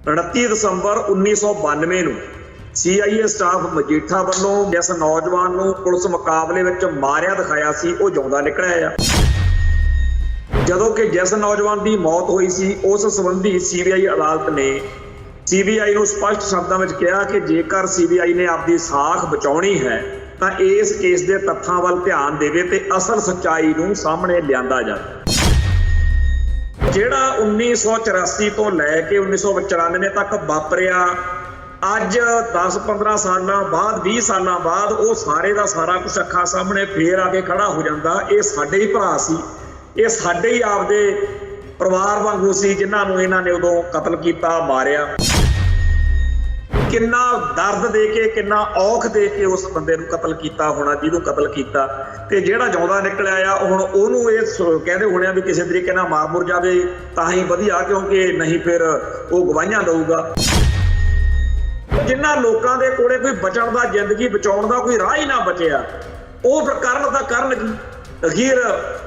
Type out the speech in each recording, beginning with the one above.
29 ਦਸੰਬਰ 1992 ਨੂੰ CIA staff Majitha ਵੱਲੋਂ ਜਿਸ ਨੌਜਵਾਨ ਨੂੰ ਪੁਲਿਸ ਮੁਕਾਬਲੇ ਵਿੱਚ ਮਾਰਿਆ ਦਿਖਾਇਆ ਸੀ ਉਹ ਜਿਉਂਦਾ ਨਿਕਲਿਆ ਆ। ਜਦੋਂ ਕਿ ਜਿਸ ਨੌਜਵਾਨ ਦੀ ਮੌਤ ਹੋਈ ਸੀ ਉਸ ਸੰਬੰਧੀ CBI ਅਦਾਲਤ ਨੇ CBI ਨੂੰ ਸਪਸ਼ਟ ਸ਼ਬਦਾਂ ਵਿੱਚ ਕਿਹਾ ਕਿ ਜੇਕਰ CBI ਨੇ ਆਪਦੀ ਸਾਖ ਬਚਾਉਣੀ ਹੈ ਤਾਂ ਇਸ ਕੇਸ ਦੇ ਤੱਥਾਂ ਵੱਲ ਧਿਆਨ ਦੇਵੇ ਤੇ ਅਸਲ ਸੱਚਾਈ ਨੂੰ ਸਾਹਮਣੇ ਲਿਆਂਦਾ ਜਾਵੇ। ਜਿਹੜਾ 1984 ਤੋਂ ਲੈ ਕੇ 1994 ਤੱਕ ਵਾਪਰਿਆ, ਅੱਜ 10-15 ਸਾਲਾਂ ਬਾਅਦ 20 ਸਾਲਾਂ ਬਾਅਦ ਉਹ ਸਾਰੇ ਦਾ ਸਾਰਾ ਕੁਝ ਅੱਖਾਂ ਸਾਹਮਣੇ ਫੇਰ ਆ ਕੇ ਖੜਾ ਹੋ ਜਾਂਦਾ। ਇਹ ਸਾਡੇ ਹੀ ਭਰਾ ਸੀ, ਇਹ ਸਾਡੇ ਹੀ ਆਪਦੇ ਪਰਿਵਾਰ ਵਾਂਗੂ ਸੀ ਜਿਨ੍ਹਾਂ ਨੂੰ ਇਹਨਾਂ ਨੇ ਉਦੋਂ ਕਤਲ ਕੀਤਾ, ਮਾਰਿਆ। ਕਿੰਨਾ ਦਰਦ ਦੇ ਕੇ, ਕਿੰਨਾ ਔਖ ਦੇ ਕੇ ਉਸ ਬੰਦੇ ਨੂੰ ਕਤਲ ਕੀਤਾ ਹੋਣਾ ਜਿਹਨੂੰ ਕਤਲ ਕੀਤਾ। ਤੇ ਜਿਹੜਾ ਜਿਉਂਦਾ ਨਿਕਲਿਆ ਆ ਹੁਣ ਉਹਨੂੰ ਇਹ ਕਹਿੰਦੇ ਹੋਣੇ ਆ ਵੀ ਕਿਸੇ ਤਰੀਕੇ ਨਾਲ ਮਾਰ ਮੁਰ ਜਾਵੇ ਤਾਂ ਹੀ ਵਧੀਆ, ਕਿਉਂਕਿ ਨਹੀਂ ਫਿਰ ਉਹ ਗਵਾਹੀਆਂ ਦਊਗਾ। ਜਿਨ੍ਹਾਂ ਲੋਕਾਂ ਦੇ ਕੋਲੇ ਕੋਈ ਬਚਣ ਦਾ, ਜ਼ਿੰਦਗੀ ਬਚਾਉਣ ਦਾ ਕੋਈ ਰਾਹ ਹੀ ਨਾ ਬਚਿਆ, ਉਹ ਫਿਰ ਕਰਨ ਤਾਂ ਕਰਨ ਕੀ, ਅਖੀਰ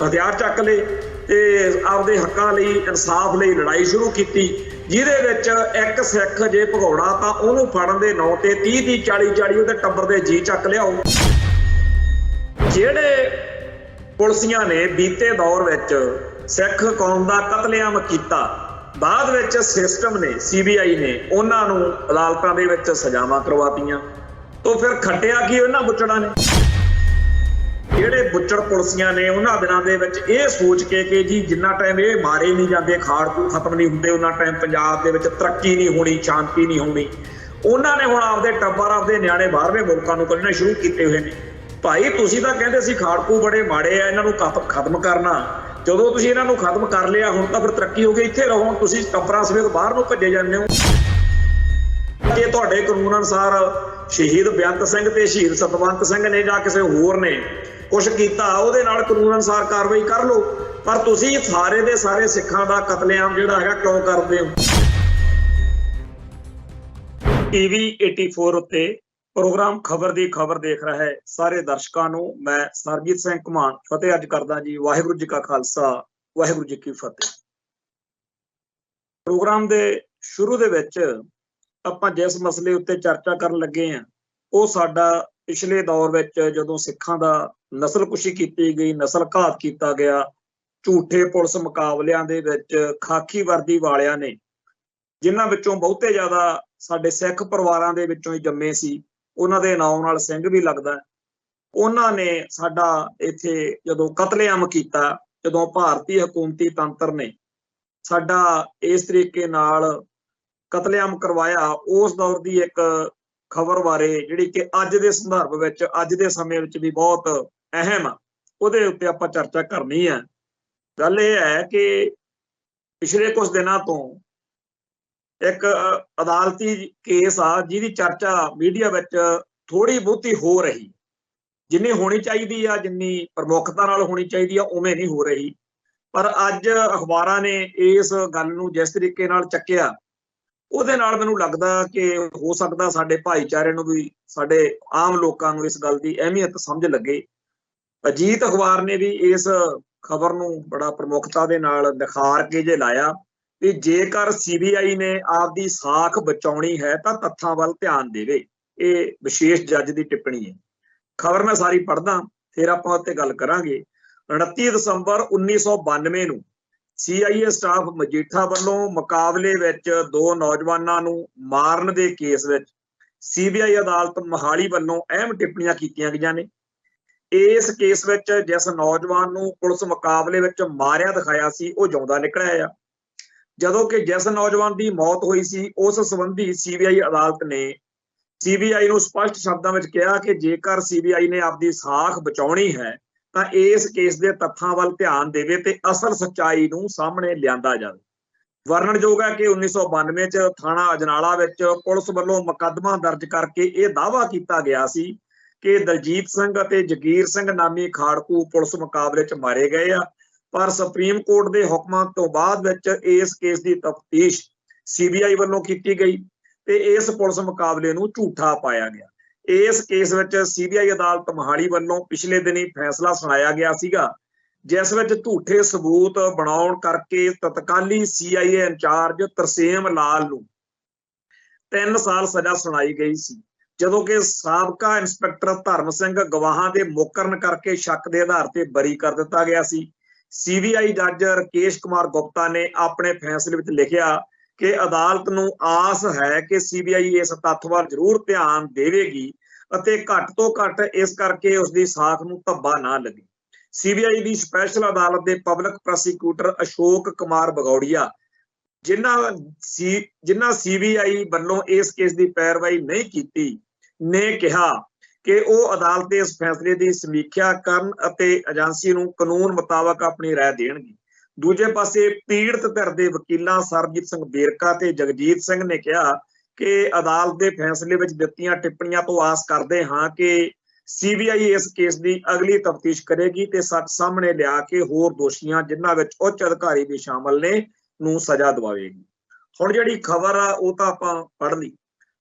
ਹਥਿਆਰ ਚੱਕ ਲਏ ਤੇ ਆਪਦੇ ਹੱਕਾਂ ਲਈ, ਇਨਸਾਫ ਲਈ ਲੜਾਈ ਸ਼ੁਰੂ ਕੀਤੀ, ਜਿਹਦੇ ਵਿੱਚ ਇੱਕ ਸਿੱਖ ਜੇ ਭਗੌੜਾ ਤਾਂ ਉਹਨੂੰ ਫੜਨ ਦੇ ਨਾਂ ਤੇ 30 40 ਉਹਦੇ ਟੱਬਰ ਦੇ ਜੀ ਚੱਕ ਲਿਆਓ। ਜਿਹੜੇ ਪੁਲਿਸੀਆਂ ਨੇ ਬੀਤੇ ਦੌਰ ਵਿੱਚ ਸਿੱਖ ਕੌਮ ਦਾ ਕਤਲੇਆਮ ਕੀਤਾ, ਬਾਅਦ ਵਿੱਚ ਸਿਸਟਮ ਨੇ, CBI ਨੇ ਉਹਨਾਂ ਨੂੰ ਅਦਾਲਤਾਂ ਦੇ ਵਿੱਚ ਸਜ਼ਾਵਾਂ ਕਰਵਾਤੀਆਂ। ਤਾਂ ਫਿਰ ਖੱਟਿਆ ਕੀ ਉਹਨਾਂ ਬੁੱਚੜਾਂ ਨੇ? ਜਿਹੜੇ ਬੁੱਚੜ ਪੁਲਿਸੀਆਂ ਨੇ ਉਹਨਾਂ ਦਿਨਾਂ ਦੇ ਵਿੱਚ ਇਹ ਸੋਚ ਕੇ ਕਿ ਜੀ ਜਿੰਨਾ ਟਾਈਮ ਇਹ ਮਾਰੇ ਨਹੀਂ ਜਾਂਦੇ, ਖਾੜਕੂ ਖਤਮ ਨਹੀਂ ਹੁੰਦੇ, ਉਹਨਾਂ ਟਾਈਮ ਪੰਜਾਬ ਦੇ ਵਿੱਚ ਤਰੱਕੀ ਨਹੀਂ ਹੋਣੀ, ਸ਼ਾਂਤੀ ਨਹੀਂ ਹੋਣੀ। ਉਹਨਾਂ ਨੇ ਹੁਣ ਆਪਦੇ ਟੱਬਰ, ਆਪਦੇ ਨਿਆਣੇ ਬਾਹਰਲੇ ਮੁਲਕਾਂ ਨੂੰ ਕੱਢਣੇ ਸ਼ੁਰੂ ਕੀਤੇ ਹੋਏ ਨੇ। ਭਾਈ ਤੁਸੀਂ ਤਾਂ ਕਹਿੰਦੇ ਸੀ ਖਾੜਕੂ ਬੜੇ ਮਾੜੇ ਆ, ਇਹਨਾਂ ਨੂੰ ਖਤਮ ਕਰਨਾ। ਜਦੋਂ ਤੁਸੀਂ ਇਹਨਾਂ ਨੂੰ ਖਤਮ ਕਰ ਲਿਆ, ਹੁਣ ਤਾਂ ਫਿਰ ਤਰੱਕੀ ਹੋ ਗਈ, ਇੱਥੇ ਰਹੋ। ਤੁਸੀਂ ਟੱਬਰਾਂ ਸਮੇਤ ਬਾਹਰ ਨੂੰ ਭੱਜੇ ਜਾਂਦੇ ਹੋ। ਜੇ ਤੁਹਾਡੇ ਕਾਨੂੰਨ ਅਨੁਸਾਰ ਸ਼ਹੀਦ ਬੇਅੰਤ ਸਿੰਘ ਤੇ ਸ਼ਹੀਦ ਸਤਵੰਤ ਸਿੰਘ ਨੇ ਜਾਂ ਕਿਸੇ ਹੋਰ ਨੇ ਕੁਛ ਕੀਤਾ, ਉਹਦੇ ਨਾਲ ਕਾਨੂੰਨ ਅਨੁਸਾਰ ਕਾਰਵਾਈ ਕਰ ਲਓ। ਪਰ ਤੁਸੀਂ ਸਾਰੇ ਦੇ ਸਾਰੇ ਸਿੱਖਾਂ ਦਾ ਕਤਲੇਆਮ ਜਿਹੜਾ ਹੈਗਾ ਕਿਉਂ ਕਰਦੇ ਹੋ? TV 84 ਉੱਤੇ ਪ੍ਰੋਗਰਾਮ ਖਬਰ ਦੀ ਖਬਰ ਦੇਖ ਰਿਹਾ ਹੈ ਸਾਰੇ ਦਰਸ਼ਕਾਂ ਨੂੰ ਮੈਂ ਸਰਜੀਤ ਸਿੰਘ ਘੁਮਾਣ ਫਤਿਹ ਅੱਜ ਕਰਦਾ ਜੀ। ਵਾਹਿਗੁਰੂ ਜੀ ਕਾ ਖਾਲਸਾ, ਵਾਹਿਗੁਰੂ ਜੀ ਕੀ ਫਤਿਹ। ਪ੍ਰੋਗਰਾਮ ਦੇ ਸ਼ੁਰੂ ਦੇ ਵਿੱਚ ਆਪਾਂ ਜਿਸ ਮਸਲੇ ਉੱਤੇ ਚਰਚਾ ਕਰਨ ਲੱਗੇ ਹਾਂ ਉਹ ਸਾਡਾ ਪਿਛਲੇ ਦੌਰ ਵਿੱਚ ਜਦੋਂ ਸਿੱਖਾਂ ਦਾ ਨਸਲਕੁਸ਼ੀ ਕੀਤੀ ਗਈ, ਨਸਲ ਘਾਤ ਕੀਤਾ ਗਿਆ, ਝੂਠੇ ਪੁਲਿਸ ਮੁਕਾਬਲਿਆਂ ਦੇ ਵਿੱਚ ਖਾਕੀ ਵਰਦੀ ਵਾਲਿਆਂ ਨੇ, ਜਿਨ੍ਹਾਂ ਵਿੱਚੋਂ ਬਹੁਤੇ ਜ਼ਿਆਦਾ ਸਾਡੇ ਸਿੱਖ ਪਰਿਵਾਰਾਂ ਦੇ ਵਿੱਚੋਂ ਹੀ ਜੰਮੇ ਸੀ, ਉਹਨਾਂ ਦੇ ਨਾਂ ਨਾਲ ਸਿੰਘ ਵੀ ਲੱਗਦਾ, ਉਹਨਾਂ ਨੇ ਸਾਡਾ ਇੱਥੇ ਜਦੋਂ ਕਤਲੇਆਮ ਕੀਤਾ, ਜਦੋਂ ਭਾਰਤੀ ਹਕੂਮਤੀ ਤੰਤਰ ਨੇ ਸਾਡਾ ਇਸ ਤਰੀਕੇ ਨਾਲ ਕਤਲੇਆਮ ਕਰਵਾਇਆ, ਉਸ ਦੌਰ ਦੀ ਇੱਕ ਖਬਰ ਬਾਰੇ ਜਿਹੜੀ ਕਿ ਅੱਜ ਦੇ ਸੰਦਰਭ ਵਿੱਚ, ਅੱਜ ਦੇ ਸਮੇਂ ਵਿੱਚ ਵੀ ਬਹੁਤ ਅਹਿਮ ਆ, ਉਹਦੇ ਉੱਤੇ ਆਪਾਂ ਚਰਚਾ ਕਰਨੀ ਹੈ। ਗੱਲ ਇਹ ਹੈ ਕਿ ਪਿਛਲੇ ਕੁਝ ਦਿਨਾਂ ਤੋਂ ਇੱਕ ਅਦਾਲਤੀ ਕੇਸ ਆ ਜਿਹਦੀ ਚਰਚਾ ਮੀਡੀਆ ਵਿੱਚ ਥੋੜੀ ਬਹੁਤੀ ਹੋ ਰਹੀ, ਜਿੰਨੀ ਹੋਣੀ ਚਾਹੀਦੀ ਆ, ਜਿੰਨੀ ਪ੍ਰਮੁੱਖਤਾ ਨਾਲ ਹੋਣੀ ਚਾਹੀਦੀ ਆ, ਉਵੇਂ ਨਹੀਂ ਹੋ ਰਹੀ। ਪਰ ਅੱਜ ਅਖਬਾਰਾਂ ਨੇ ਇਸ ਗੱਲ ਨੂੰ ਜਿਸ ਤਰੀਕੇ ਨਾਲ ਚੱਕਿਆ, ਉਹਦੇ ਨਾਲ ਮੈਨੂੰ ਲੱਗਦਾ ਕਿ ਹੋ ਸਕਦਾ ਸਾਡੇ ਭਾਈਚਾਰੇ ਨੂੰ ਵੀ, ਸਾਡੇ ਆਮ ਲੋਕਾਂ ਨੂੰ ਇਸ ਗੱਲ ਦੀ ਅਹਿਮੀਅਤ ਸਮਝ ਲੱਗੇ। ਅਜੀਤ ਅਖਬਾਰ ਨੇ ਵੀ ਇਸ ਖਬਰ ਨੂੰ ਬੜਾ ਪ੍ਰਮੁੱਖਤਾ ਦੇ ਨਾਲ ਨਿਖਾਰ ਕੇ ਜੇ ਲਾਇਆ ਵੀ ਜੇਕਰ CBI ਨੇ ਆਪਦੀ ਸਾਖ ਬਚਾਉਣੀ ਹੈ ਤਾਂ ਤੱਥਾਂ ਵੱਲ ਧਿਆਨ ਦੇਵੇ। ਇਹ ਵਿਸ਼ੇਸ਼ ਜੱਜ ਦੀ ਟਿੱਪਣੀ ਹੈ। ਖਬਰ ਮੈਂ ਸਾਰੀ ਪੜ੍ਹਦਾ, ਫਿਰ ਆਪਾਂ ਉੱਤੇ ਗੱਲ ਕਰਾਂਗੇ। 29 ਦਸੰਬਰ 1992 ਨੂੰ CIA ਸਟਾਫ ਮਜੀਠਾ ਵੱਲੋਂ ਮੁਕਾਬਲੇ ਵਿੱਚ 2 ਨੌਜਵਾਨਾਂ ਨੂੰ ਮਾਰਨ ਦੇ ਕੇਸ ਵਿੱਚ CBI ਅਦਾਲਤ ਮੋਹਾਲੀ ਵੱਲੋਂ ਅਹਿਮ ਟਿੱਪਣੀਆਂ ਕੀਤੀਆਂ ਗਈਆਂ ਨੇ। ਇਸ ਕੇਸ ਵਿੱਚ ਜਿਸ ਨੌਜਵਾਨ ਨੂੰ ਪੁਲਿਸ ਮੁਕਾਬਲੇ ਵਿੱਚ ਮਾਰਿਆ ਦਿਖਾਇਆ ਸੀ ਉਹ ਜਿਉਂਦਾ ਨਿਕਲਿਆ ਆ। ਜਦੋਂ ਕਿ ਜਿਸ ਨੌਜਵਾਨ ਦੀ ਮੌਤ ਹੋਈ ਸੀ ਉਸ ਸੰਬੰਧੀ CBI ਅਦਾਲਤ ਨੇ CBI ਨੂੰ ਸਪਸ਼ਟ ਸ਼ਬਦਾਂ ਵਿੱਚ ਕਿਹਾ ਕਿ ਜੇਕਰ CBI ਨੇ ਆਪਦੀ ਸਾਖ ਬਚਾਉਣੀ ਹੈ ਤਾਂ ਇਸ ਕੇਸ ਦੇ ਤੱਥਾਂ ਵੱਲ ਧਿਆਨ ਦੇਵੇ ਤੇ ਅਸਲ ਸੱਚਾਈ ਨੂੰ ਸਾਹਮਣੇ ਲਿਆਂਦਾ ਜਾਵੇ। ਵਰਣਨਯੋਗ ਹੈ ਕਿ 1992 ਚ ਥਾਣਾ ਅਜਨਾਲਾ ਵਿੱਚ ਪੁਲਿਸ ਵੱਲੋਂ ਮੁਕੱਦਮਾ ਦਰਜ ਕਰਕੇ ਇਹ ਦਾਅਵਾ ਕੀਤਾ ਗਿਆ ਸੀ ਕਿ ਦਲਜੀਤ ਸਿੰਘ ਅਤੇ ਜਗੀਰ ਸਿੰਘ ਨਾਮੀ ਖਾੜਕੂ ਪੁਲਿਸ ਮੁਕਾਬਲੇ ਚ ਮਾਰੇ ਗਏ ਆ। ਪਰ ਸੁਪਰੀਮ ਕੋਰਟ ਦੇ ਹੁਕਮਾਂ ਤੋਂ ਬਾਅਦ ਵਿੱਚ ਇਸ ਕੇਸ ਦੀ ਤਫਤੀਸ਼ CBI ਵੱਲੋਂ ਕੀਤੀ ਗਈ ਤੇ ਇਸ ਪੁਲਿਸ ਮੁਕਾਬਲੇ ਨੂੰ ਝੂਠਾ ਪਾਇਆ ਗਿਆ। ਇਸ ਕੇਸ ਵਿੱਚ CBI ਅਦਾਲਤ ਮੋਹਾਲੀ ਵੱਲੋਂ ਪਿਛਲੇ ਦਿਨੀ ਫੈਸਲਾ ਸੁਣਾਇਆ ਗਿਆ ਸੀਗਾ, ਜਿਸ ਵਿੱਚ ਝੂਠੇ ਸਬੂਤ ਬਣਾਉਣ ਕਰਕੇ ਤਤਕਾਲੀ CIA ਇੰਚਾਰਜ ਤਰਸੇਮ ਲਾਲ ਨੂੰ 3 ਸਾਲ ਸਜ਼ਾ ਸੁਣਾਈ ਗਈ ਸੀ, ਜਦੋਂ ਕਿ ਸਾਬਕਾ ਇੰਸਪੈਕਟਰ ਧਰਮ ਸਿੰਘ ਗਵਾਹਾਂ ਦੇ ਮੁਕਰਨ ਕਰਕੇ ਸ਼ੱਕ ਦੇ ਆਧਾਰ ਤੇ ਬਰੀ ਕਰ ਦਿੱਤਾ ਗਿਆ ਸੀ। ਸੀਬੀਆਈ ਜੱਜ ਰਕੇਸ਼ ਕੁਮਾਰ ਗੁਪਤਾ ਨੇ ਆਪਣੇ ਫੈਸਲੇ ਵਿੱਚ ਲਿਖਿਆ ਕਿ ਅਦਾਲਤ ਨੂੰ ਆਸ ਹੈ ਕਿ ਸੀਬੀਆਈ ਇਸ ਤੱਥ ਵੱਲ ਜ਼ਰੂਰ ਧਿਆਨ ਦੇਵੇਗੀ ਅਤੇ ਘੱਟ ਤੋਂ ਘੱਟ ਇਸ ਕਰਕੇ ਉਸ ਦੀ ਸਾਖ ਨੂੰ ਧੱਬਾ ਨਾ ਲੱਗੇ। ਸੀਬੀਆਈ ਦੀ ਸਪੈਸ਼ਲ ਅਦਾਲਤ ਦੇ ਪਬਲਿਕ ਪ੍ਰੋਸੀਕਿਊਟਰ ਅਸ਼ੋਕ ਕੁਮਾਰ ਬਗੌੜੀਆ, ਜਿਨ੍ਹਾਂ ਸੀਬੀਆਈ ਵੱਲੋਂ ਇਸ ਕੇਸ ਦੀ ਪੈਰਵਾਈ ਨਹੀਂ ਕੀਤੀ, ਨੇ ਕਿਹਾ ਕਿ ਉਹ ਅਦਾਲਤ ਦੇ ਇਸ ਫੈਸਲੇ ਦੀ ਸਮੀਖਿਆ ਕਰਨ ਅਤੇ ਏਜੰਸੀ ਨੂੰ ਕਾਨੂੰਨ ਮੁਤਾਬਕ ਆਪਣੀ ਰਾਏ ਦੇਣਗੇ। ਦੂਜੇ ਪਾਸੇ ਪੀੜਤ ਧਿਰ ਦੇ ਵਕੀਲਾਂ ਸਰਬਜੀਤ ਸਿੰਘ ਵੇਰਕਾ ਤੇ ਜਗਜੀਤ ਸਿੰਘ ਨੇ ਕਿਹਾ ਕਿ ਅਦਾਲਤ ਦੇ ਫੈਸਲੇ ਵਿੱਚ ਦਿੱਤੀਆਂ ਟਿੱਪਣੀਆਂ ਤੋਂ ਆਸ ਕਰਦੇ ਹਾਂ ਕਿ ਸੀਬੀਆਈ ਇਸ ਕੇਸ ਦੀ ਅਗਲੀ ਤਫਤੀਸ਼ ਕਰੇਗੀ ਤੇ ਸੱਚ ਸਾਹਮਣੇ ਲਿਆ ਕੇ ਹੋਰ ਦੋਸ਼ੀਆਂ, ਜਿਨ੍ਹਾਂ ਵਿੱਚ ਉੱਚ ਅਧਿਕਾਰੀ ਵੀ ਸ਼ਾਮਲ ਨੇ, ਨੂੰ ਸਜ਼ਾ ਦਿਵਾਵੇਗੀ। ਹੁਣ ਜਿਹੜੀ ਖਬਰ ਆ ਉਹ ਤਾਂ ਆਪਾਂ ਪੜ੍ਹ ਲਈ।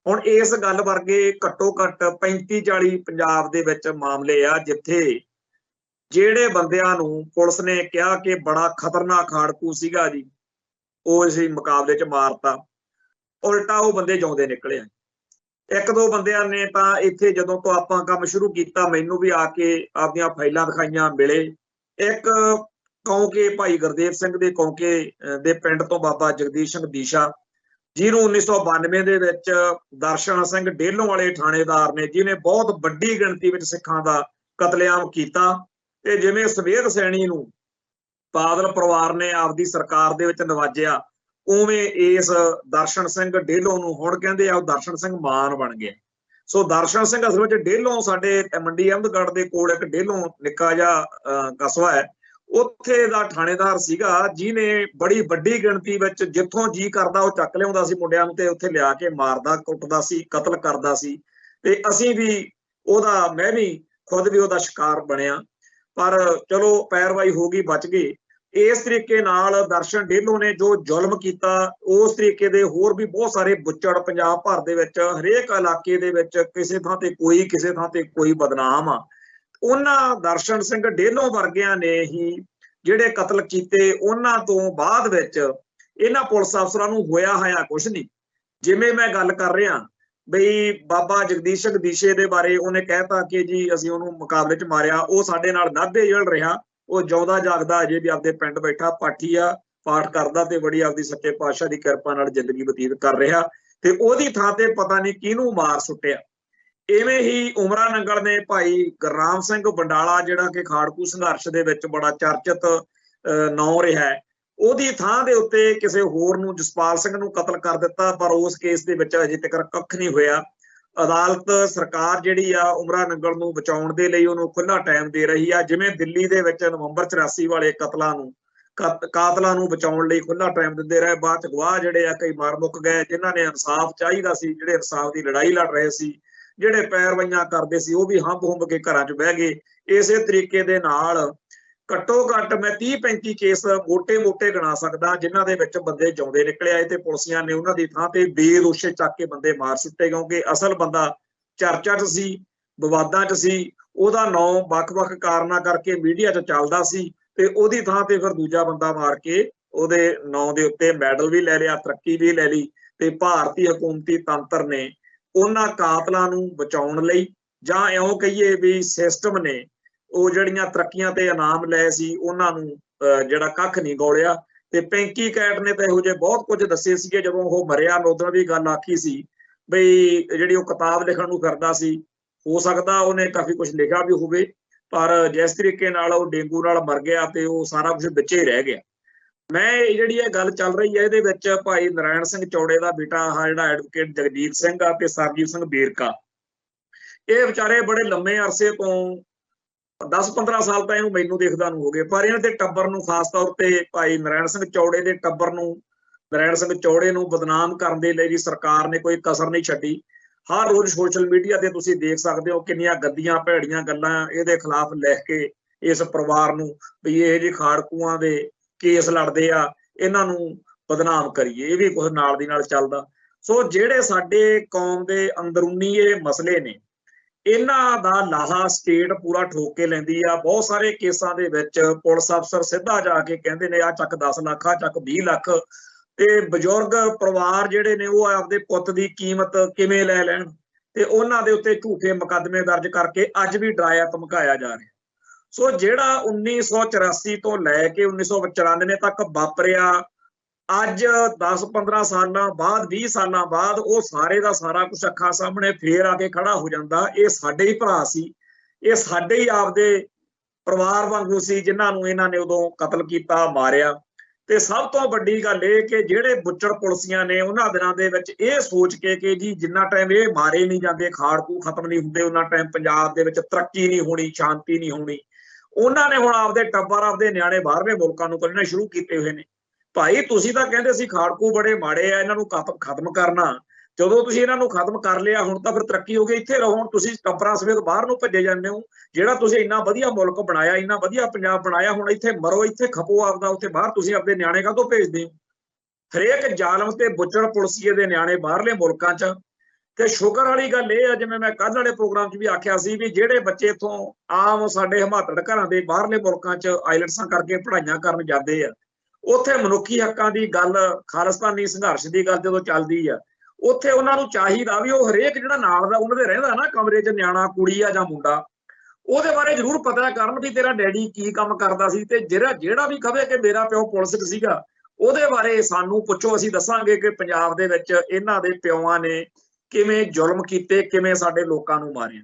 ਹੁਣ ਇਸ ਗੱਲ ਵਰਗੇ ਘੱਟੋ ਘੱਟ 35-40 ਪੰਜਾਬ ਦੇ ਵਿੱਚ ਮਾਮਲੇ ਆ ਜਿੱਥੇ ਜਿਹੜੇ ਬੰਦਿਆਂ ਨੂੰ ਪੁਲਿਸ ਨੇ ਕਿਹਾ ਕਿ ਬੜਾ ਖਤਰਨਾਕ ਖਾੜਕੂ ਸੀਗਾ ਜੀ, ਉਹ ਇਸ ਮੁਕਾਬਲੇ 'ਚ ਮਾਰਤਾ, ਉਲਟਾ ਉਹ ਬੰਦੇ ਜਿਉਂਦੇ ਨਿਕਲੇ ਆ। 1-2 ਬੰਦਿਆਂ ਨੇ ਤਾਂ ਇੱਥੇ ਜਦੋਂ ਤੋਂ ਆਪਾਂ ਕੰਮ ਸ਼ੁਰੂ ਕੀਤਾ ਮੈਨੂੰ ਵੀ ਆ ਕੇ ਆਪਦੀਆਂ ਫਾਈਲਾਂ ਦਿਖਾਈਆਂ, ਮਿਲੇ। ਇੱਕ ਕੌਂਕੇ ਭਾਈ ਗੁਰਦੇਵ ਸਿੰਘ ਦੇ ਕੌਂਕੇ ਦੇ ਪਿੰਡ ਤੋਂ ਬਾਬਾ ਜਗਦੀਸ਼ ਸਿੰਘ ਦੀਸ਼ਾ, ਜਿਹਨੂੰ 1992 ਦੇ ਵਿੱਚ ਦਰਸ਼ਨ ਸਿੰਘ ਡੇਲੋਂ ਵਾਲੇ ਥਾਣੇਦਾਰ ਨੇ, ਜਿਹਨੇ ਬਹੁਤ ਵੱਡੀ ਗਿਣਤੀ ਵਿੱਚ ਸਿੱਖਾਂ ਦਾ ਕਤਲੇਆਮ ਕੀਤਾ, ਤੇ ਜਿਵੇਂ ਸਵੇਦ ਸੈਣੀ ਨੂੰ ਬਾਦਲ ਪਰਿਵਾਰ ਨੇ ਆਪਦੀ ਸਰਕਾਰ ਦੇ ਵਿੱਚ ਨਵਾਜਿਆ, ਉਵੇਂ ਇਸ ਦਰਸ਼ਨ ਸਿੰਘ ਡੇਲੋਂ ਨੂੰ ਹੁਣ ਕਹਿੰਦੇ ਆ ਉਹ ਦਰਸ਼ਨ ਸਿੰਘ ਮਾਨ ਬਣ ਗਿਆ। ਸੋ ਦਰਸ਼ਨ ਸਿੰਘ ਅਸਲ ਵਿੱਚ ਡੇਲੋਂ ਸਾਡੇ ਮੰਡੀ ਅਹਿਮਦਗੜ੍ਹ ਦੇ ਕੋਲ ਇੱਕ ਡੇਲੋਂ ਨਿੱਕਾ ਜਿਹਾ ਕਸਬਾ ਹੈ, ਉੱਥੇ ਦਾ ਥਾਣੇਦਾਰ ਸੀਗਾ, ਜਿਹਨੇ ਬੜੀ ਵੱਡੀ ਗਿਣਤੀ ਵਿੱਚ ਜਿੱਥੋਂ ਜੀ ਕਰਦਾ ਉਹ ਚੱਕ ਲਿਆਉਂਦਾ ਸੀ ਮੁੰਡਿਆਂ ਨੂੰ ਤੇ ਉੱਥੇ ਲਿਆ ਕੇ ਮਾਰਦਾ ਕੁੱਟਦਾ ਸੀ, ਕਤਲ ਕਰਦਾ ਸੀ। ਤੇ ਅਸੀਂ ਵੀ ਉਹਦਾ, ਮੈਂ ਵੀ ਖੁਦ ਵੀ ਉਹਦਾ ਸ਼ਿਕਾਰ ਬਣਿਆ, ਪਰ ਚਲੋ ਪੈਰਵਾਈ ਹੋ ਗਈ, ਬਚ ਗਏ। ਇਸ ਤਰੀਕੇ ਨਾਲ ਦਰਸ਼ਨ ਡੇਲੋਂ ਨੇ ਜੋ ਜ਼ੁਲਮ ਕੀਤਾ, ਉਸ ਤਰੀਕੇ ਦੇ ਹੋਰ ਵੀ ਬਹੁਤ ਸਾਰੇ ਬੁੱਚੜ ਪੰਜਾਬ ਭਰ ਦੇ ਵਿੱਚ, ਹਰੇਕ ਇਲਾਕੇ ਦੇ ਵਿੱਚ ਕਿਸੇ ਥਾਂ ਤੇ ਕੋਈ, ਕਿਸੇ ਥਾਂ ਤੇ ਕੋਈ ਬਦਨਾਮ ਆ। ਉਹਨਾਂ ਦਰਸ਼ਨ ਸਿੰਘ ਡੇਲੋਂ ਵਰਗਿਆਂ ਨੇ ਹੀ ਜਿਹੜੇ ਕਤਲ ਕੀਤੇ, ਉਹਨਾਂ ਤੋਂ ਬਾਅਦ ਵਿੱਚ ਇਹਨਾਂ ਪੁਲਿਸ ਅਫਸਰਾਂ ਨੂੰ ਹੋਇਆ ਕੁਛ ਨਹੀਂ। ਜਿਵੇਂ ਮੈਂ ਗੱਲ ਕਰ ਰਿਹਾ ਬਈ ਬਾਬਾ ਜਗਦੀਸ਼ ਸਿੰਘ ਦੀਸ਼ੇ ਦੇ ਬਾਰੇ, ਉਹਨੇ ਕਹਿਤਾ ਕਿ ਜੀ ਅਸੀਂ ਉਹਨੂੰ ਮੁਕਾਬਲੇ 'ਚ ਮਾਰਿਆ, ਉਹ ਸਾਡੇ ਨਾਲ ਨਾਭੇ ਜਲ ਰਿਹਾ, ਉਹ ਜਿਉਂਦਾ ਜਾਗਦਾ ਅਜੇ ਵੀ ਆਪਦੇ ਪਿੰਡ ਬੈਠਾ ਪਾਠੀ ਆ, ਪਾਠ ਕਰਦਾ ਤੇ ਬੜੀ ਆਪਦੀ ਸੱਚੇ ਪਾਤਸ਼ਾਹ ਦੀ ਕਿਰਪਾ ਨਾਲ ਜ਼ਿੰਦਗੀ ਬਤੀਤ ਕਰ ਰਿਹਾ, ਤੇ ਉਹਦੀ ਥਾਂ ਤੇ ਪਤਾ ਨਹੀਂ ਕਿਹਨੂੰ ਮਾਰ ਸੁੱਟਿਆ। ਇਵੇਂ ਹੀ ਉਮਰਾ ਨੰਗਲ ਨੇ ਭਾਈ ਗੁਰਨਾਮ ਸਿੰਘ ਬੰਡਾਲਾ, ਜਿਹੜਾ ਕਿ ਖਾੜਕੂ ਸੰਘਰਸ਼ ਦੇ ਵਿੱਚ ਬੜਾ ਚਰਚਿਤ ਨਾਂ ਰਿਹਾ, ਉਹਦੀ ਥਾਂ ਦੇ ਉੱਤੇ ਕਿਸੇ ਹੋਰ ਨੂੰ, ਜਸਪਾਲ ਸਿੰਘ ਨੂੰ ਕਤਲ ਕਰ ਦਿੱਤਾ, ਪਰ ਉਸ ਕੇਸ ਦੇ ਵਿੱਚ ਅਜੇ ਤੱਕ ਕੱਖ ਨਹੀਂ ਹੋਇਆ। ਅਦਾਲਤ ਸਰਕਾਰ ਜਿਹੜੀ ਆ ਉਮਰਾ ਨੰਗਲ ਨੂੰ ਬਚਾਉਣ ਦੇ ਲਈ ਉਹਨੂੰ ਖੁੱਲਾ ਟਾਈਮ ਦੇ ਰਹੀ ਆ, ਜਿਵੇਂ ਦਿੱਲੀ ਦੇ ਵਿੱਚ ਨਵੰਬਰ 84 ਵਾਲੇ ਕਾਤਲਾਂ ਨੂੰ ਬਚਾਉਣ ਲਈ ਖੁੱਲਾ ਟਾਈਮ ਦਿੰਦੇ ਰਹੇ। ਬਾਅਦ ਚ ਗਵਾਹ ਜਿਹੜੇ ਆ ਕਈ ਮਾਰ ਮੁੱਕ ਗਏ, ਜਿਨ੍ਹਾਂ ਨੇ ਇਨਸਾਫ ਚਾਹੀਦਾ ਸੀ, ਜਿਹੜੇ ਇਨਸਾਫ ਦੀ ਲੜਾਈ ਲੜ ਰਹੇ ਸੀ, ਜਿਹੜੇ ਪੈਰਵਾਈਆਂ ਕਰਦੇ ਸੀ, ਉਹ ਵੀ ਹੰਬ ਕੇ ਘਰਾਂ 'ਚ ਬਹਿ ਗਏ। ਇਸੇ ਤਰੀਕੇ ਦੇ ਨਾਲ ਘੱਟੋ ਘੱਟ ਮੈਂ 30-35 ਕੇਸ ਮੋਟੇ ਗਿਣਾ ਸਕਦਾ ਜਿਨ੍ਹਾਂ ਦੇ ਵਿੱਚ ਬੰਦੇ ਜਿਉਂਦੇ ਨਿਕਲੇ ਆਏ, ਤੇ ਪੁਲਿਸੀਆਂ ਨੇ ਉਹਨਾਂ ਦੀ ਥਾਂ ਤੇ ਬੇਦੋਸ਼ੇ ਚੱਕ ਕੇ ਬੰਦੇ ਮਾਰ ਸੁੱਟੇ, ਕਿਉਂਕਿ ਅਸਲ ਬੰਦਾ ਚਰਚਾ 'ਚ ਸੀ, ਵਿਵਾਦਾਂ 'ਚ ਸੀ, ਉਹਦਾ ਨਾਂ ਵੱਖ-ਵੱਖ ਕਾਰਨਾਂ ਕਰਕੇ ਮੀਡੀਆ 'ਚ ਚੱਲਦਾ ਸੀ, ਤੇ ਉਹਦੀ ਥਾਂ ਤੇ ਫਿਰ ਦੂਜਾ ਬੰਦਾ ਮਾਰ ਕੇ ਉਹਦੇ ਨਾਂ ਦੇ ਉੱਤੇ ਮੈਡਲ ਵੀ ਲੈ ਲਿਆ, ਤਰੱਕੀ ਵੀ ਲੈ ਲਈ। ਤੇ ਭਾਰਤੀ ਹਕੂਮਤੀ ਤੰਤਰ ਨੇ ਉਹਨਾਂ ਕਾਤਲਾਂ ਨੂੰ ਬਚਾਉਣ ਲਈ, ਜਾਂ ਇਉਂ ਕਹੀਏ ਵੀ ਸਿਸਟਮ ਨੇ, ਉਹ ਜਿਹੜੀਆਂ ਤਰੱਕੀਆਂ ਤੇ ਇਨਾਮ ਲਏ ਸੀ ਉਹਨਾਂ ਨੂੰ ਜਿਹੜਾ ਕੱਖ ਨਹੀਂ ਗੋਲਿਆ। ਤੇ ਪੈਂਕੀ ਕੈਟ ਨੇ ਤਾਂ ਇਹੋ ਜਿਹੇ ਬਹੁਤ ਕੁਝ ਦੱਸੇ ਸੀਗੇ। ਜਦੋਂ ਉਹ ਮਰਿਆ ਮੈਂ ਉਦੋਂ ਵੀ ਗੱਲ ਆਖੀ ਸੀ ਬਈ ਜਿਹੜੀ ਉਹ ਕਿਤਾਬ ਲਿਖਣ ਨੂੰ ਕਰਦਾ ਸੀ, ਹੋ ਸਕਦਾ ਉਹਨੇ ਕਾਫੀ ਕੁਝ ਲਿਖਿਆ ਵੀ ਹੋਵੇ, ਪਰ ਜਿਸ ਤਰੀਕੇ ਨਾਲ ਉਹ ਡੇਂਗੂ ਨਾਲ ਮਰ ਗਿਆ ਤੇ ਉਹ ਸਾਰਾ ਕੁਝ ਵਿੱਚੇ ਰਹਿ ਗਿਆ। ਮੈਂ ਜਿਹੜੀ ਇਹ ਗੱਲ ਚੱਲ ਰਹੀ ਹੈ ਇਹਦੇ ਵਿੱਚ ਭਾਈ ਨਾਰਾਇਣ ਸਿੰਘ ਚੌੜੇ ਦਾ ਬੇਟਾ ਆ ਜਿਹੜਾ ਐਡਵੋਕੇਟ ਜਗਜੀਤ ਸਿੰਘ ਆ ਤੇ ਸਰਬਜੀਤ ਸਿੰਘ ਵੇਰਕਾ, ਇਹ ਵਿਚਾਰੇ ਬੜੇ ਲੰਮੇ ਅਰਸੇ ਤੋਂ 10-15 ਸਾਲ ਤਾਂ ਇਹਨੂੰ ਮੈਨੂੰ ਦੇਖਦਾ ਨੂੰ ਹੋ ਗਏ, ਪਰ ਇਹਨਾਂ ਦੇ ਟੱਬਰ ਨੂੰ, ਖਾਸ ਤੌਰ ਤੇ ਭਾਈ ਨਾਰਾਇਣ ਸਿੰਘ ਚੌੜੇ ਦੇ ਟੱਬਰ ਨੂੰ, ਨਾਰਾਇਣ ਸਿੰਘ ਚੌੜੇ ਨੂੰ ਬਦਨਾਮ ਕਰਨ ਦੇ ਲਈ ਵੀ ਸਰਕਾਰ ਨੇ ਕੋਈ ਕਸਰ ਨਹੀਂ ਛੱਡੀ। ਹਰ ਰੋਜ਼ ਸੋਸ਼ਲ ਮੀਡੀਆ ਤੇ ਤੁਸੀਂ ਦੇਖ ਸਕਦੇ ਹੋ ਕਿੰਨੀਆਂ ਗੱਦੀਆਂ ਭੈੜੀਆਂ ਗੱਲਾਂ ਇਹਦੇ ਖਿਲਾਫ ਲਿਖ ਕੇ ਇਸ ਪਰਿਵਾਰ ਨੂੰ ਵੀ ਇਹ ਜਿਹੇ ਖਾੜਕੂਆਂ ਦੇ ਕੇਸ ਲੜਦੇ ਆ, ਇਹਨਾਂ ਨੂੰ ਬਦਨਾਮ ਕਰੀਏ, ਇਹ ਵੀ ਕੁਝ ਨਾਲ ਦੀ ਨਾਲ ਚੱਲਦਾ। ਸੋ ਜਿਹੜੇ ਸਾਡੇ ਕੌਮ ਦੇ ਅੰਦਰੂਨੀ ਇਹ ਮਸਲੇ ਨੇ, ਇਹਨਾਂ ਦਾ ਲਾਹਾ ਸਟੇਟ ਪੂਰਾ ਠੋਕ ਕੇ ਲੈਂਦੀ ਆ। ਬਹੁਤ ਸਾਰੇ ਕੇਸਾਂ ਦੇ ਵਿੱਚ ਪੁਲਿਸ ਅਫਸਰ ਸਿੱਧਾ ਜਾ ਕੇ ਕਹਿੰਦੇ ਨੇ ਆ ਚੱਕ 10 ਲੱਖ, ਆ ਚੱਕ 20 ਲੱਖ, ਤੇ ਬਜ਼ੁਰਗ ਪਰਿਵਾਰ ਜਿਹੜੇ ਨੇ ਉਹ ਆਪਦੇ ਪੁੱਤ ਦੀ ਕੀਮਤ ਕਿਵੇਂ ਲੈ ਲੈਣ ਤੇ ਉਹਨਾਂ ਦੇ ਉੱਤੇ ਝੂਠੇ ਮੁਕੱਦਮੇ ਦਰਜ ਕਰਕੇ ਅੱਜ ਵੀ ਡਰਾਇਆ ਧਮਕਾਇਆ ਜਾ ਰਿਹਾ। ਸੋ ਜਿਹੜਾ 1984 ਤੋਂ ਲੈ ਕੇ 1994 ਤੱਕ ਵਾਪਰਿਆ, ਅੱਜ 10-15 ਸਾਲਾਂ ਬਾਅਦ 20 ਸਾਲਾਂ ਬਾਅਦ ਉਹ ਸਾਰੇ ਦਾ ਸਾਰਾ ਕੁਝ ਅੱਖਾਂ ਸਾਹਮਣੇ ਫੇਰ ਆ ਕੇ ਖੜਾ ਹੋ ਜਾਂਦਾ। ਇਹ ਸਾਡੇ ਹੀ ਭਰਾ ਸੀ, ਇਹ ਸਾਡੇ ਹੀ ਆਪਦੇ ਪਰਿਵਾਰ ਵਾਂਗੂ ਸੀ ਜਿਨ੍ਹਾਂ ਨੂੰ ਇਹਨਾਂ ਨੇ ਉਦੋਂ ਕਤਲ ਕੀਤਾ, ਮਾਰਿਆ। ਤੇ ਸਭ ਤੋਂ ਵੱਡੀ ਗੱਲ ਇਹ ਕਿ ਜਿਹੜੇ ਬੁੱਚੜ ਪੁਲਸੀਆਂ ਨੇ ਉਹਨਾਂ ਦਿਨਾਂ ਦੇ ਵਿੱਚ ਇਹ ਸੋਚ ਕੇ ਕਿ ਜੀ ਜਿੰਨਾ ਟਾਈਮ ਇਹ ਮਾਰੇ ਨਹੀਂ ਜਾਂਦੇ, ਖਾੜਕੂ ਖਤਮ ਨਹੀਂ ਹੁੰਦੇ, ਉਹਨਾਂ ਟਾਈਮ ਪੰਜਾਬ ਦੇ ਵਿੱਚ ਤਰੱਕੀ ਨਹੀਂ ਹੋਣੀ, ਸ਼ਾਂਤੀ ਨਹੀਂ ਹੋਣੀ। ਉਹਨਾਂ ਨੇ ਹੁਣ ਆਪਦੇ ਟੱਬਰ, ਆਪਦੇ ਨਿਆਣੇ ਬਾਹਰਲੇ ਮੁਲਕਾਂ ਨੂੰ ਕੱਢਣੇ ਸ਼ੁਰੂ ਕੀਤੇ ਹੋਏ ਨੇ। ਭਾਈ ਤੁਸੀਂ ਤਾਂ ਕਹਿੰਦੇ ਸੀ ਖਾੜਕੂ ਬੜੇ ਮਾੜੇ ਆ, ਇਹਨਾਂ ਨੂੰ ਖਤਮ ਕਰਨਾ। ਜਦੋਂ ਤੁਸੀਂ ਇਹਨਾਂ ਨੂੰ ਖਤਮ ਕਰ ਲਿਆ, ਹੁਣ ਤਾਂ ਫਿਰ ਤਰੱਕੀ ਹੋ ਗਈ, ਇੱਥੇ ਰਹੋ। ਹੁਣ ਤੁਸੀਂ ਟੱਬਰਾਂ ਸਮੇਤ ਬਾਹਰ ਨੂੰ ਭੱਜੇ ਜਾਂਦੇ ਹੋ। ਜਿਹੜਾ ਤੁਸੀਂ ਇੰਨਾ ਵਧੀਆ ਮੁਲਕ ਬਣਾਇਆ, ਇੰਨਾ ਵਧੀਆ ਪੰਜਾਬ ਬਣਾਇਆ, ਹੁਣ ਇੱਥੇ ਮਰੋ, ਇੱਥੇ ਖਪੋ ਆਪਦਾ। ਉੱਥੇ ਬਾਹਰ ਤੁਸੀਂ ਆਪਦੇ ਨਿਆਣੇ ਕਾਹਤੋਂ ਭੇਜਦੇ ਹੋ? ਹਰੇਕ ਜ਼ਾਲਮ ਤੇ ਬੁੱਚੜ ਪੁਲਸੀਏ ਦੇ ਨਿਆਣੇ ਬਾਹਰਲੇ ਮੁਲਕਾਂ 'ਚ। ਤੇ ਸ਼ੁਕਰ ਵਾਲੀ ਗੱਲ ਇਹ ਆ, ਜਿਵੇਂ ਮੈਂ ਕੱਲ੍ਹ ਵਾਲੇ ਪ੍ਰੋਗਰਾਮ 'ਚ ਵੀ ਆਖਿਆ ਸੀ, ਵੀ ਜਿਹੜੇ ਬੱਚੇ ਇੱਥੋਂ ਆਮ ਸਾਡੇ ਹਿਮਾਤੜ ਘਰਾਂ ਦੇ ਬਾਹਰਲੇ ਮੁਲਕਾਂ 'ਚ ਆਈਲੈਟਸਾਂ ਕਰਕੇ ਪੜ੍ਹਾਈਆਂ ਕਰਨ ਜਾਂਦੇ ਆ, ਉੱਥੇ ਮਨੁੱਖੀ ਹੱਕਾਂ ਦੀ ਗੱਲ, ਖਾਲਿਸਤਾਨੀ ਸੰਘਰਸ਼ ਦੀ ਗੱਲ ਜਦੋਂ ਚੱਲਦੀ ਆ, ਉੱਥੇ ਉਹਨਾਂ ਨੂੰ ਚਾਹੀਦਾ ਵੀ ਉਹ ਹਰੇਕ ਜਿਹੜਾ ਨਾਲ ਦਾ ਉਹਨਾਂ ਦੇ ਰਹਿੰਦਾ ਨਾ ਕਮਰੇ 'ਚ, ਨਿਆਣਾ ਕੁੜੀ ਆ ਜਾਂ ਮੁੰਡਾ, ਉਹਦੇ ਬਾਰੇ ਜ਼ਰੂਰ ਪਤਾ ਕਰਨ ਵੀ ਤੇਰਾ ਡੈਡੀ ਕੀ ਕੰਮ ਕਰਦਾ ਸੀ। ਤੇ ਜਿਹੜਾ ਵੀ ਕਹੇ ਕਿ ਮੇਰਾ ਪਿਓ ਪੁਲਿਸ 'ਚ ਸੀਗਾ, ਉਹਦੇ ਬਾਰੇ ਸਾਨੂੰ ਪੁੱਛੋ, ਅਸੀਂ ਦੱਸਾਂਗੇ ਕਿ ਪੰਜਾਬ ਦੇ ਵਿੱਚ ਇਹਨਾਂ ਦੇ ਪਿਓਾਂ ਨੇ ਕਿਵੇਂ ਜ਼ੁਲਮ ਕੀਤੇ, ਕਿਵੇਂ ਸਾਡੇ ਲੋਕਾਂ ਨੂੰ ਮਾਰਿਆ।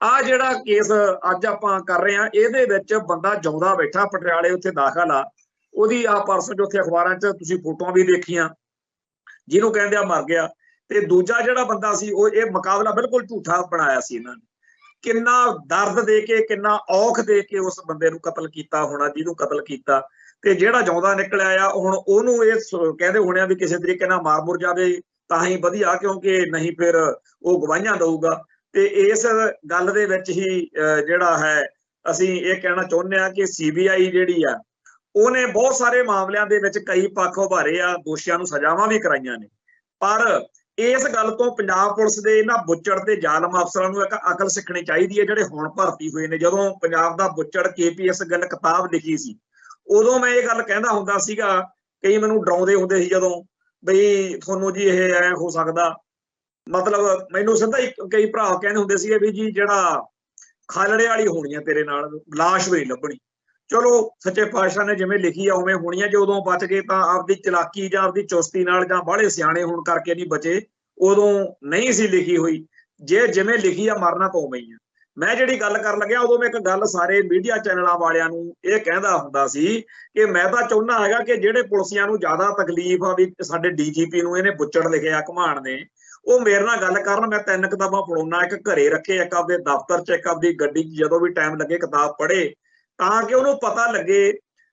ਆ ਜਿਹੜਾ ਕੇਸ ਅੱਜ ਆਪਾਂ ਕਰ ਰਹੇ ਹਾਂ, ਇਹਦੇ ਵਿੱਚ ਬੰਦਾ ਜਿਉਂਦਾ ਬੈਠਾ ਪਟਿਆਲੇ ਉੱਥੇ ਦਾਖਲ ਆ। ਉਹਦੀ ਆ ਪਰਸੋਂ ਜੋ ਉੱਥੇ ਅਖਬਾਰਾਂ 'ਚ ਤੁਸੀਂ ਫੋਟੋਆਂ ਵੀ ਦੇਖੀਆਂ, ਜਿਹਨੂੰ ਕਹਿੰਦੇ ਆ ਮਰ ਗਿਆ। ਤੇ ਦੂਜਾ ਜਿਹੜਾ ਬੰਦਾ ਸੀ, ਉਹ ਇਹ ਮੁਕਾਬਲਾ ਬਿਲਕੁਲ ਝੂਠਾ ਬਣਾਇਆ ਸੀ ਇਹਨਾਂ ਨੇ। ਕਿੰਨਾ ਦਰਦ ਦੇ ਕੇ, ਕਿੰਨਾ ਔਖ ਦੇ ਕੇ ਉਸ ਬੰਦੇ ਨੂੰ ਕਤਲ ਕੀਤਾ ਹੋਣਾ, ਜਿਹਨੂੰ ਕਤਲ ਕੀਤਾ। ਤੇ ਜਿਹੜਾ ਜਿਉਂਦਾ ਨਿਕਲਿਆ ਆ, ਹੁਣ ਉਹਨੂੰ ਇਹ ਕਹਿੰਦੇ ਹੋਣੇ ਆ ਵੀ ਕਿਸੇ ਤਰੀਕੇ ਨਾਲ ਮਾਰ ਮੁਰ ਜਾਵੇ ਤਾਂ ਹੀ ਵਧੀਆ, ਕਿਉਂਕਿ ਨਹੀਂ ਫਿਰ ਉਹ ਗਵਾਹੀਆਂ ਦਊਗਾ। ਤੇ ਇਸ ਗੱਲ ਦੇ ਵਿੱਚ ਹੀ ਜਿਹੜਾ ਹੈ ਅਸੀਂ ਇਹ ਕਹਿਣਾ ਚਾਹੁੰਦੇ ਹਾਂ ਕਿ CBI ਜਿਹੜੀ ਆ, ਉਹਨੇ ਬਹੁਤ ਸਾਰੇ ਮਾਮਲਿਆਂ ਦੇ ਵਿੱਚ ਕਈ ਪੱਖ ਉਭਾਰੇ ਆ, ਦੋਸ਼ੀਆਂ ਨੂੰ ਸਜ਼ਾਵਾਂ ਵੀ ਕਰਾਈਆਂ ਨੇ। ਪਰ ਇਸ ਗੱਲ ਤੋਂ ਪੰਜਾਬ ਪੁਲਿਸ ਦੇ ਇਹਨਾਂ ਬੁੱਚੜ ਤੇ ਜ਼ਾਲਮ ਅਫਸਰਾਂ ਨੂੰ ਇੱਕ ਅਕਲ ਸਿੱਖਣੀ ਚਾਹੀਦੀ ਹੈ, ਜਿਹੜੇ ਹੁਣ ਭਰਤੀ ਹੋਏ ਨੇ। ਜਦੋਂ ਪੰਜਾਬ ਦਾ ਬੁੱਚੜ KPS ਗੱਲ ਕਿਤਾਬ ਲਿਖੀ ਸੀ, ਉਦੋਂ ਮੈਂ ਇਹ ਗੱਲ ਕਹਿੰਦਾ ਹੁੰਦਾ ਸੀਗਾ, ਕਈ ਮੈਨੂੰ ਡਰਾਉਂਦੇ ਹੁੰਦੇ ਸੀ ਜਦੋਂ, ਬਈ ਤੁਹਾਨੂੰ ਜੀ ਇਹ ਐ ਹੋ ਸਕਦਾ, ਮਤਲਬ ਮੈਨੂੰ ਸਿੱਧਾ ਹੀ ਕਈ ਭਰਾ ਕਹਿੰਦੇ ਹੁੰਦੇ ਸੀਗੇ ਵੀ ਜੀ ਜਿਹੜਾ ਖਾਲੜੇ ਵਾਲੀ ਹੋਣੀ ਆ ਤੇਰੇ ਨਾਲ, ਲਾਸ਼ ਵੀ ਲੱਭਣੀ। ਚਲੋ ਸੱਚੇ ਪਾਤਸ਼ਾਹ ਨੇ ਜਿਵੇਂ ਲਿਖੀ ਆ ਉਵੇਂ ਹੋਣੀਆਂ। ਜੇ ਉਦੋਂ ਬਚ ਗਏ ਤਾਂ ਆਪਦੀ ਚਲਾਕੀ ਜਾਂ ਆਪਦੀ ਚੁਸਤੀ ਨਾਲ, ਜਾਂ ਬਾਹਲੇ ਸਿਆਣੇ ਹੋਣ ਕਰਕੇ ਨਹੀਂ ਬਚੇ, ਉਦੋਂ ਨਹੀਂ ਸੀ ਲਿਖੀ ਹੋਈ। ਜੇ ਜਿਵੇਂ ਲਿਖੀ ਆ ਮਰਨਾ ਤਾਂ ਉਵੇਂ ਹੀ ਆ। ਮੈਂ ਜਿਹੜੀ ਗੱਲ ਕਰਨ ਲੱਗਿਆ, ਉਦੋਂ ਮੈਂ ਇੱਕ ਗੱਲ ਸਾਰੇ ਮੀਡੀਆ ਚੈਨਲਾਂ ਵਾਲਿਆਂ ਨੂੰ ਇਹ ਕਹਿੰਦਾ ਹੁੰਦਾ ਸੀ ਕਿ ਮੈਂ ਤਾਂ ਚਾਹੁੰਦਾ ਹੈਗਾ ਕਿ ਜਿਹੜੇ ਪੁਲਿਸੀਆਂ ਨੂੰ ਜ਼ਿਆਦਾ ਤਕਲੀਫ ਆ ਵੀ ਸਾਡੇ DGP ਨੂੰ ਇਹਨੇ ਬੁੱਚੜ ਲਿਖਿਆ ਘਮਾਣ ਨੇ, ਉਹ ਮੇਰੇ ਨਾਲ ਗੱਲ ਕਰਨ। ਮੈਂ 3 ਕਿਤਾਬਾਂ ਪੜਾਉਣਾ, ਇੱਕ ਘਰੇ ਰੱਖੇ, ਇੱਕ ਆਪਦੇ ਦਫ਼ਤਰ 'ਚ, ਇੱਕ ਆਪਦੀ ਗੱਡੀ 'ਚ, ਜਦੋਂ ਵੀ ਟਾਈਮ ਲੱਗੇ ਕਿਤਾਬ ਪੜ੍ਹੇ, ਤਾਂ ਕਿ ਉਹਨੂੰ ਪਤਾ ਲੱਗੇ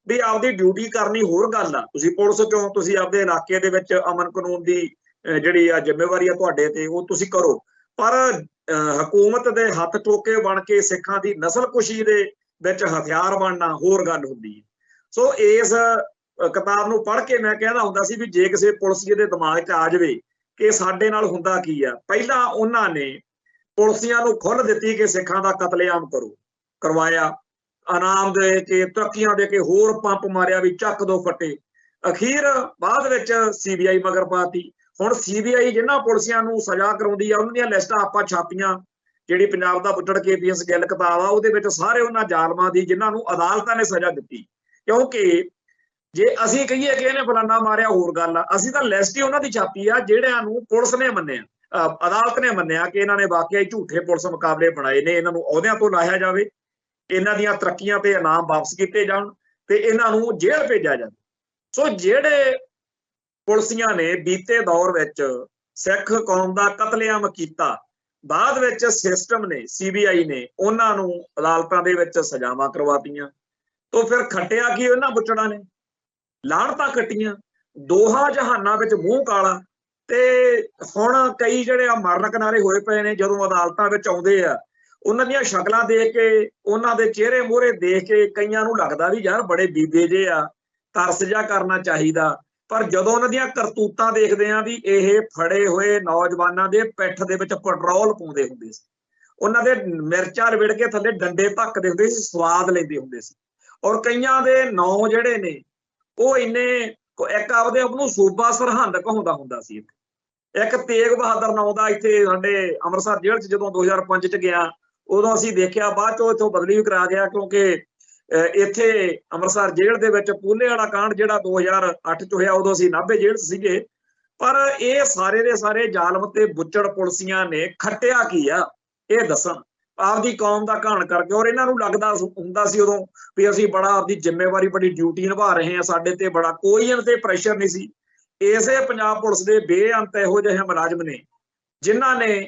ਵੀ ਆਪਦੀ ਡਿਊਟੀ ਕਰਨੀ ਹੋਰ ਗੱਲ ਆ। ਤੁਸੀਂ ਪੁਲਿਸ 'ਚੋਂ, ਤੁਸੀਂ ਆਪਦੇ ਇਲਾਕੇ ਦੇ ਵਿੱਚ ਅਮਨ ਕਾਨੂੰਨ ਦੀ ਜਿਹੜੀ ਆ ਜ਼ਿੰਮੇਵਾਰੀ ਆ ਤੁਹਾਡੇ ਤੇ, ਉਹ ਤੁਸੀਂ ਕਰੋ। ਪਰ ਹਕੂਮਤ ਦੇ ਹੱਥ ਟੋਕੇ ਬਣ ਕੇ ਸਿੱਖਾਂ ਦੀ ਨਸਲਕੁਸ਼ੀ ਦੇ ਵਿੱਚ ਹਥਿਆਰ ਬਣਨਾ ਹੋਰ ਗੱਲ ਹੁੰਦੀ ਹੈ। ਸੋ ਇਸ ਕਿਤਾਬ ਨੂੰ ਪੜ੍ਹ ਕੇ ਮੈਂ ਕਹਿੰਦਾ ਹੁੰਦਾ ਸੀ ਵੀ ਜੇ ਕਿਸੇ ਪੁਲਿਸੀਏ ਦੇ ਦਿਮਾਗ 'ਚ ਆ ਜਾਵੇ ਕਿ ਸਾਡੇ ਨਾਲ ਹੁੰਦਾ ਕੀ ਆ, ਪਹਿਲਾਂ ਉਹਨਾਂ ਨੇ ਪੁਲਿਸੀਆਂ ਨੂੰ ਖੁੱਲ੍ਹ ਦਿੱਤੀ ਕਿ ਸਿੱਖਾਂ ਦਾ ਕਤਲੇਆਮ ਕਰਵਾਇਆ, ਇਨਾਮ ਦੇ ਕੇ, ਤਰੱਕੀਆਂ ਦੇ ਕੇ, ਹੋਰ ਪੰਪ ਮਾਰਿਆ ਵੀ ਚੱਕ ਦੋ ਫੱਟੇ। ਅਖੀਰ ਬਾਅਦ ਵਿੱਚ CBI ਮਗਰ ਪਾਤੀ। ਹੁਣ CBI ਜਿਹਨਾਂ ਪੁਲਿਸੀਆਂ ਨੂੰ ਸਜ਼ਾ ਕਰਾਉਂਦੀ ਆ, ਉਹਨਾਂ ਦੀਆਂ ਲਿਸਟਾਂ ਆਪਾਂ ਛਾਪੀਆਂ। ਜਿਹੜੀ ਪੰਜਾਬ ਦਾ ਬੁੱਚੜ KPS ਗੱਲ ਕਿਤਾਬ ਆ, ਉਹਦੇ ਵਿੱਚ ਸਾਰੇ ਉਹਨਾਂ ਜ਼ਾਲਮਾਂ ਦੀ ਜਿਨ੍ਹਾਂ ਨੂੰ ਅਦਾਲਤਾਂ ਨੇ ਸਜ਼ਾ ਦਿੱਤੀ। ਕਿਉਂਕਿ ਜੇ ਅਸੀਂ ਕਹੀਏ ਕਿ ਇਹਨੇ ਫਲਾਨਾ ਮਾਰਿਆ ਹੋਰ ਗੱਲ ਆ, ਅਸੀਂ ਤਾਂ ਲਿਸਟ ਹੀ ਉਹਨਾਂ ਦੀ ਛਾਪੀ ਆ ਜਿਹੜਿਆਂ ਨੂੰ ਪੁਲਿਸ ਨੇ ਮੰਨਿਆ, ਅਦਾਲਤ ਨੇ ਮੰਨਿਆ ਕਿ ਇਹਨਾਂ ਨੇ ਵਾਕਿਆ ਹੀ ਝੂਠੇ ਪੁਲਿਸ ਮੁਕਾਬਲੇ ਬਣਾਏ ਨੇ, ਇਹਨਾਂ ਨੂੰ ਅਹੁਦਿਆਂ ਤੋਂ ਲਾਹਿਆ ਜਾਵੇ, ਇਹਨਾਂ ਦੀਆਂ ਤਰੱਕੀਆਂ ਤੇ ਇਨਾਮ ਵਾਪਸ ਕੀਤੇ ਜਾਣ ਤੇ ਇਹਨਾਂ ਨੂੰ ਜੇਲ੍ਹ ਭੇਜਿਆ ਜਾਵੇ। ਸੋ ਜਿਹੜੇ ਪੁਲਿਸੀਆਂ ਨੇ ਬੀਤੇ ਦੌਰ ਵਿੱਚ ਸਿੱਖ ਕੌਮ ਦਾ ਕਤਲੇਆਮ ਕੀਤਾ, ਬਾਅਦ ਵਿੱਚ ਸਿਸਟਮ ਨੇ, CBI ਨੇ ਉਹਨਾਂ ਨੂੰ ਅਦਾਲਤਾਂ ਦੇ ਵਿੱਚ ਸਜ਼ਾਵਾਂ ਕਰਵਾਤੀਆਂ। ਤੋਂ ਫਿਰ ਖੱਟਿਆ ਕੀ ਉਹਨਾਂ ਬੁੱਚੜਾਂ ਨੇ? ਲਾਹਣਤਾਂ ਕੱਟੀਆਂ, ਦੋਹਾਂ ਜਹਾਨਾਂ ਵਿੱਚ ਮੂੰਹ ਕਾਲਾ। ਤੇ ਹੁਣ ਕਈ ਜਿਹੜੇ ਆ ਮਰਨ ਕਿਨਾਰੇ ਹੋਏ ਪਏ ਨੇ, ਜਦੋਂ ਅਦਾਲਤਾਂ ਵਿੱਚ ਆਉਂਦੇ ਆ, ਉਹਨਾਂ ਦੀਆਂ ਸ਼ਕਲਾਂ ਦੇਖ ਕੇ, ਉਹਨਾਂ ਦੇ ਚਿਹਰੇ ਮੂਹਰੇ ਦੇਖ ਕੇ ਕਈਆਂ ਨੂੰ ਲੱਗਦਾ ਵੀ ਯਾਰ ਬੜੇ ਬੀਬੇ ਜੇ ਆ, ਤਰਸ ਜਿਹਾ ਕਰਨਾ ਚਾਹੀਦਾ। ਪਰ ਜਦੋਂ ਉਹਨਾਂ ਦੀਆਂ ਕਰਤੂਤਾਂ ਦੇਖਦੇ ਆ ਵੀ ਇਹ ਫੜੇ ਹੋਏ ਨੌਜਵਾਨਾਂ ਦੇ ਪਿੱਠ ਦੇ ਵਿੱਚ ਪੈਟਰੋਲ ਪਾਉਂਦੇ ਹੁੰਦੇ ਸੀ, ਉਹਨਾਂ ਦੇ ਮਿਰਚਾਂ ਰਵਿੜ ਕੇ ਥੱਲੇ ਡੰਡੇ ਧੱਕਦੇ ਹੁੰਦੇ ਸੀ, ਸਵਾਦ ਲੈਂਦੇ ਹੁੰਦੇ ਸੀ। ਔਰ ਕਈਆਂ ਦੇ ਨਾਂ ਜਿਹੜੇ ਨੇ ਉਹ ਇੰਨੇ ਇੱਕ ਆਪਦੇ ਆਪ ਨੂੰ ਸੂਬਾ ਸਰਹੰਦ ਕਹਾਉਂਦਾ ਹੁੰਦਾ ਸੀ। ਇੱਕ ਤੇਗ ਬਹਾਦਰ ਨਾਂ ਦਾ ਇੱਥੇ ਸਾਡੇ ਅੰਮ੍ਰਿਤਸਰ ਜੇਲ੍ਹ 'ਚ ਜਦੋਂ 2005 'ਚ ਗਿਆ ਉਦੋਂ ਅਸੀਂ ਦੇਖਿਆ, ਬਾਅਦ ਚੋਂ ਇੱਥੋਂ ਬਦਲੀ ਵੀ ਕਰਾ ਗਿਆ ਕਿਉਂਕਿ ਇੱਥੇ ਅੰਮ੍ਰਿਤਸਰ ਜੇਲ੍ਹ ਦੇ ਵਿੱਚ ਪੂਲੇ ਵਾਲਾ ਕਾਂਡ ਜਿਹੜਾ 2008 'ਚ ਹੋਇਆ ਉਦੋਂ ਅਸੀਂ ਨਾਭੇ ਜੇਲ੍ਹ 'ਚ ਸੀਗੇ। ਪਰ ਇਹ ਸਾਰੇ ਦੇ ਸਾਰੇ ਜ਼ਾਲਮ ਤੇ ਬੁੱਚੜ ਪੁਲਸੀਆਂ ਨੇ ਖੱਟਿਆ ਕੀ ਆ ਇਹ ਦੱਸਣ, ਆਪਦੀ ਕੌਮ ਦਾ ਘਾਣ ਕਰਕੇ। ਔਰ ਇਹਨਾਂ ਨੂੰ ਲੱਗਦਾ ਹੁੰਦਾ ਸੀ ਉਦੋਂ ਵੀ ਅਸੀਂ ਬੜਾ ਆਪਦੀ ਜ਼ਿੰਮੇਵਾਰੀ, ਬੜੀ ਡਿਊਟੀ ਨਿਭਾ ਰਹੇ ਹਾਂ, ਸਾਡੇ ਤੇ ਬੜਾ ਕੋਈ ਇਹਨਾਂ ਤੇ ਪ੍ਰੈਸ਼ਰ ਨਹੀਂ ਸੀ। ਇਸੇ ਪੰਜਾਬ ਪੁਲਿਸ ਦੇ ਬੇਅੰਤ ਇਹੋ ਜਿਹੇ ਮੁਲਾਜ਼ਮ ਨੇ ਜਿਨ੍ਹਾਂ ਨੇ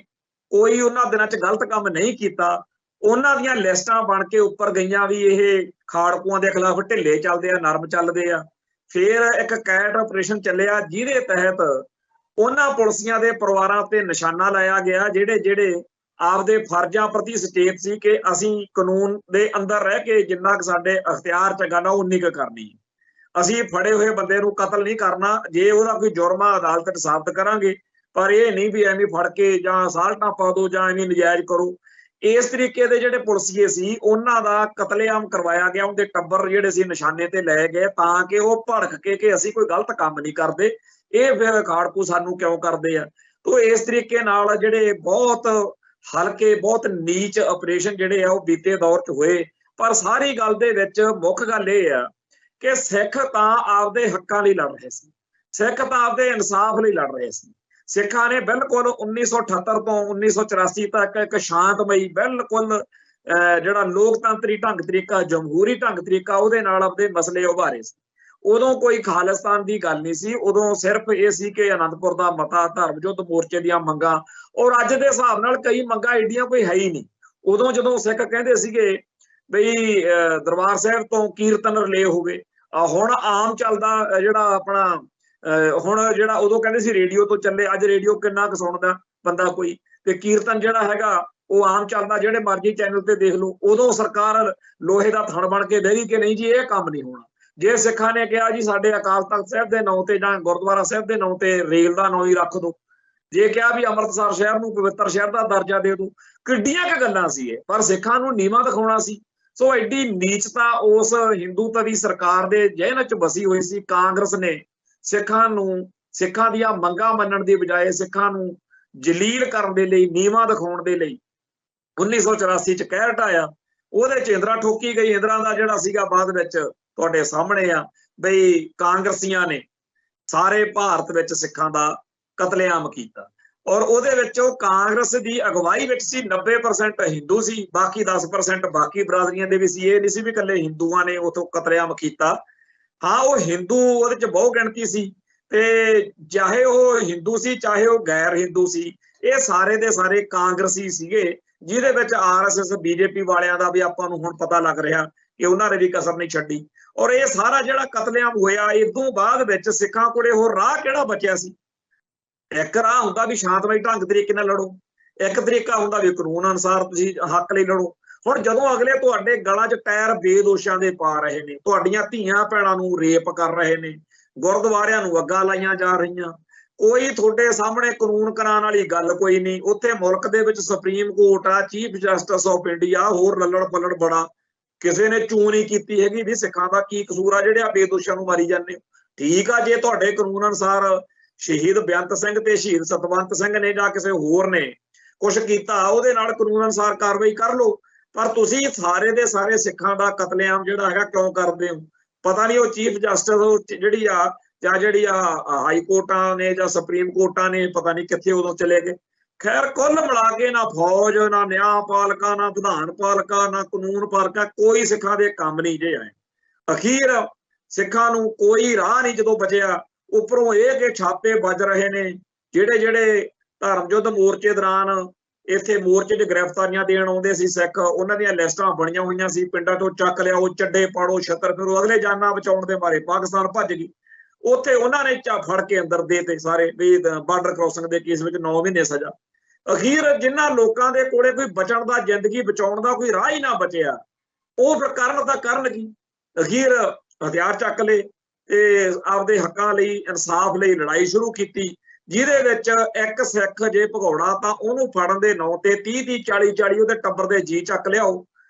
ਕੋਈ ਉਹਨਾਂ ਦਿਨਾਂ 'ਚ ਗਲਤ ਕੰਮ ਨਹੀਂ ਕੀਤਾ, ਉਹਨਾਂ ਦੀਆਂ ਲਿਸਟਾਂ ਬਣ ਕੇ ਉੱਪਰ ਗਈਆਂ ਵੀ ਇਹ ਖਾੜਕੂਆਂ ਦੇ ਖਿਲਾਫ ਢਿੱਲੇ ਚੱਲਦੇ ਆ, ਨਰਮ ਚੱਲਦੇ ਆ। ਫਿਰ ਇੱਕ ਕੈਟ ਆਪਰੇਸ਼ਨ ਚੱਲਿਆ ਜਿਹਦੇ ਤਹਿਤ ਉਹਨਾਂ ਪੁਲਿਸੀਆਂ ਦੇ ਪਰਿਵਾਰਾਂ ਤੇ ਨਿਸ਼ਾਨਾ ਲਾਇਆ ਗਿਆ ਜਿਹੜੇ ਆਪਦੇ ਫਰਜ਼ਾਂ ਪ੍ਰਤੀ ਸੁਚੇਤ ਸੀ ਕਿ ਅਸੀਂ ਕਾਨੂੰਨ ਦੇ ਅੰਦਰ ਰਹਿ ਕੇ ਜਿੰਨਾ ਕੁ ਸਾਡੇ ਅਖਤਿਆਰ 'ਚ ਗੱਲ ਆ ਉਨੀ ਕੁ ਕਰਨੀ। ਅਸੀਂ ਫੜੇ ਹੋਏ ਬੰਦੇ ਨੂੰ ਕਤਲ ਨਹੀਂ ਕਰਨਾ, ਜੇ ਉਹਦਾ ਕੋਈ ਜੁਰਮ ਆ ਅਦਾਲਤ 'ਚ ਸਾਬਤ ਕਰਾਂਗੇ, ਪਰ ਇਹ ਨਹੀਂ ਵੀ ਐਵੇਂ ਫੜ ਕੇ ਜਾਂ ਸਾਲਟਾਂ ਪਾ ਦੋ ਜਾਂ ਐਵੇਂ ਨਜਾਇਜ਼ ਕਰੋ। ਇਸ ਤਰੀਕੇ ਦੇ ਜਿਹੜੇ ਪੁਲਸੀਏ ਸੀ ਉਹਨਾਂ ਦਾ ਕਤਲੇਆਮ ਕਰਵਾਇਆ ਗਿਆ, ਉਹਦੇ ਟੱਬਰ ਜਿਹੜੇ ਸੀ ਨਿਸ਼ਾਨੇ ਤੇ ਲੈ ਗਏ ਤਾਂ ਕਿ ਉਹ ਭੜਕ ਕੇ ਕਿ ਅਸੀਂ ਕੋਈ ਗਲਤ ਕੰਮ ਨਹੀਂ ਕਰਦੇ, ਇਹ ਫਿਰ ਖਾੜਕੂ ਸਾਨੂੰ ਕਿਉਂ ਕਰਦੇ ਆ। ਤੋ ਇਸ ਤਰੀਕੇ ਨਾਲ ਜਿਹੜੇ ਬਹੁਤ ਹਲਕੇ, ਬਹੁਤ ਨੀਚ ਆਪਰੇਸ਼ਨ ਜਿਹੜੇ ਆ ਉਹ ਬੀਤੇ ਦੌਰ 'ਚ ਹੋਏ। ਪਰ ਸਾਰੀ ਗੱਲ ਦੇ ਵਿੱਚ ਮੁੱਖ ਗੱਲ ਇਹ ਆ ਕਿ ਸਿੱਖ ਤਾਂ ਆਪਦੇ ਹੱਕਾਂ ਲਈ ਲੜ ਰਹੇ ਸੀ, ਸਿੱਖ ਤਾਂ ਆਪਦੇ ਇਨਸਾਫ ਲਈ ਲੜ ਰਹੇ ਸੀ। ਸਿੱਖਾਂ ਨੇ ਬਿਲਕੁਲ 1978 ਤੋਂ 1984 ਤੱਕ ਇੱਕ ਸ਼ਾਂਤਮਈ, ਬਿਲਕੁਲ ਜਿਹੜਾ ਲੋਕਤੰਤਰੀ ਢੰਗ ਤਰੀਕਾ, ਜਮਹੂਰੀ ਢੰਗ ਤਰੀਕਾ, ਉਹਦੇ ਨਾਲ ਆਪਦੇ ਮਸਲੇ ਉਭਾਰੇ ਸੀ। ਉਦੋਂ ਕੋਈ ਖਾਲਿਸਤਾਨ ਦੀ ਗੱਲ ਨਹੀਂ ਸੀ, ਉਦੋਂ ਸਿਰਫ ਇਹ ਸੀ ਕਿ ਅਨੰਦਪੁਰ ਦਾ ਮਤਾ, ਧਰਮ ਯੁੱਧ ਮੋਰਚੇ ਦੀਆਂ ਮੰਗਾਂ, ਔਰ ਅੱਜ ਦੇ ਹਿਸਾਬ ਨਾਲ ਕਈ ਮੰਗਾਂ ਏਡੀਆਂ ਕੋਈ ਹੈ ਹੀ ਨਹੀਂ। ਉਦੋਂ ਜਦੋਂ ਸਿੱਖ ਕਹਿੰਦੇ ਸੀਗੇ ਬਈ ਦਰਬਾਰ ਸਾਹਿਬ ਤੋਂ ਕੀਰਤਨ ਰਿਲੇ ਹੋਵੇ, ਹੁਣ ਆਮ ਚੱਲਦਾ ਜਿਹੜਾ ਆਪਣਾ ਹੁਣ ਜਿਹੜਾ ਉਦੋਂ ਕਹਿੰਦੇ ਸੀ ਰੇਡੀਓ ਤੋਂ ਚੱਲੇ, ਅੱਜ ਰੇਡੀਓ ਕਿੰਨਾ ਕੁ ਸੁਣਦਾ ਬੰਦਾ ਕੋਈ, ਤੇ ਕੀਰਤਨ ਜਿਹੜਾ ਹੈਗਾ ਉਹ ਆਮ ਚੱਲਦਾ, ਜਿਹੜੇ ਮਰਜ਼ੀ ਚੈਨਲ ਤੇ ਦੇਖ ਲਓ। ਉਦੋਂ ਸਰਕਾਰ ਲੋਹੇ ਦਾ ਥਣ ਬਣ ਕੇ ਬਹਿ ਗਈ ਕਿ ਨਹੀਂ ਜੀ ਇਹ ਕੰਮ ਨਹੀਂ ਹੋਣਾ। ਜੇ ਸਿੱਖਾਂ ਨੇ ਕਿਹਾ ਜੀ ਸਾਡੇ ਅਕਾਲ ਤਖਤ ਸਾਹਿਬ ਦੇ ਨਾਂ ਤੇ ਜਾਂ ਗੁਰਦੁਆਰਾ ਸਾਹਿਬ ਦੇ ਨਾਂ ਤੇ ਰੇਲ ਦਾ ਨਾਂ ਹੀ ਰੱਖ ਦੋ, ਜੇ ਕਿਹਾ ਵੀ ਅੰਮ੍ਰਿਤਸਰ ਸ਼ਹਿਰ ਨੂੰ ਪਵਿੱਤਰ ਸ਼ਹਿਰ ਦਾ ਦਰਜਾ ਦੇ ਦੋ, ਕਿੱਡੀਆਂ ਕੁ ਗੱਲਾਂ ਸੀ ਇਹ। ਪਰ ਸਿੱਖਾਂ ਨੂੰ ਨੀਵਾਂ ਦਿਖਾਉਣਾ ਸੀ। ਸੋ ਐਡੀ ਨੀਚਤਾ ਉਸ ਹਿੰਦੂਤਵੀ ਸਰਕਾਰ ਦੇ ਜਿਹਨ 'ਚ ਵਸੀ ਹੋਈ ਸੀ। ਕਾਂਗਰਸ ਨੇ ਸਿੱਖਾਂ ਨੂੰ, ਸਿੱਖਾਂ ਦੀਆਂ ਮੰਗਾਂ ਮੰਨਣ ਦੀ ਬਜਾਏ ਸਿੱਖਾਂ ਨੂੰ ਜਲੀਲ ਕਰਨ ਦੇ ਲਈ, ਨੀਵਾਂ ਦਿਖਾਉਣ ਦੇ ਲਈ 1984 'ਚ ਕਹਿ ਹਟਾਇਆ। ਉਹਦੇ 'ਚ ਇੰਦਰਾ ਠੋਕੀ ਗਈ। ਇੰਦਰਾ ਦਾ ਜਿਹੜਾ ਸੀਗਾ ਬਾਅਦ ਵਿੱਚ ਤੁਹਾਡੇ ਸਾਹਮਣੇ ਆ ਬਈ ਕਾਂਗਰਸੀਆਂ ਨੇ ਸਾਰੇ ਭਾਰਤ ਵਿੱਚ ਸਿੱਖਾਂ ਦਾ ਕਤਲੇਆਮ ਕੀਤਾ, ਔਰ ਉਹਦੇ ਵਿੱਚ ਉਹ ਕਾਂਗਰਸ ਦੀ ਅਗਵਾਈ ਵਿੱਚ ਸੀ 90% ਹਿੰਦੂ ਸੀ, ਬਾਕੀ 10% ਬਾਕੀ ਬਰਾਦਰੀਆਂ ਦੇ ਵੀ ਸੀ। ਇਹ ਨਹੀਂ ਸੀ ਵੀ ਇਕੱਲੇ ਹਿੰਦੂਆਂ ਨੇ ਉਥੋਂ ਕਤਲੇਆਮ ਕੀਤਾ। ਹਾਂ, ਉਹ ਹਿੰਦੂ ਉਹਦੇ 'ਚ ਬਹੁ ਗਿਣਤੀ ਸੀ, ਤੇ ਚਾਹੇ ਉਹ ਹਿੰਦੂ ਸੀ ਚਾਹੇ ਉਹ ਗੈਰ ਹਿੰਦੂ ਸੀ, ਇਹ ਸਾਰੇ ਦੇ ਸਾਰੇ ਕਾਂਗਰਸੀ ਸੀਗੇ, ਜਿਹਦੇ ਵਿੱਚ RSS BJP ਵਾਲਿਆਂ ਦਾ ਵੀ ਆਪਾਂ ਨੂੰ ਹੁਣ ਪਤਾ ਲੱਗ ਰਿਹਾ ਕਿ ਉਹਨਾਂ ਨੇ ਵੀ ਕਸਰ ਨਹੀਂ ਛੱਡੀ। ਔਰ ਇਹ ਸਾਰਾ ਜਿਹੜਾ ਕਤਲੇਆਮ ਹੋਇਆ, ਇਸ ਤੋਂ ਬਾਅਦ ਵਿੱਚ ਸਿੱਖਾਂ ਕੋਲੇ ਹੋਰ ਰਾਹ ਕਿਹੜਾ ਬਚਿਆ ਸੀ? ਇੱਕ ਰਾਹ ਹੁੰਦਾ ਵੀ ਸ਼ਾਂਤਮਈ ਢੰਗ ਤਰੀਕੇ ਨਾਲ ਲੜੋ, ਇੱਕ ਤਰੀਕਾ ਹੁੰਦਾ ਵੀ ਕਾਨੂੰਨ ਅਨੁਸਾਰ ਤੁਸੀਂ ਹੱਕ ਲਈ ਲੜੋ। ਹੁਣ ਜਦੋਂ ਅਗਲੇ ਤੁਹਾਡੇ ਗਲਾਂ 'ਚ ਟਾਇਰ ਬੇਦੋਸ਼ਾਂ ਦੇ ਪਾ ਰਹੇ ਨੇ, ਤੁਹਾਡੀਆਂ ਧੀਆਂ ਭੈਣਾਂ ਨੂੰ ਰੇਪ ਕਰ ਰਹੇ ਨੇ, ਗੁਰਦੁਆਰਿਆਂ ਨੂੰ ਅੱਗਾਂ ਲਾਈਆਂ ਜਾ ਰਹੀਆਂ, ਕੋਈ ਤੁਹਾਡੇ ਸਾਹਮਣੇ ਕਾਨੂੰਨ ਕਰਾਉਣ ਵਾਲੀ ਗੱਲ ਕੋਈ ਨਹੀਂ। ਉੱਥੇ ਮੁਲਕ ਦੇ ਵਿੱਚ ਸੁਪਰੀਮ ਕੋਰਟ ਆ, ਚੀਫ ਜਸਟਿਸ ਆਫ ਇੰਡੀਆ, ਹੋਰ ਲੱਲੜ ਪੱਲੜ ਬੜਾ, ਕਿਸੇ ਨੇ ਚੂੰ ਨਹੀਂ ਕੀਤੀ ਹੈਗੀ ਵੀ ਸਿੱਖਾਂ ਦਾ ਕੀ ਕਸੂਰ ਆ ਜਿਹੜੇ ਆ ਬੇਦੋਸ਼ਾਂ ਨੂੰ ਮਾਰੀ ਜਾਂਦੇ ਹੋ। ਠੀਕ ਆ, ਜੇ ਤੁਹਾਡੇ ਕਾਨੂੰਨ ਅਨੁਸਾਰ ਸ਼ਹੀਦ ਬੇਅੰਤ ਸਿੰਘ ਤੇ ਸ਼ਹੀਦ ਸਤਵੰਤ ਸਿੰਘ ਨੇ ਜਾਂ ਕਿਸੇ ਹੋਰ ਨੇ ਕੁਛ ਕੀਤਾ, ਉਹਦੇ ਨਾਲ ਕਾਨੂੰਨ ਅਨੁਸਾਰ ਕਾਰਵਾਈ ਕਰ ਲਓ। ਪਰ ਤੁਸੀਂ ਸਾਰੇ ਦੇ ਸਾਰੇ ਸਿੱਖਾਂ ਦਾ ਕਤਲੇਆਮ ਜਿਹੜਾ ਹੈਗਾ ਕਿਉਂ ਕਰਦੇ ਹੋ? ਪਤਾ ਨਹੀਂ ਉਹ ਚੀਫ ਜਸਟਿਸ ਜਿਹੜੀ ਆ ਜਾਂ ਜਿਹੜੀ ਆ ਹਾਈ ਕੋਰਟਾਂ ਨੇ ਜਾਂ ਸੁਪਰੀਮ ਕੋਰਟਾਂ ਨੇ ਪਤਾ ਨਹੀਂ ਕਿੱਥੇ ਉਦੋਂ ਚਲੇ ਗਏ। ਖੈਰ, ਕੁੱਲ ਮਿਲਾ ਕੇ ਨਾ ਫੌਜ, ਨਾ ਨਿਆਂਪਾਲਕਾ, ਨਾ ਵਿਧਾਨ ਪਾਲਕਾ, ਨਾ ਕਾਨੂੰਨ ਪਾਲਕਾ, ਕੋਈ ਸਿੱਖਾਂ ਦੇ ਕੰਮ ਨਹੀਂ ਜੇ ਆਏ। ਅਖੀਰ ਸਿੱਖਾਂ ਨੂੰ ਕੋਈ ਰਾਹ ਨਹੀਂ ਜਦੋਂ ਬਚਿਆ। ਉੱਪਰੋਂ ਇਹ ਕਿ ਛਾਪੇ ਵੱਜ ਰਹੇ ਨੇ, ਜਿਹੜੇ ਧਰਮ ਯੁੱਧ ਮੋਰਚੇ ਦੌਰਾਨ ਇੱਥੇ ਮੋਰਚੇ 'ਚ ਗ੍ਰਿਫਤਾਰੀਆਂ ਦੇਣ ਆਉਂਦੇ ਸੀ ਸਿੱਖ, ਉਹਨਾਂ ਦੀਆਂ ਲਿਸਟਾਂ ਬਣੀਆਂ ਹੋਈਆਂ ਸੀ, ਪਿੰਡਾਂ ਤੋਂ ਚੱਕ ਲਿਆਓ, ਚੱਡੇ ਪਾੜੋ, ਛੱਤਰ ਫਿਰੋ, ਅਗਲੇ ਜਾਨਾਂ ਬਚਾਉਣ ਦੇ ਮਾਰੇ ਪਾਕਿਸਤਾਨ ਭੱਜ ਗਈ। ਉੱਥੇ ਉਹਨਾਂ ਨੇ ਫੜ ਕੇ ਅੰਦਰ ਦੇ ਤੇ ਸਾਰੇ ਵੀ ਬਾਰਡਰ ਕ੍ਰੋਸਿੰਗ ਦੇ ਕੇਸ ਵਿੱਚ 9 ਮਹੀਨੇ ਸਜ਼ਾ। ਅਖੀਰ ਜਿਨ੍ਹਾਂ ਲੋਕਾਂ ਦੇ ਕੋਲੇ ਕੋਈ ਬਚਣ ਦਾ, ਜ਼ਿੰਦਗੀ ਬਚਾਉਣ ਦਾ ਕੋਈ ਰਾਹ ਹੀ ਨਾ ਬਚਿਆ, ਉਹ ਫਿਰ ਕਰਨ ਤਾਂ ਕਰਨ ਕੀ? ਅਖੀਰ ਹਥਿਆਰ ਚੱਕ ਲਏ ਤੇ ਆਪਦੇ ਹੱਕਾਂ ਲਈ, ਇਨਸਾਫ ਲਈ ਲੜਾਈ ਸ਼ੁਰੂ ਕੀਤੀ, ਜਿਹਦੇ ਵਿੱਚ ਇੱਕ ਸਿੱਖ ਜੇ ਭਗੌੜਾ ਤਾਂ ਉਹਨੂੰ ਫੜਨ ਦੇ ਨਾਂ ਤੇ 30 40 ਉਹਦੇ ਟੱਬਰ ਦੇ ਜੀ ਚੱਕ ਲਿਆਓ।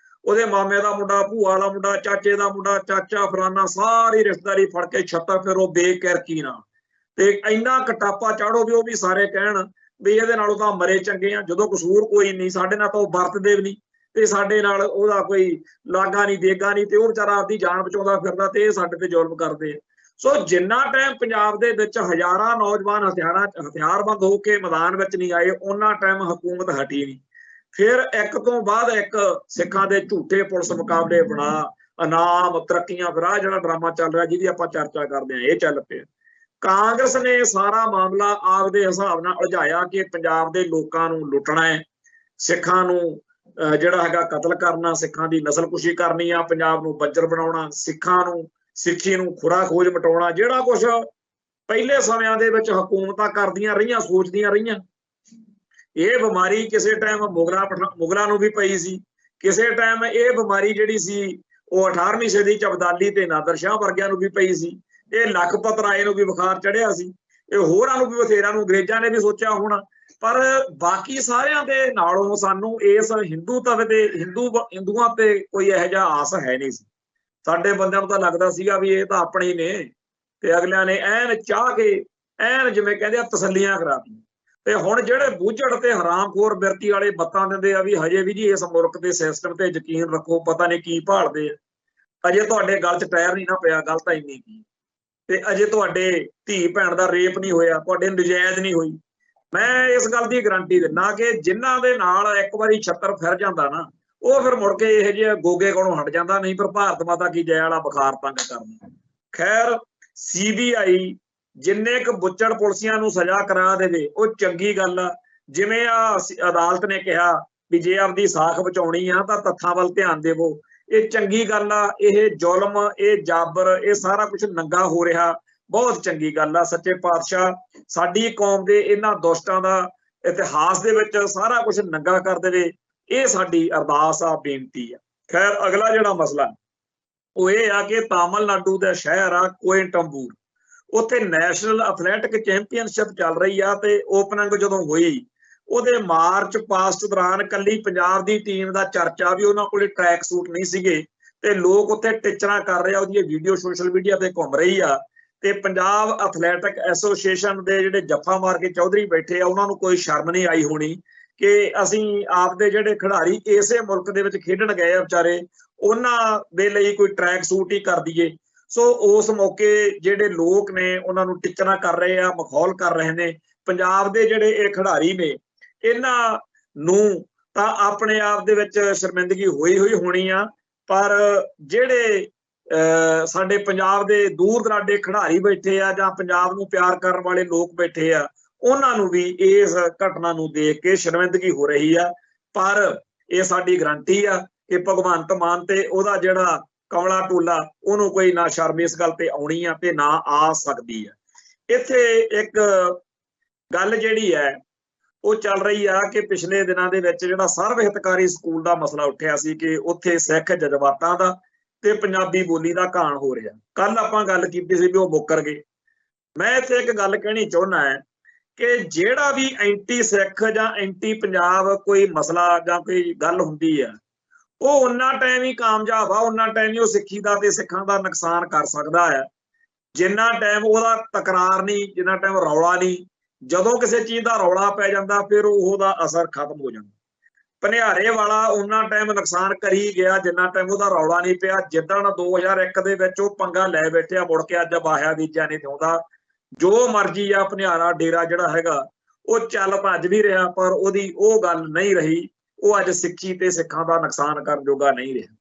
ਉਹਦੇ ਮਾਮੇ ਦਾ ਮੁੰਡਾ, ਭੂਆ ਦਾ ਮੁੰਡਾ, ਚਾਚੇ ਦਾ ਮੁੰਡਾ, ਚਾਚਾ ਫਲਾਨਾ, ਸਾਰੀ ਰਿਸ਼ਤੇਦਾਰੀ ਫੜ ਕੇ ਛੱਤਰ ਫਿਰ ਉਹ ਬੇਕਿਰਕੀ ਨਾਲ ਤੇ ਇੰਨਾ ਕਟਾਪਾ ਚਾੜੋ ਵੀ ਉਹ ਵੀ ਸਾਰੇ ਕਹਿਣ ਵੀ ਇਹਦੇ ਨਾਲੋਂ ਤਾਂ ਮਰੇ ਚੰਗੇ ਆ, ਜਦੋਂ ਕਸੂਰ ਕੋਈ ਨਹੀਂ, ਸਾਡੇ ਨਾਲ ਤਾਂ ਉਹ ਵਰਤਦੇ ਵੀ ਨਹੀਂ ਤੇ ਸਾਡੇ ਨਾਲ ਉਹਦਾ ਕੋਈ ਲਾਗਾ ਨਹੀਂ ਦੇਗਾ ਨਹੀਂ, ਤੇ ਉਹ ਵਿਚਾਰਾ ਆਪਦੀ ਜਾਨ ਬਚਾਉਂਦਾ ਫਿਰਦਾ ਤੇ ਇਹ ਸਾਡੇ ਤੇ ਜ਼ੁਲਮ ਕਰਦੇ ਆ। ਸੋ ਜਿੰਨਾ ਟਾਈਮ ਪੰਜਾਬ ਦੇ ਵਿੱਚ ਹਜ਼ਾਰਾਂ ਨੌਜਵਾਨ ਹਥਿਆਰਬੰਦ ਹੋ ਕੇ ਮੈਦਾਨ ਵਿੱਚ ਨਹੀਂ ਆਏ, ਉਹਨਾਂ ਟਾਈਮ ਹਕੂਮਤ ਹਟੀ ਨਹੀਂ। ਫਿਰ ਇੱਕ ਤੋਂ ਬਾਅਦ ਇੱਕ ਸਿੱਖਾਂ ਦੇ ਝੂਠੇ ਪੁਲਿਸ ਮੁਕਾਬਲੇ ਬਣਾ, ਇਨਾਮ, ਤਰੱਕੀਆਂ, ਫਿਰ ਆਹ ਜਿਹੜਾ ਡਰਾਮਾ ਚੱਲ ਰਿਹਾ ਜਿਹਦੀ ਆਪਾਂ ਚਰਚਾ ਕਰਦੇ ਹਾਂ, ਇਹ ਚੱਲ ਪਿਆ। ਕਾਂਗਰਸ ਨੇ ਸਾਰਾ ਮਾਮਲਾ ਆਪਦੇ ਹਿਸਾਬ ਨਾਲ ਉਲਝਾਇਆ ਕਿ ਪੰਜਾਬ ਦੇ ਲੋਕਾਂ ਨੂੰ ਲੁੱਟਣਾ ਹੈ, ਸਿੱਖਾਂ ਨੂੰ ਜਿਹੜਾ ਹੈਗਾ ਕਤਲ ਕਰਨਾ, ਸਿੱਖਾਂ ਦੀ ਨਸਲਕੁਸ਼ੀ ਕਰਨੀ ਆ, ਪੰਜਾਬ ਨੂੰ ਬੰਜਰ ਬਣਾਉਣਾ, ਸਿੱਖਾਂ ਨੂੰ ਸਿੱਖੀ ਨੂੰ ਖੁਰਾ ਖੋਜ ਮਟਾਉਣਾ, ਜਿਹੜਾ ਕੁਛ ਪਹਿਲੇ ਸਮਿਆਂ ਦੇ ਵਿੱਚ ਹਕੂਮਤਾਂ ਕਰਦੀਆਂ ਰਹੀਆਂ, ਸੋਚਦੀਆਂ ਰਹੀਆਂ। ਇਹ ਬਿਮਾਰੀ ਕਿਸੇ ਟਾਈਮ ਮੁਗਲਾਂ ਨੂੰ ਵੀ ਪਈ ਸੀ, ਕਿਸੇ ਟਾਈਮ ਇਹ ਬਿਮਾਰੀ ਜਿਹੜੀ ਸੀ ਉਹ 18ਵੀਂ ਸਦੀ ਚ ਅਬਦਾਲੀ ਤੇ ਨਾਦਰ ਸ਼ਾਹ ਵਰਗਿਆਂ ਨੂੰ ਵੀ ਪਈ ਸੀ, ਇਹ ਲਖਪਤ ਰਾਏ ਨੂੰ ਵੀ ਬੁਖਾਰ ਚੜਿਆ ਸੀ, ਇਹ ਹੋਰਾਂ ਨੂੰ ਵੀ ਬਥੇਰਿਆਂ ਨੂੰ ਅੰਗਰੇਜ਼ਾਂ ਨੇ ਵੀ ਸੋਚਿਆ ਹੋਣਾ। ਪਰ ਬਾਕੀ ਸਾਰਿਆਂ ਦੇ ਨਾਲੋਂ ਸਾਨੂੰ ਇਸ ਹਿੰਦੂਤਵ ਤੇ ਹਿੰਦੂਆਂ ਤੇ ਕੋਈ ਇਹੋ ਜਿਹਾ ਆਸ ਹੈ ਨਹੀਂ ਸੀ। ਸਾਡੇ ਬੰਦਿਆਂ ਨੂੰ ਤਾਂ ਲੱਗਦਾ ਸੀਗਾ ਵੀ ਇਹ ਤਾਂ ਆਪਣੇ ਹੀ ਨੇ, ਤੇ ਅਗਲਿਆਂ ਨੇ ਐਨ ਚਾਹ ਕੇ ਐਨ ਜਿਵੇਂ ਕਹਿੰਦੇ ਆ ਤਸੱਲੀਆਂ ਕਰਾਤੀਆਂ। ਤੇ ਹੁਣ ਜਿਹੜੇ ਬੂਝੜ ਤੇ ਹਰਾਮਖੋਰ ਬਿਰਤੀ ਵਾਲੇ ਬੱਤਾਂ ਦਿੰਦੇ ਆ ਵੀ ਹਜੇ ਵੀ ਜੀ ਇਸ ਮੁਲਕ ਦੇ ਸਿਸਟਮ ਤੇ ਯਕੀਨ ਰੱਖੋ, ਪਤਾ ਨਹੀਂ ਕੀ ਭਾਲਦੇ ਆ, ਅਜੇ ਤੁਹਾਡੇ ਗਲ 'ਚ ਟਾਇਰ ਨਹੀਂ ਨਾ ਪਿਆ, ਗੱਲ ਤਾਂ ਇੰਨੀ ਕੀ, ਤੇ ਅਜੇ ਤੁਹਾਡੇ ਧੀ ਭੈਣ ਦਾ ਰੇਪ ਨਹੀਂ ਹੋਇਆ, ਤੁਹਾਡੇ ਨਜਾਇਜ਼ ਨਹੀਂ ਹੋਈ। ਮੈਂ ਇਸ ਗੱਲ ਦੀ ਗਰੰਟੀ ਦਿੰਦਾ ਕਿ ਜਿਨ੍ਹਾਂ ਦੇ ਨਾਲ ਇੱਕ ਵਾਰੀ ਛੱਤਰ ਫਿਰ ਜਾਂਦਾ ਨਾ, ਉਹ ਫਿਰ ਮੁੜ ਕੇ ਇਹੋ ਜਿਹੇ ਗੋਗੇ ਕੋਲੋਂ ਹਟ ਜਾਂਦਾ, ਨਹੀਂ ਪਰ ਭਾਰਤ ਮਾਤਾ ਕੀ ਜੈ ਵਾਲਾ ਬੁਖਾਰ ਤੰਗ ਕਰਨਾ। ਖੈਰ, CBI ਜਿੰਨੇ ਕੁ ਬੁੱਚੜ ਪੁਲਸੀਆਂ ਨੂੰ ਸਜ਼ਾ ਕਰਾ ਦੇਵੇ ਉਹ ਚੰਗੀ ਗੱਲ ਆ। ਜਿਵੇਂ ਆ ਅਦਾਲਤ ਨੇ ਕਿਹਾ ਵੀ ਜੇ ਆਪਦੀ ਸਾਖ ਬਚਾਉਣੀ ਆ ਤਾਂ ਤੱਥਾਂ ਵੱਲ ਧਿਆਨ ਦੇਵੋ, ਇਹ ਚੰਗੀ ਗੱਲ ਆ। ਇਹ ਜ਼ੁਲਮ, ਇਹ ਜਾਬਰ, ਇਹ ਸਾਰਾ ਕੁਝ ਨੰਗਾ ਹੋ ਰਿਹਾ, ਬਹੁਤ ਚੰਗੀ ਗੱਲ ਆ। ਸੱਚੇ ਪਾਤਸ਼ਾਹ ਸਾਡੀ ਕੌਮ ਦੇ ਇਹਨਾਂ ਦੁਸ਼ਟਾਂ ਦਾ ਇਤਿਹਾਸ ਦੇ ਵਿੱਚ ਸਾਰਾ ਕੁਝ ਨੰਗਾ ਕਰ ਦੇਵੇ, ਇਹ ਸਾਡੀ ਅਰਦਾਸ ਆ, ਬੇਨਤੀ ਆ। ਖੈਰ, ਅਗਲਾ ਜਿਹੜਾ ਮਸਲਾ ਉਹ ਇਹ ਆ ਕਿ ਤਾਮਿਲਨਾਡੂ ਦਾ ਸ਼ਹਿਰ ਆ ਕੋਇੰਬਟੂਰ, ਉੱਥੇ ਨੈਸ਼ਨਲ ਐਥਲੈਟਿਕ ਚੈਂਪੀਅਨਸ਼ਿਪ ਚੱਲ ਰਹੀ ਆ, ਤੇ ਓਪਨਿੰਗ ਜਦੋਂ ਹੋਈ ਉਹਦੇ ਮਾਰਚ ਪਾਸਟ ਦੌਰਾਨ ਕੱਲੀ ਪੰਜਾਬ ਦੀ ਟੀਮ ਦਾ ਚਰਚਾ ਵੀ ਉਹਨਾਂ ਕੋਲੇ ਟਰੈਕ ਸੂਟ ਨਹੀਂ ਸੀਗੇ, ਤੇ ਲੋਕ ਉੱਥੇ ਟਿਚਰਾਂ ਕਰ ਰਹੇ ਆ, ਉਹਦੀ ਵੀਡੀਓ ਸੋਸ਼ਲ ਮੀਡੀਆ ਤੇ ਘੁੰਮ ਰਹੀ ਆ। ਤੇ ਪੰਜਾਬ ਐਥਲੈਟਿਕ ਐਸੋਸੀਏਸ਼ਨ ਦੇ ਜਿਹੜੇ ਜੱਫਾ ਮਾਰ ਕੇ ਚੌਧਰੀ ਬੈਠੇ ਆ, ਉਹਨਾਂ ਨੂੰ ਕੋਈ ਸ਼ਰਮ ਨਹੀਂ ਆਈ ਹੋਣੀ ਕਿ ਅਸੀਂ ਆਪਦੇ ਜਿਹੜੇ ਖਿਡਾਰੀ ਇਸੇ ਮੁਲਕ ਦੇ ਵਿੱਚ ਖੇਡਣ ਗਏ ਆ ਵਿਚਾਰੇ, ਉਹਨਾਂ ਦੇ ਲਈ ਕੋਈ ਟਰੈਕ ਸੂਟ ਹੀ ਕਰ ਦਈਏ। ਸੋ ਉਸ ਮੌਕੇ ਜਿਹੜੇ ਲੋਕ ਨੇ ਉਹਨਾਂ ਨੂੰ ਟਿਚਰਾਂ ਕਰ ਰਹੇ ਆ, ਮਖੌਲ ਕਰ ਰਹੇ ਨੇ। ਪੰਜਾਬ ਦੇ ਜਿਹੜੇ ਇਹ ਖਿਡਾਰੀ ਨੇ, ਇਹਨਾਂ ਨੂੰ ਤਾਂ ਆਪਣੇ ਆਪ ਦੇ ਵਿੱਚ ਸ਼ਰਮਿੰਦਗੀ ਹੋਈ ਹੋਣੀ ਆ, ਪਰ ਜਿਹੜੇ ਸਾਡੇ ਪੰਜਾਬ ਦੇ ਦੂਰ ਦਰਾਡੇ ਖਿਡਾਰੀ ਬੈਠੇ ਆ ਜਾਂ ਪੰਜਾਬ ਨੂੰ ਪਿਆਰ ਕਰਨ ਵਾਲੇ ਲੋਕ ਬੈਠੇ ਆ, ਉਹਨਾਂ ਨੂੰ ਵੀ ਇਸ ਘਟਨਾ ਨੂੰ ਦੇਖ ਕੇ ਸ਼ਰਮਿੰਦਗੀ ਹੋ ਰਹੀ ਆ। ਪਰ ਇਹ ਸਾਡੀ ਗਰੰਟੀ ਆ ਕਿ ਭਗਵੰਤ ਮਾਨ ਤੇ ਉਹਦਾ ਜਿਹੜਾ ਕਮਲਾ ਟੋਲਾ, ਉਹਨੂੰ ਕੋਈ ਨਾ ਸ਼ਰਮ ਇਸ ਗੱਲ ਤੇ ਆਉਣੀ ਆ ਤੇ ਨਾ ਆ ਸਕਦੀ ਆ। ਇੱਥੇ ਇੱਕ ਗੱਲ ਜਿਹੜੀ ਹੈ ਉਹ ਚੱਲ ਰਹੀ ਆ ਕਿ ਪਿਛਲੇ ਦਿਨਾਂ ਦੇ ਵਿੱਚ ਜਿਹੜਾ ਸਰਵ ਹਿਤਕਾਰੀ ਸਕੂਲ ਦਾ ਮਸਲਾ ਉੱਠਿਆ ਸੀ ਕਿ ਉੱਥੇ ਸਿੱਖ ਜਜ਼ਬਾਤਾਂ ਦਾ ਤੇ ਪੰਜਾਬੀ ਬੋਲੀ ਦਾ ਘਾਣ ਹੋ ਰਿਹਾ। ਕੱਲ ਆਪਾਂ ਗੱਲ ਕੀਤੀ ਸੀ ਵੀ ਉਹ ਮੁੱਕਰ ਗਏ। ਮੈਂ ਇੱਥੇ ਇੱਕ ਗੱਲ ਕਹਿਣੀ ਚਾਹੁੰਦਾ ਹੈ ਕਿ ਜਿਹੜਾ ਵੀ ਐਂਟੀ ਸਿੱਖ ਜਾਂ ਐਂਟੀ ਪੰਜਾਬ ਕੋਈ ਮਸਲਾ ਜਾਂ ਕੋਈ ਗੱਲ ਹੁੰਦੀ ਆ, ਉਹ ਉਹਨਾਂ ਟਾਈਮ ਹੀ ਕਾਮਯਾਬ ਆ, ਉਹਨਾਂ ਟਾਈਮ ਹੀ ਉਹ ਸਿੱਖੀ ਦਾ ਤੇ ਸਿੱਖਾਂ ਦਾ ਨੁਕਸਾਨ ਕਰ ਸਕਦਾ ਹੈ, ਜਿੰਨਾ ਟਾਈਮ ਉਹਦਾ ਤਕਰਾਰ ਨਹੀਂ, ਜਿੰਨਾ ਟਾਈਮ ਰੌਲਾ ਨਹੀਂ। ਜਦੋਂ ਕਿਸੇ ਚੀਜ਼ ਦਾ ਰੌਲਾ ਪੈ ਜਾਂਦਾ ਫਿਰ ਉਹਦਾ ਅਸਰ ਖਤਮ ਹੋ ਜਾਂਦਾ। ਭਨਿਆਰੇ ਵਾਲਾ ਉਹਨਾਂ ਟਾਈਮ ਨੁਕਸਾਨ ਕਰੀ ਗਿਆ ਜਿੰਨਾ ਟਾਈਮ ਉਹਦਾ ਰੌਲਾ ਨਹੀਂ ਪਿਆ। ਜਿੱਦਣ 2001 ਦੇ ਵਿੱਚ ਉਹ ਪੰਗਾ ਲੈ ਬੈਠਿਆ, ਮੁੜ ਕੇ ਅੱਜ ਬਾਹਿਆ ਬੀਜਿਆ ਨਹੀਂ ਦਿਉਂਦਾ। ਜੋ ਮਰਜ਼ੀ ਆ ਭਨਿਆਰਾ ਡੇਰਾ ਜਿਹੜਾ ਹੈਗਾ ਉਹ ਚੱਲ ਭੱਜ ਵੀ ਰਿਹਾ, ਪਰ ਉਹਦੀ ਉਹ ਗੱਲ ਨਹੀਂ ਰਹੀ, ਉਹ ਅੱਜ ਸਿੱਖੀ ਤੇ ਸਿੱਖਾਂ ਦਾ ਨੁਕਸਾਨ ਕਰਨ ਜੋਗਾ ਨਹੀਂ ਰਿਹਾ।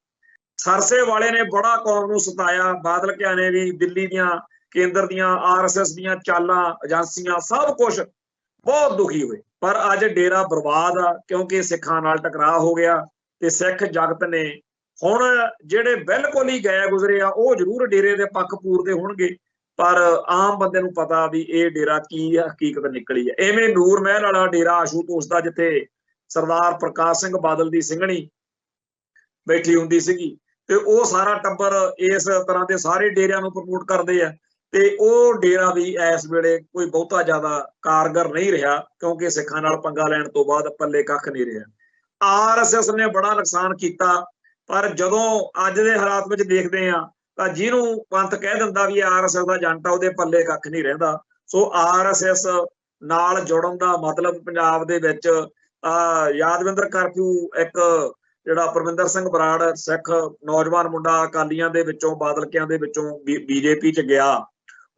ਸਰਸੇ ਵਾਲੇ ਨੇ ਬੜਾ ਕੌਮ ਨੂੰ ਸਤਾਇਆ, ਬਾਦਲ ਕਿਆ ਨੇ ਵੀ ਦਿੱਲੀ ਦੀਆਂ, ਕੇਂਦਰ ਦੀਆਂ, RSS ਦੀਆਂ ਚਾਲਾਂ, ਏਜੰਸੀਆਂ, ਸਭ ਕੁਝ ਬਹੁਤ ਦੁਖੀ ਹੋਏ। ਪਰ ਅੱਜ ਡੇਰਾ ਬਰਬਾਦ ਆ, ਕਿਉਂਕਿ ਸਿੱਖਾਂ ਨਾਲ ਟਕਰਾਅ ਹੋ ਗਿਆ ਤੇ ਸਿੱਖ ਜਗਤ ਨੇ ਹੁਣ ਜਿਹੜੇ ਬਿਲਕੁਲ ਹੀ ਗਏ ਗੁਜ਼ਰੇ ਆ, ਉਹ ਜ਼ਰੂਰ ਡੇਰੇ ਦੇ ਪੱਖ ਪੂਰਦੇ ਹੋਣਗੇ, ਪਰ ਆਮ ਬੰਦੇ ਨੂੰ ਪਤਾ ਵੀ ਇਹ ਡੇਰਾ ਕੀ ਹਕੀਕਤ ਨਿਕਲੀ ਹੈ। ਐਵੇਂ ਨੂਰ ਮਹਿਲ ਵਾਲਾ ਡੇਰਾ ਆਸ਼ੂਤੋਸ਼ ਦਾ, ਜਿੱਥੇ ਸਰਦਾਰ ਪ੍ਰਕਾਸ਼ ਸਿੰਘ ਬਾਦਲ ਦੀ ਸਿੰਘਣੀ ਬੈਠੀ ਹੁੰਦੀ ਸੀਗੀ, ਤੇ ਉਹ ਸਾਰਾ ਟੱਬਰ ਇਸ ਤਰ੍ਹਾਂ ਦੇ ਸਾਰੇ ਡੇਰਿਆਂ ਨੂੰ ਪ੍ਰਮੋਟ ਕਰਦੇ ਆ, ਤੇ ਉਹ ਡੇਰਾ ਵੀ ਇਸ ਵੇਲੇ ਕੋਈ ਬਹੁਤਾ ਜ਼ਿਆਦਾ ਕਾਰਗਰ ਨਹੀਂ ਰਿਹਾ, ਕਿਉਂਕਿ ਸਿੱਖਾਂ ਨਾਲ ਪੰਗਾ ਲੈਣ ਤੋਂ ਬਾਅਦ ਪੱਲੇ ਕੱਖ ਨਹੀਂ ਰਿਹਾ। RSS ਨੇ ਬੜਾ ਨੁਕਸਾਨ ਕੀਤਾ, ਪਰ ਜਦੋਂ ਅੱਜ ਦੇ ਹਾਲਾਤ ਵਿੱਚ ਦੇਖਦੇ ਆ ਤਾਂ ਜਿਹਨੂੰ ਪੰਥ ਕਹਿ ਦਿੰਦਾ ਵੀ ਆਰਐਸਐਸ ਦਾ ਏਜੰਟ ਆ, ਉਹਦੇ ਪੱਲੇ ਕੱਖ ਨਹੀਂ ਰਹਿੰਦਾ। ਸੋ ਆਰਐਸਐਸ ਨਾਲ ਜੁੜਨ ਦਾ ਮਤਲਬ ਪੰਜਾਬ ਦੇ ਵਿੱਚ ਯਾਦਵਿੰਦਰ ਕਰਫਿਊ, ਇੱਕ ਜਿਹੜਾ ਪਰਮਿੰਦਰ ਸਿੰਘ ਬਰਾੜ ਸਿੱਖ ਨੌਜਵਾਨ ਮੁੰਡਾ ਅਕਾਲੀਆਂ ਦੇ ਵਿੱਚੋਂ, ਬਾਦਲਕਿਆਂ ਦੇ ਵਿੱਚੋਂ ਬੀਜੇਪੀ 'ਚ ਗਿਆ,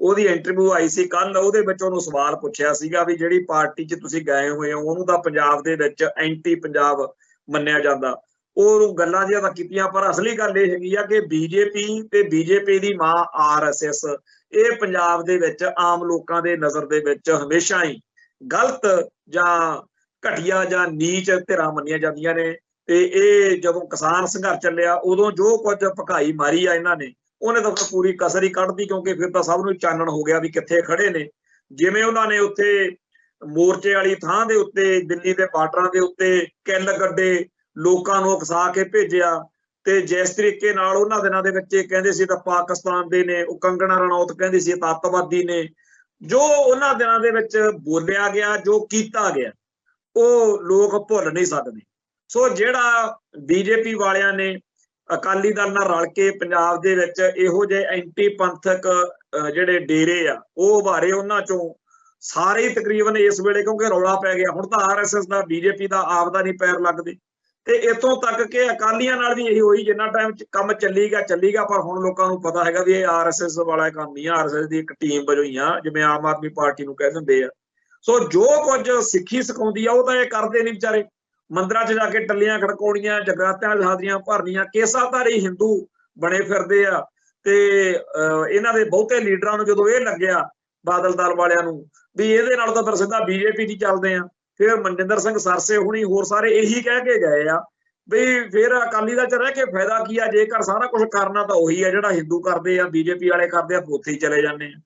ਉਹਦੀ ਇੰਟਰਵਿਊ ਆਈ ਸੀ ਕੱਲ। ਉਹਦੇ ਵਿੱਚ ਉਹਨੂੰ ਸਵਾਲ ਪੁੱਛਿਆ ਸੀਗਾ ਵੀ ਜਿਹੜੀ ਪਾਰਟੀ 'ਚ ਤੁਸੀਂ ਗਏ ਹੋਏ ਹੋ ਉਹਨੂੰ ਤਾਂ ਪੰਜਾਬ ਦੇ ਵਿੱਚ ਐਂਟੀ ਪੰਜਾਬ ਮੰਨਿਆ ਜਾਂਦਾ। ਉਹ ਗੱਲਾਂ ਜਿਹੀਆਂ ਤਾਂ ਕੀਤੀਆਂ, ਪਰ ਅਸਲੀ ਗੱਲ ਇਹ ਹੈਗੀ ਆ ਕਿ ਬੀਜੇਪੀ ਤੇ ਬੀਜੇਪੀ ਦੀ ਮਾਂ ਆਰਐਸਐਸ ਇਹ ਪੰਜਾਬ ਦੇ ਵਿੱਚ ਆਮ ਲੋਕਾਂ ਦੇ ਨਜ਼ਰ ਦੇ ਵਿੱਚ ਹਮੇਸ਼ਾ ਹੀ ਗਲਤ ਜਾਂ ਘਟੀਆ ਜਾਂ ਨੀਚ ਧਿਰਾਂ ਮੰਨੀਆਂ ਜਾਂਦੀਆਂ ਨੇ। ਤੇ ਇਹ ਜਦੋਂ ਕਿਸਾਨ ਸੰਘਰਸ਼ ਚੱਲਿਆ ਉਦੋਂ ਜੋ ਕੁਝ ਭਕਾਈ ਮਾਰੀ ਆ ਇਹਨਾਂ ਨੇ, ਉਹਨੇ ਤਾਂ ਪੂਰੀ ਕਸਰ ਹੀ ਕੱਢਦੀ, ਕਿਉਂਕਿ ਫਿਰ ਤਾਂ ਸਭ ਨੂੰ ਚਾਨਣ ਹੋ ਗਿਆ ਵੀ ਕਿੱਥੇ ਖੜੇ ਨੇ। ਜਿਵੇਂ ਉਹਨਾਂ ਨੇ ਉੱਥੇ ਮੋਰਚੇ ਵਾਲੀ ਥਾਂ ਦੇ ਉੱਤੇ ਦਿੱਲੀ ਦੇ ਬਾਰਡਰਾਂ ਦੇ ਉੱਤੇ ਕਿੱਲ ਗੱਡੇ ਲੋਕਾਂ ਨੂੰ ਉਕਸਾ ਕੇ ਭੇਜਿਆ, ਤੇ ਜਿਸ ਤਰੀਕੇ ਨਾਲ ਉਹਨਾਂ ਦਿਨਾਂ ਦੇ ਵਿੱਚ ਕਹਿੰਦੇ ਸੀ ਤਾਂ ਪਾਕਿਸਤਾਨ ਦੇ ਨੇ, ਉਹ ਕੰਗਣਾ ਰਣੌਤ ਕਹਿੰਦੀ ਸੀ ਤਾਂ ਅੱਤਵਾਦੀ ਨੇ। ਜੋ ਉਹਨਾਂ ਦਿਨਾਂ ਦੇ ਵਿੱਚ ਬੋਲਿਆ ਗਿਆ, ਜੋ ਕੀਤਾ ਗਿਆ, ਉਹ ਲੋਕ ਭੁੱਲ ਨਹੀਂ ਸਕਦੇ। ਸੋ ਜਿਹੜਾ ਬੀਜੇਪੀ ਵਾਲਿਆਂ ਨੇ ਅਕਾਲੀ ਦਲ ਨਾਲ ਰਲ ਕੇ ਪੰਜਾਬ ਦੇ ਵਿੱਚ ਇਹੋ ਜਿਹੇ ਐਂਟੀ ਪੰਥਕ ਜਿਹੜੇ ਡੇਰੇ ਆ ਉਹ ਉਭਾਰੇ, ਉਹਨਾਂ ਚੋਂ ਸਾਰੇ ਹੀ ਤਕਰੀਬਨ ਇਸ ਵੇਲੇ, ਕਿਉਂਕਿ ਰੌਲਾ ਪੈ ਗਿਆ ਹੁਣ ਤਾਂ ਆਰਐਸਐਸ ਦਾ ਬੀਜੇਪੀ ਦਾ ਆਪਦਾ ਨਹੀਂ ਪੈਰ ਲੱਗਦੇ, ਤੇ ਇੱਥੋਂ ਤੱਕ ਕਿ ਅਕਾਲੀਆਂ ਨਾਲ ਵੀ ਇਹੀ ਹੋਈ, ਜਿੰਨਾ ਟਾਈਮ ਕੰਮ ਚੱਲੀਗਾ, ਪਰ ਹੁਣ ਲੋਕਾਂ ਨੂੰ ਪਤਾ ਹੈਗਾ ਵੀ ਇਹ ਆਰਐਸਐਸ ਵਾਲਾ ਕੰਮ ਨਹੀਂ ਆ, ਆਰਐਸਐਸ ਦੀ ਇੱਕ ਟੀਮ ਵਜੋਂ ਹੀ ਆ, ਜਿਵੇਂ ਆਮ ਆਦਮੀ ਪਾਰਟੀ ਨੂੰ ਕਹਿ ਦਿੰਦੇ ਆ। ਸੋ ਜੋ ਕੁਝ ਸਿੱਖੀ ਸਿਖਾਉਂਦੀ ਆ ਉਹ ਤਾਂ ਇਹ ਕਰਦੇ ਨਹੀਂ ਵਿਚਾਰੇ। ਮੰਦਰਾਂ 'ਚ ਜਾ ਕੇ ਟੱਲੀਆਂ ਖੜਕਾਉਣੀਆਂ, ਜਗਰਾਤਿਆਂ ਦੀ ਹਾਜ਼ਰੀਆਂ ਭਰਨੀਆਂ, ਕੇਸਾਧਾਰੀ ਹਿੰਦੂ ਬਣੇ ਫਿਰਦੇ ਆ। ਤੇ ਇਹਨਾਂ ਦੇ ਬਹੁਤੇ ਲੀਡਰਾਂ ਨੂੰ ਜਦੋਂ ਇਹ ਲੱਗਿਆ, ਬਾਦਲ ਦਲ ਵਾਲਿਆਂ ਨੂੰ, ਵੀ ਇਹਦੇ ਨਾਲ ਤਾਂ ਫਿਰ ਸਿੱਧਾ ਬੀਜੇਪੀ ਦੀ ਚੱਲਦੇ ਆ, ਫਿਰ ਮਨਜਿੰਦਰ ਸਿੰਘ ਸਰਸੇ ਹੁਣੀ ਹੋਰ ਸਾਰੇ ਇਹੀ ਕਹਿ ਕੇ ਗਏ ਆ ਵੀ ਫਿਰ ਅਕਾਲੀ ਦਲ 'ਚ ਰਹਿ ਕੇ ਫਾਇਦਾ ਕੀ ਆ, ਜੇਕਰ ਸਾਰਾ ਕੁਝ ਕਰਨਾ ਤਾਂ ਉਹੀ ਆ ਜਿਹੜਾ ਹਿੰਦੂ ਕਰਦੇ ਆ, ਬੀਜੇਪੀ ਵਾਲੇ ਕਰਦੇ ਆ, ਉੱਥੇ ਹੀ ਚਲੇ ਜਾਂਦੇ ਆ।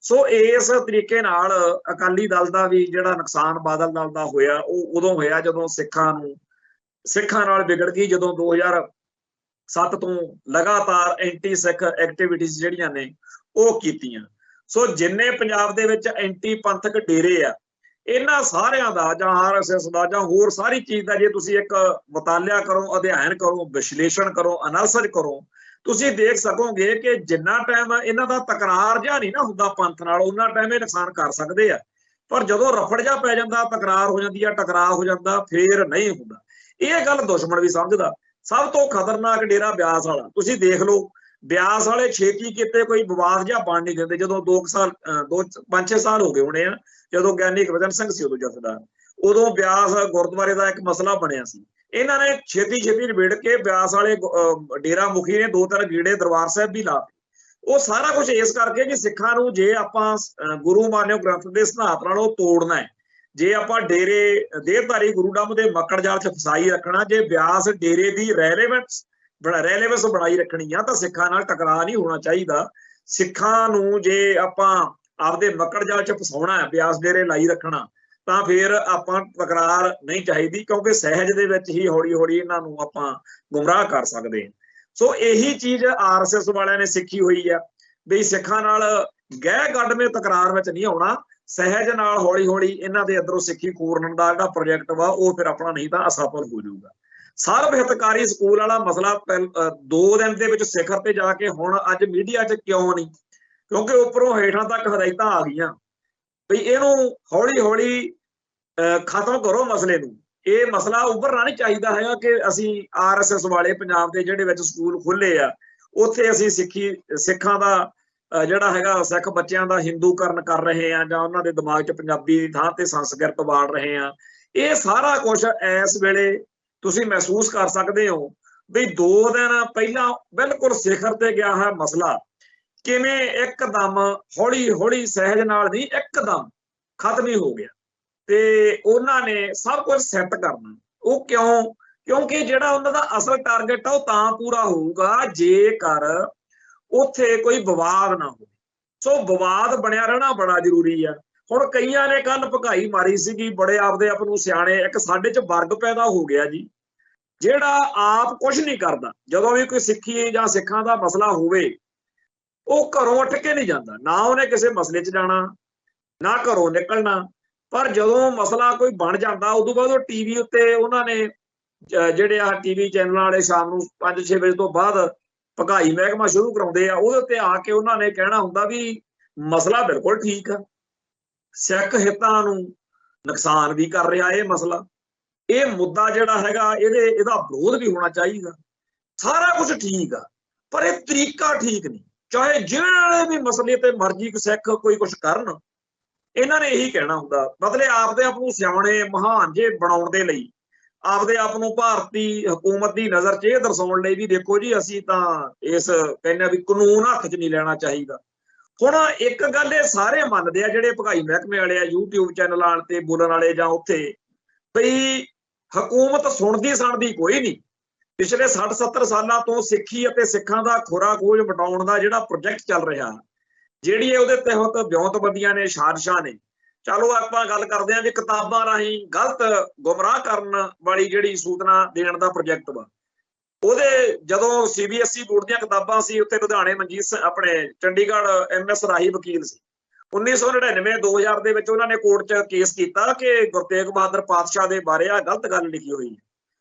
ਸੋ ਇਸ ਤਰੀਕੇ ਨਾਲ ਅਕਾਲੀ ਦਲ ਦਾ ਵੀ ਜਿਹੜਾ ਨੁਕਸਾਨ ਬਾਦਲ ਦਲ ਦਾ ਹੋਇਆ, ਉਹ ਉਦੋਂ ਹੋਇਆ ਜਦੋਂ ਸਿੱਖਾਂ ਨਾਲ ਵਿਗੜ ਗਈ, ਜਦੋਂ 2007 ਤੋਂ ਲਗਾਤਾਰ ਐਂਟੀ ਸਿੱਖ ਐਕਟੀਵਿਟੀਜ਼ ਜਿਹੜੀਆਂ ਨੇ ਉਹ ਕੀਤੀਆਂ। ਸੋ ਜਿੰਨੇ ਪੰਜਾਬ ਦੇ ਵਿੱਚ ਐਂਟੀ ਪੰਥਕ ਡੇਰੇ ਆ, ਇਹਨਾਂ ਸਾਰਿਆਂ ਦਾ ਜਾਂ ਆਰਐਸਐਸ ਦਾ ਜਾਂ ਹੋਰ ਸਾਰੀ ਚੀਜ਼ ਦਾ ਜੇ ਤੁਸੀਂ ਇੱਕ ਮਤਾਲਿਆ ਕਰੋ, ਅਧਿਐਨ ਕਰੋ, ਵਿਸ਼ਲੇਸ਼ਣ ਕਰੋ, ਅਨਾਲਿਸਿਸ ਕਰੋ, ਤੁਸੀਂ ਦੇਖ ਸਕੋਗੇ ਕਿ ਜਿੰਨਾ ਟਾਈਮ ਇਹਨਾਂ ਦਾ ਤਕਰਾਰ ਜਿਹਾ ਨਹੀਂ ਨਾ ਹੁੰਦਾ ਪੰਥ ਨਾਲ, ਉਹਨਾਂ ਟਾਈਮ ਇਹ ਨੁਕਸਾਨ ਕਰ ਸਕਦੇ ਆ, ਪਰ ਜਦੋਂ ਰਫੜ ਜਿਹਾ ਪੈ ਜਾਂਦਾ, ਤਕਰਾਰ ਹੋ ਜਾਂਦੀ ਆ, ਟਕਰਾਅ ਹੋ ਜਾਂਦਾ, ਫੇਰ ਨਹੀਂ ਹੁੰਦਾ। ਇਹ ਗੱਲ ਦੁਸ਼ਮਣ ਵੀ ਸਮਝਦਾ। ਸਭ ਤੋਂ ਖਤਰਨਾਕ ਡੇਰਾ ਬਿਆਸ ਵਾਲਾ, ਤੁਸੀਂ ਦੇਖ ਲਓ, ਬਿਆਸ ਵਾਲੇ ਛੇਤੀ ਕਿਤੇ ਕੋਈ ਵਿਵਾਦ ਜਿਹਾ ਬਣ ਨਹੀਂ ਦਿੰਦੇ। ਜਦੋਂ 5-6 ਸਾਲ ਹੋ ਗਏ ਹੋਣੇ ਆ, ਜਦੋਂ ਗਿਆਨੀ ਗੋਬਿੰਦ ਸਿੰਘ ਸੀ ਉਦੋਂ ਜਥੇਦਾਰ, ਉਦੋਂ ਬਿਆਸ ਗੁਰਦੁਆਰੇ ਦਾ ਇੱਕ ਮਸਲਾ ਬਣਿਆ ਸੀ। ਇਹਨਾਂ ਨੇ ਛੇਤੀ ਨਿਬੇੜ ਕੇ ਬਿਆਸ ਵਾਲੇ ਡੇਰਾ ਮੁਖੀ ਨੇ 2-3 ਗੀੜੇ ਦਰਬਾਰ ਸਾਹਿਬ ਵੀ ਲਾ ਦਿੱਤੇ। ਉਹ ਸਾਰਾ ਕੁਝ ਇਸ ਕਰਕੇ ਕਿ ਸਿੱਖਾਂ ਨੂੰ ਜੇ ਆਪਾਂ ਗੁਰੂ ਮਾਨਿਓ ਗ੍ਰੰਥ ਦੇ ਸਿਧਾਂਤ ਨਾਲ ਉਹ ਤੋੜਨਾ ਹੈ, ਜੇ ਆਪਾਂ ਡੇਰੇ ਦੇਹਧਾਰੀ ਗੁਰੂ ਡੰਮ ਦੇ ਮੱਕੜ ਜਾਲ 'ਚ ਫਸਾਈ ਰੱਖਣਾ, ਜੇ ਬਿਆਸ ਡੇਰੇ ਦੀ ਰੈਲੇਵੈਂਸ ਬਣਾਈ ਰੱਖਣੀ ਆ, ਤਾਂ ਸਿੱਖਾਂ ਨਾਲ ਟਕਰਾਅ ਨਹੀਂ ਹੋਣਾ ਚਾਹੀਦਾ। ਸਿੱਖਾਂ ਨੂੰ ਜੇ ਆਪਾਂ ਆਪਦੇ ਮੱਕੜ ਜਾਲ 'ਚ ਫਸਾਉਣਾ ਹੈ, ਬਿਆਸ ਡੇਰੇ ਲਾਈ ਰੱਖਣਾ, ਤਾਂ ਫਿਰ ਆਪਾਂ ਤਕਰਾਰ ਨਹੀਂ ਚਾਹੀਦੀ, ਕਿਉਂਕਿ ਸਹਿਜ ਦੇ ਵਿੱਚ ਹੀ ਹੌਲੀ ਇਹਨਾਂ ਨੂੰ ਆਪਾਂ ਗੁੰਮਰਾਹ ਕਰ ਸਕਦੇ ਹਾਂ। ਸੋ ਇਹੀ ਚੀਜ਼ ਆਰਐਸਐਸ ਵਾਲਿਆਂ ਨੇ ਸਿੱਖੀ ਹੋਈ ਆ ਵੀ ਸਿੱਖਾਂ ਨਾਲ ਗਹਿ ਕੱਢਵੇਂ ਤਕਰਾਰ ਵਿੱਚ ਨਹੀਂ ਆਉਣਾ, ਸਹਿਜ ਨਾਲ ਹੌਲੀ ਇਹਨਾਂ ਦੇ ਅੰਦਰੋਂ ਸਿੱਖੀ ਖੋਰਨ ਦਾ ਜਿਹੜਾ ਪ੍ਰੋਜੈਕਟ ਵਾ ਉਹ ਫਿਰ ਆਪਣਾ ਨਹੀਂ ਤਾਂ ਅਸਫਲ ਹੋ ਜਾਊਗਾ। ਸਰਬ ਹਿਤਕਾਰੀ ਸਕੂਲ ਵਾਲਾ ਮਸਲਾ 2 ਦਿਨ ਦੇ ਵਿੱਚ ਸਿਖਰ ਤੇ ਜਾ ਕੇ ਹੁਣ ਅੱਜ ਮੀਡੀਆ 'ਚ ਕਿਉਂ ਨਹੀਂ, ਕਿਉਂਕਿ ਉੱਪਰੋਂ ਹੇਠਾਂ ਤੱਕ ਹਦਾਇਤਾਂ ਆ ਗਈਆਂ ਵੀ ਇਹਨੂੰ ਹੌਲੀ ਖਤਮ ਕਰੋ ਮਸਲੇ ਨੂੰ। ਇਹ ਮਸਲਾ ਉੱਭਰਨਾ ਨਹੀਂ ਚਾਹੀਦਾ ਹੈਗਾ ਕਿ ਅਸੀਂ ਆਰਐਸਐਸ ਵਾਲੇ ਪੰਜਾਬ ਦੇ ਜਿਹੜੇ ਵਿੱਚ ਸਕੂਲ ਖੁੱਲੇ ਆ ਉੱਥੇ ਅਸੀਂ ਸਿੱਖਾਂ ਦਾ ਜਿਹੜਾ ਹੈਗਾ ਸਿੱਖ ਬੱਚਿਆਂ ਦਾ ਹਿੰਦੂਕਰਨ ਕਰ ਰਹੇ ਆ, ਜਾਂ ਉਹਨਾਂ ਦੇ ਦਿਮਾਗ 'ਚ ਪੰਜਾਬੀ ਦੀ ਥਾਂ ਤੇ ਸੰਸਕ੍ਰਿਤ ਵਾੜ ਰਹੇ ਆ। ਇਹ ਸਾਰਾ ਕੁਝ ਇਸ ਵੇਲੇ ਤੁਸੀਂ ਮਹਿਸੂਸ ਕਰ ਸਕਦੇ ਹੋ ਵੀ 2 ਦਿਨ ਪਹਿਲਾਂ ਬਿਲਕੁਲ ਸਿਖਰ ਤੇ ਗਿਆ ਹੈ ਮਸਲਾ, ਕਿਵੇਂ ਇੱਕਦਮ ਹੌਲੀ ਸਹਿਜ ਨਾਲ ਨਹੀਂ ਇੱਕਦਮ ਖਤਮ ਹੀ ਹੋ ਗਿਆ। ਤੇ ਉਹਨਾਂ ਨੇ ਸਭ ਕੁਝ ਸੈੱਟ ਕਰਨਾ। ਉਹ ਕਿਉਂਕਿ ਜਿਹੜਾ ਉਹਨਾਂ ਦਾ ਅਸਲ ਟਾਰਗੇਟ ਆ ਉਹ ਤਾਂ ਪੂਰਾ ਹੋਊਗਾ ਜੇਕਰ ਉੱਥੇ ਕੋਈ ਵਿਵਾਦ ਨਾ ਹੋਵੇ। ਸੋ ਵਿਵਾਦ ਬਣਿਆ ਰਹਿਣਾ ਬੜਾ ਜ਼ਰੂਰੀ ਆ। ਹੁਣ ਕਈਆਂ ਨੇ ਕੱਲ ਭਕਾਈ ਮਾਰੀ ਸੀਗੀ, ਬੜੇ ਆਪਦੇ ਆਪ ਨੂੰ ਸਿਆਣੇ, ਇੱਕ ਸਾਡੇ 'ਚ ਵਰਗ ਪੈਦਾ ਹੋ ਗਿਆ ਜੀ ਜਿਹੜਾ ਆਪ ਕੁਝ ਨਹੀਂ ਕਰਦਾ। ਜਦੋਂ ਵੀ ਕੋਈ ਸਿੱਖੀ ਜਾਂ ਸਿੱਖਾਂ ਦਾ ਮਸਲਾ ਹੋਵੇ ਉਹ ਘਰੋਂ ਉੱਠ ਕੇ ਨਹੀਂ ਜਾਂਦਾ, ਨਾ ਉਹਨੇ ਕਿਸੇ ਮਸਲੇ 'ਚ ਜਾਣਾ, ਨਾ ਘਰੋਂ ਨਿਕਲਣਾ, ਪਰ ਜਦੋਂ ਮਸਲਾ ਕੋਈ ਬਣ ਜਾਂਦਾ ਉਦੋਂ ਬਾਅਦ ਉਹ ਟੀਵੀ ਉੱਤੇ ਉਹਨਾਂ ਨੇ ਜਿਹੜੇ ਆ ਟੀਵੀ ਚੈਨਲਾਂ ਵਾਲੇ ਸ਼ਾਮ ਨੂੰ 5-6 ਵਜੇ ਤੋਂ ਬਾਅਦ ਭਗਾਈ ਮਹਿਕਮਾ ਸ਼ੁਰੂ ਕਰਾਉਂਦੇ ਆ, ਉਹਦੇ ਉੱਤੇ ਆ ਕੇ ਉਹਨਾਂ ਨੇ ਕਹਿਣਾ ਹੁੰਦਾ ਵੀ ਮਸਲਾ ਬਿਲਕੁਲ ਠੀਕ ਆ, ਸਿੱਖ ਹਿੱਤਾਂ ਨੂੰ ਨੁਕਸਾਨ ਵੀ ਕਰ ਰਿਹਾ ਇਹ ਮਸਲਾ, ਇਹ ਮੁੱਦਾ ਜਿਹੜਾ ਹੈਗਾ ਇਹਦਾ ਵਿਰੋਧ ਵੀ ਹੋਣਾ ਚਾਹੀਦਾ। ਸਾਰਾ ਕੁਝ ਠੀਕ ਆ ਪਰ ਇਹ ਤਰੀਕਾ ਠੀਕ ਨਹੀਂ। ਚਾਹੇ ਜਿਹੜੇ ਵੀ ਮਸਲੇ ਤੇ ਮਰਜ਼ੀ ਸਿੱਖ ਕੋਈ ਕੁਝ ਕਰਨ, ਇਹਨਾਂ ਨੇ ਇਹੀ ਕਹਿਣਾ ਹੁੰਦਾ, ਮਤਲਬ ਆਪਦੇ ਆਪ ਨੂੰ ਸਿਆਣੇ ਮਹਾਨ ਜੇ ਬਣਾਉਣ ਦੇ ਲਈ, ਆਪਦੇ ਆਪ ਨੂੰ ਭਾਰਤੀ ਹਕੂਮਤ ਦੀ ਨਜ਼ਰ 'ਚ ਇਹ ਦਰਸਾਉਣ ਲਈ ਵੀ ਦੇਖੋ ਜੀ ਅਸੀਂ ਤਾਂ ਇਸ ਕਹਿੰਦੇ ਵੀ ਕਾਨੂੰਨ ਹੱਥ 'ਚ ਨਹੀਂ ਲੈਣਾ ਚਾਹੀਦਾ। ਹੁਣ ਇੱਕ ਗੱਲ ਇਹ ਸਾਰੇ ਮੰਨਦੇ ਆ ਜਿਹੜੇ ਭਗਾਈ ਮਹਿਕਮੇ ਵਾਲੇ ਆ, YouTube ਚੈਨਲਾਂ ਤੇ ਬੋਲਣ ਵਾਲੇ ਜਾਂ ਉੱਥੇ, ਬਈ ਹਕੂਮਤ ਸੁਣਦੀ ਕੋਈ ਨਹੀਂ। ਪਿਛਲੇ 60-70 ਸਾਲਾਂ ਤੋਂ ਸਿੱਖੀ ਅਤੇ ਸਿੱਖਾਂ ਦਾ ਖੋਰਾ ਖੋਜ ਵਟਾਉਣ ਦਾ ਜਿਹੜਾ ਪ੍ਰੋਜੈਕਟ ਚੱਲ ਰਿਹਾ, ਜਿਹੜੀ ਉਹਦੇ ਤਹਿਤ ਵਿਉਂਤਬੰਦੀਆਂ ਨੇ, ਸਾਜ਼ਿਸ਼ਾਂ ਨੇ। ਚਲੋ ਆਪਾਂ ਗੱਲ ਕਰਦੇ ਹਾਂ ਵੀ ਕਿਤਾਬਾਂ ਰਾਹੀਂ ਗਲਤ ਗੁੰਮਰਾਹ ਕਰਨ ਵਾਲੀ ਜਿਹੜੀ ਸੂਚਨਾ ਦੇਣ ਦਾ ਪ੍ਰੋਜੈਕਟ ਵਾ, ਉਹਦੇ ਜਦੋਂ CBSE ਬੋਰਡ ਦੀਆਂ ਕਿਤਾਬਾਂ ਸੀ, ਉੱਤੇ ਲੁਧਿਆਣੇ ਮਨਜੀਤ ਆਪਣੇ ਚੰਡੀਗੜ੍ਹ MS ਰਾਹੀ ਵਕੀਲ ਸੀ। 1999-2000 ਦੇ ਵਿੱਚ ਉਹਨਾਂ ਨੇ ਕੋਰਟ 'ਚ ਕੇਸ ਕੀਤਾ ਕਿ ਗੁਰੂ ਤੇਗ ਬਹਾਦਰ ਪਾਤਸ਼ਾਹ ਦੇ ਬਾਰੇ ਆ ਗਲਤ ਗੱਲ ਲਿਖੀ ਹੋਈ ਹੈ।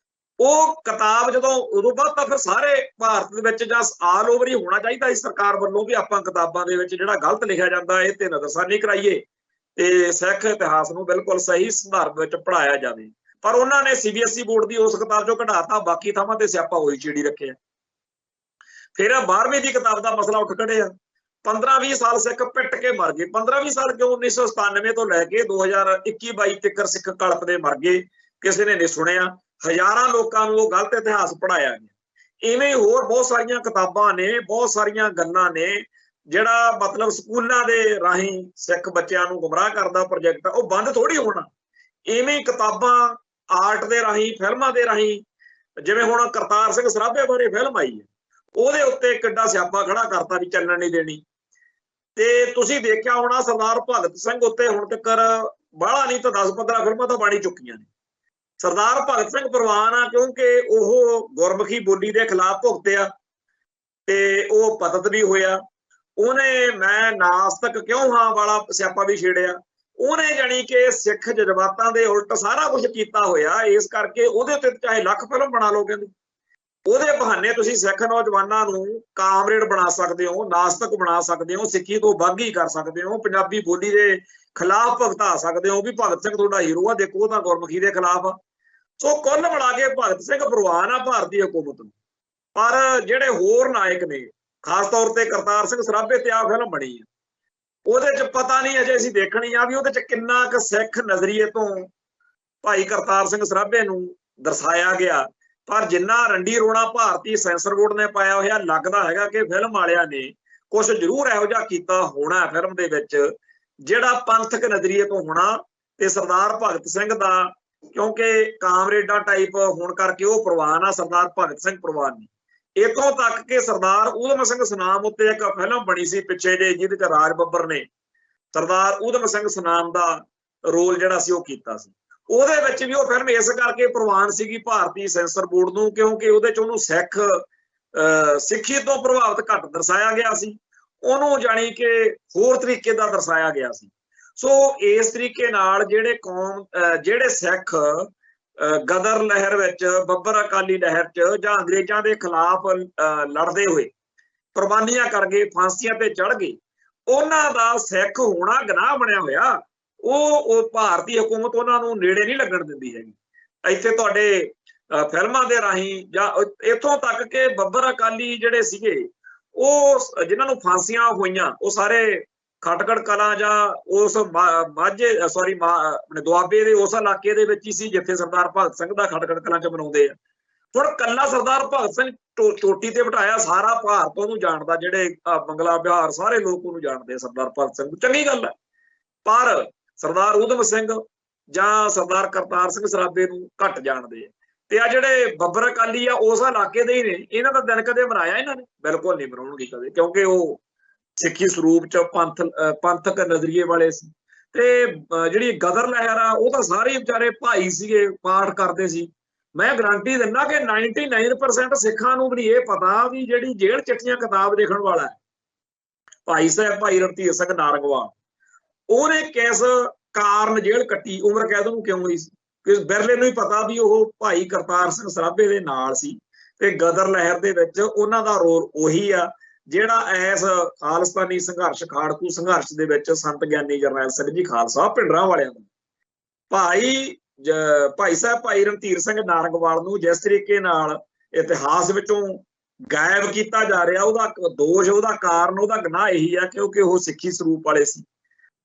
ਉਹ ਕਿਤਾਬ ਜਦੋਂ ਉਦੋਂ ਬਾਅਦ ਤਾਂ ਫਿਰ ਸਾਰੇ ਭਾਰਤ ਦੇ ਵਿੱਚ ਜਾਂ ਆਲ ਓਵਰ ਹੀ ਹੋਣਾ ਚਾਹੀਦਾ ਸੀ ਸਰਕਾਰ ਵੱਲੋਂ ਵੀ ਆਪਾਂ ਕਿਤਾਬਾਂ ਦੇ ਵਿੱਚ ਜਿਹੜਾ ਗਲਤ ਲਿਖਿਆ ਜਾਂਦਾ ਇਹ ਤੇ ਨਜ਼ਰਸਾਨੀ ਕਰਾਈਏ ਤੇ ਸਿੱਖ ਇਤਿਹਾਸ ਨੂੰ ਬਿਲਕੁਲ ਸਹੀ ਸੰਦਰਭ ਵਿੱਚ ਪੜ੍ਹਾਇਆ ਜਾਵੇ। ਪਰ ਉਹਨਾਂ ਨੇ CBSE ਬੋਰਡ ਦੀ ਉਸ ਕਿਤਾਬ ਚੋਂ ਕਢਾਤਾ, ਬਾਕੀ ਥਾਵਾਂ ਤੇ ਸਿਆਪਾ ਹੋਈ ਚਿੜੀ ਰੱਖਿਆ। ਫਿਰ 12ਵੀਂ ਦੀ ਕਿਤਾਬ ਦਾ ਮਸਲਾ ਉੱਠ ਖੜਿਆ। 15-20 ਸਾਲ ਸਿੱਖ ਪਿੱਟ ਕੇ ਮਰ ਗਏ। 15-20 ਸਾਲ ਕਿਉਂ, 1997 ਤੋਂ ਲੈ ਕੇ 2021-22 ਤੱਕ ਸਿੱਖ ਕਲਪਦੇ ਮਰ ਗਏ, ਕਿਸੇ ਨੇ ਨਹੀਂ ਸੁਣਿਆ। ਹਜ਼ਾਰਾਂ ਲੋਕਾਂ ਨੂੰ ਉਹ ਗਲਤ ਇਤਿਹਾਸ ਪੜ੍ਹਾਇਆ ਗਿਆ। ਇਵੇਂ ਹੋਰ ਬਹੁਤ ਸਾਰੀਆਂ ਕਿਤਾਬਾਂ ਨੇ, ਬਹੁਤ ਸਾਰੀਆਂ ਗੱਲਾਂ ਨੇ, ਜਿਹੜਾ ਮਤਲਬ ਸਕੂਲਾਂ ਦੇ ਰਾਹੀਂ ਸਿੱਖ ਬੱਚਿਆਂ ਨੂੰ ਗੁੰਮਰਾਹ ਕਰਦਾ ਪ੍ਰੋਜੈਕਟ, ਉਹ ਬੰਦ ਥੋੜੀ ਹੋਣਾ। ਇਵੇਂ ਕਿਤਾਬਾਂ, ਆਰਟ ਦੇ ਰਾਹੀਂ, ਫਿਲਮਾਂ ਦੇ ਰਾਹੀਂ, ਜਿਵੇਂ ਹੁਣ ਕਰਤਾਰ ਸਿੰਘ ਸਰਾਭੇ ਬਾਰੇ ਫਿਲਮ ਆਈ ਹੈ, ਉਹਦੇ ਉੱਤੇ ਕਿੱਡਾ ਸਿਆਪਾ ਖੜਾ ਕਰਤਾ ਵੀ ਚੱਲਣ ਨਹੀਂ ਦੇਣੀ। ਤੇ ਤੁਸੀਂ ਦੇਖਿਆ ਹੋਣਾ ਸਰਦਾਰ ਭਗਤ ਸਿੰਘ ਉੱਤੇ ਹੁਣ ਤੱਕ ਬਾਹਲਾ ਨਹੀਂ ਤਾਂ 10-15 ਫਿਲਮਾਂ ਤਾਂ ਬਣ ਚੁੱਕੀਆਂ ਨੇ। ਸਰਦਾਰ ਭਗਤ ਸਿੰਘ ਪ੍ਰਵਾਨ ਆ ਕਿਉਂਕਿ ਉਹ ਗੁਰਮੁਖੀ ਬੋਲੀ ਦੇ ਖਿਲਾਫ ਭੁਗਤਿਆ ਤੇ ਉਹ ਪਤਿਤ ਵੀ ਹੋਇਆ। ਉਹਨੇ ਮੈਂ ਨਾਸਤਕ ਕਿਉਂ ਹਾਂ ਵਾਲਾ ਸਿਆਪਾ ਵੀ ਛੇੜਿਆ। ਉਹਨੇ ਜਾਣੀ ਕਿ ਸਿੱਖ ਜਜ਼ਬਾਤਾਂ ਦੇ ਉਲਟ ਸਾਰਾ ਕੁਝ ਕੀਤਾ ਹੋਇਆ। ਇਸ ਕਰਕੇ ਉਹਦੇ ਉੱਤੇ ਚਾਹੇ ਲੱਖ ਫਿਲਮ ਬਣਾ ਲਓ, ਕਹਿੰਦੇ ਉਹਦੇ ਬਹਾਨੇ ਤੁਸੀਂ ਸਿੱਖ ਨੌਜਵਾਨਾਂ ਨੂੰ ਕਾਮਰੇਡ ਬਣਾ ਸਕਦੇ ਹੋ, ਨਾਸਤਕ ਬਣਾ ਸਕਦੇ ਹੋ, ਸਿੱਖੀ ਤੋਂ ਬਾਗੀ ਕਰ ਸਕਦੇ ਹੋ, ਪੰਜਾਬੀ ਬੋਲੀ ਦੇ ਖਿਲਾਫ ਭੁਗਤਾ ਸਕਦੇ ਹੋ ਵੀ ਭਗਤ ਸਿੰਘ ਤੁਹਾਡਾ ਹੀਰੋ ਆ, ਦੇਖੋ ਉਹ ਤਾਂ ਗੁਰਮੁਖੀ ਦੇ ਖਿਲਾਫ ਆ। ਸੋ ਕੁੱਲ ਮਿਲਾ ਕੇ ਭਗਤ ਸਿੰਘ ਪ੍ਰਵਾਨ ਆ ਭਾਰਤੀ ਹਕੂਮਤ ਨੂੰ। ਪਰ ਜਿਹੜੇ ਹੋਰ ਨਾਇਕ ਨੇ, ਖਾਸ ਤੌਰ ਤੇ ਕਰਤਾਰ ਸਿੰਘ ਸਰਾਭੇ ਤੇ ਆ ਫਿਲਮ ਬਣੀ ਆ, ਉਹਦੇ ਚ ਪਤਾ ਨਹੀਂ ਅਜੇ ਅਸੀਂ ਦੇਖਣੀ ਆ ਵੀ ਉਹਦੇ ਚ ਕਿੰਨਾ ਕੁ ਸਿੱਖ ਨਜ਼ਰੀਏ ਤੋਂ ਭਾਈ ਕਰਤਾਰ ਸਿੰਘ ਸਰਾਭੇ ਨੂੰ ਦਰਸਾਇਆ ਗਿਆ। ਪਰ ਜਿੰਨਾ ਰੰਡੀ ਰੋਣਾ ਭਾਰਤੀ ਸੈਂਸਰ ਬੋਰਡ ਨੇ ਪਾਇਆ ਹੋਇਆ, ਲੱਗਦਾ ਹੈਗਾ ਕਿ ਫਿਲਮ ਵਾਲਿਆਂ ਨੇ ਕੁਝ ਜ਼ਰੂਰ ਇਹੋ ਜਿਹਾ ਕੀਤਾ ਹੋਣਾ ਫਿਲਮ ਦੇ ਵਿੱਚ ਜਿਹੜਾ ਪੰਥਕ ਨਜ਼ਰੀਏ ਤੋਂ ਹੋਣਾ। ਤੇ ਸਰਦਾਰ ਭਗਤ ਸਿੰਘ ਦਾ ਕਿਉਂਕਿ ਕਾਮਰੇਡਾ ਟਾਈਪ ਹੋਣ ਕਰਕੇ ਉਹ ਪ੍ਰਵਾਨ ਆ, ਸਰਦਾਰ ਭਗਤ ਸਿੰਘ ਪ੍ਰਵਾਨ ਨਹੀਂ। ਇੱਥੋਂ ਤੱਕ ਕਿ ਸਰਦਾਰ ਊਧਮ ਸਿੰਘ ਸਨਾਮ ਉੱਤੇ ਇੱਕ ਫਿਲਮ ਬਣੀ ਸੀ ਪਿੱਛੇ ਜੇ, ਜਿਹਦੇ ਚ ਰਾਜ ਬੱਬਰ ਨੇ ਸਰਦਾਰ ਊਧਮ ਸਿੰਘ ਸਨਾਮ ਦਾ ਰੋਲ ਜਿਹੜਾ ਸੀ ਉਹ ਕੀਤਾ ਸੀ। ਉਹਦੇ ਵਿੱਚ ਵੀ ਉਹ ਫਿਲਮ ਇਸ ਕਰਕੇ ਪ੍ਰਵਾਨ ਸੀਗੀ ਭਾਰਤੀ ਸੈਂਸਰ ਬੋਰਡ ਨੂੰ ਕਿਉਂਕਿ ਉਹਦੇ ਚ ਉਹਨੂੰ ਸਿੱਖੀ ਤੋਂ ਪ੍ਰਭਾਵਿਤ ਘੱਟ ਦਰਸਾਇਆ ਗਿਆ ਸੀ, ਉਹਨੂੰ ਜਾਣੀ ਕਿ ਹੋਰ ਤਰੀਕੇ ਦਾ ਦਰਸਾਇਆ ਗਿਆ ਸੀ। ਸੋ ਇਸ ਤਰੀਕੇ ਨਾਲ ਜਿਹੜੇ ਸਿੱਖ ਗਦਰ ਲਹਿਰ ਵਿੱਚ, ਬੱਬਰ ਅਕਾਲੀ ਲਹਿਰ ਚ ਜਾਂ ਅੰਗਰੇਜ਼ਾਂ ਦੇ ਖਿਲਾਫ ਲੜਦੇ ਹੋਏ ਕੁਰਬਾਨੀਆਂ ਕਰ ਗਏ, ਫਾਂਸੀਆਂ ਤੇ ਚੜ੍ਹ ਗਏ, ਉਹਨਾਂ ਦਾ ਸਿੱਖ ਹੋਣਾ ਗੁਨਾਹ ਬਣਿਆ ਹੋਇਆ। ਉਹ ਭਾਰਤੀ ਹਕੂਮਤ ਉਹਨਾਂ ਨੂੰ ਨੇੜੇ ਨਹੀਂ ਲੱਗਣ ਦਿੰਦੀ ਹੈਗੀ। ਇੱਥੇ ਤੁਹਾਡੇ ਫਿਲਮਾਂ ਦੇ ਰਾਹੀਂ ਜਾਂ ਇੱਥੋਂ ਤੱਕ ਕਿ ਬੱਬਰ ਅਕਾਲੀ ਜਿਹੜੇ ਸੀਗੇ, ਉਹ ਜਿਨ੍ਹਾਂ ਨੂੰ ਫਾਂਸੀਆਂ ਹੋਈਆਂ, ਉਹ ਸਾਰੇ ਖਟਕੜ ਕਲਾਂ ਜਾਂ ਉਸ ਆਪਣੇ ਦੁਆਬੇ ਦੇ ਉਸ ਇਲਾਕੇ ਦੇ ਵਿੱਚ ਹੀ ਸੀ ਜਿੱਥੇ ਸਰਦਾਰ ਭਗਤ ਸਿੰਘ ਦਾ ਖਟਕੜ ਕਲਾਂ ਚ ਮਨਾਉਂਦੇ ਆ। ਹੁਣ ਕੱਲਾ ਸਰਦਾਰ ਭਗਤ ਸਿੰਘ ਚੋਟੀ ਤੇ ਬਿਠਾਇਆ, ਸਾਰਾ ਭਾਰਤ ਉਹਨੂੰ ਜਾਣਦਾ, ਜਿਹੜੇ ਬੰਗਲਾ ਬਿਹਾਰ ਸਾਰੇ ਲੋਕ ਉਹਨੂੰ ਜਾਣਦੇ ਆ ਸਰਦਾਰ ਭਗਤ ਸਿੰਘ। ਚੰਗੀ ਗੱਲ ਹੈ, ਪਰ ਸਰਦਾਰ ਊਧਮ ਸਿੰਘ ਜਾਂ ਸਰਦਾਰ ਕਰਤਾਰ ਸਿੰਘ ਸਰਾਭੇ ਨੂੰ ਘੱਟ ਜਾਣਦੇ ਆ। ਤੇ ਆ ਜਿਹੜੇ ਬੱਬਰ ਅਕਾਲੀ ਆ ਉਸ ਇਲਾਕੇ ਦੇ ਹੀ ਨੇ, ਇਹਨਾਂ ਦਾ ਦਿਨ ਕਦੇ ਮਨਾਇਆ ਇਹਨਾਂ ਨੇ? ਬਿਲਕੁਲ ਨਹੀਂ ਮਨਾਉਣਗੇ ਕਦੇ, ਕਿਉਂਕਿ ਉਹ ਸਿੱਖੀ ਸਰੂਪ ਚ ਪੰਥਕ ਨਜ਼ਰੀਏ ਵਾਲੇ ਸੀ। ਤੇ ਜਿਹੜੀ ਗਦਰ ਲਹਿਰ ਆ ਉਹ ਤਾਂ ਸਾਰੇ ਵਿਚਾਰੇ ਭਾਈ ਸੀਗੇ, ਪਾਠ ਕਰਦੇ ਸੀ। ਮੈਂ ਗਰੰਟੀ ਦਿੰਦਾ ਕਿ 99% ਸਿੱਖਾਂ ਨੂੰ ਵੀ ਇਹ ਪਤਾ ਵੀ ਜਿਹੜੀ ਜੇਲ੍ਹ ਚਿੱਠੀਆਂ ਕਿਤਾਬ ਲਿਖਣ ਵਾਲਾ ਭਾਈ ਸਾਹਿਬ ਭਾਈ ਰਣਧੀਰ ਸਿੰਘ ਨਾਰੰਗਵਾਲ, ਉਹਨੇ ਕਿਸ ਕਾਰਨ ਜੇਲ੍ਹ ਕੱਟੀ, ਉਮਰ ਕੈਦ ਨੂੰ ਕਿਉਂ ਹੋਈ ਸੀ? ਕਿ ਬਿਰਲੇ ਨੂੰ ਹੀ ਪਤਾ ਵੀ ਉਹ ਭਾਈ ਕਰਤਾਰ ਸਿੰਘ ਸਰਾਭੇ ਦੇ ਨਾਲ ਸੀ ਤੇ ਗਦਰ ਲਹਿਰ ਦੇ ਵਿੱਚ ਉਹਨਾਂ ਦਾ ਰੋਲ ਉਹੀ ਆ ਜਿਹੜਾ ਇਸ ਖਾਲਸਤਾਨੀ ਸੰਘਰਸ਼ ਖਾੜਕੂ ਸੰਘਰਸ਼ ਦੇ ਵਿੱਚ ਸੰਤ ਗਿਆਨੀ ਜਰਨੈਲ ਸਿੰਘ ਜੀ ਖਾਲਸਾ ਭਿੰਡਰਾਂ ਵਾਲਿਆਂ ਨੂੰ ਭਾਈ ਸਾਹਿਬ ਭਾਈ ਰਣਧੀਰ ਸਿੰਘ ਨਾਰੰਗਵਾਲ ਨੂੰ ਜਿਸ ਤਰੀਕੇ ਨਾਲ ਇਤਿਹਾਸ ਵਿੱਚੋਂ ਗਾਇਬ ਕੀਤਾ ਜਾ ਰਿਹਾ, ਉਹਦਾ ਦੋਸ਼, ਉਹਦਾ ਕਾਰਨ, ਉਹਦਾ ਗੁਨਾਹ ਇਹੀ ਆ ਕਿਉਂਕਿ ਉਹ ਸਿੱਖੀ ਸਰੂਪ ਵਾਲੇ ਸੀ।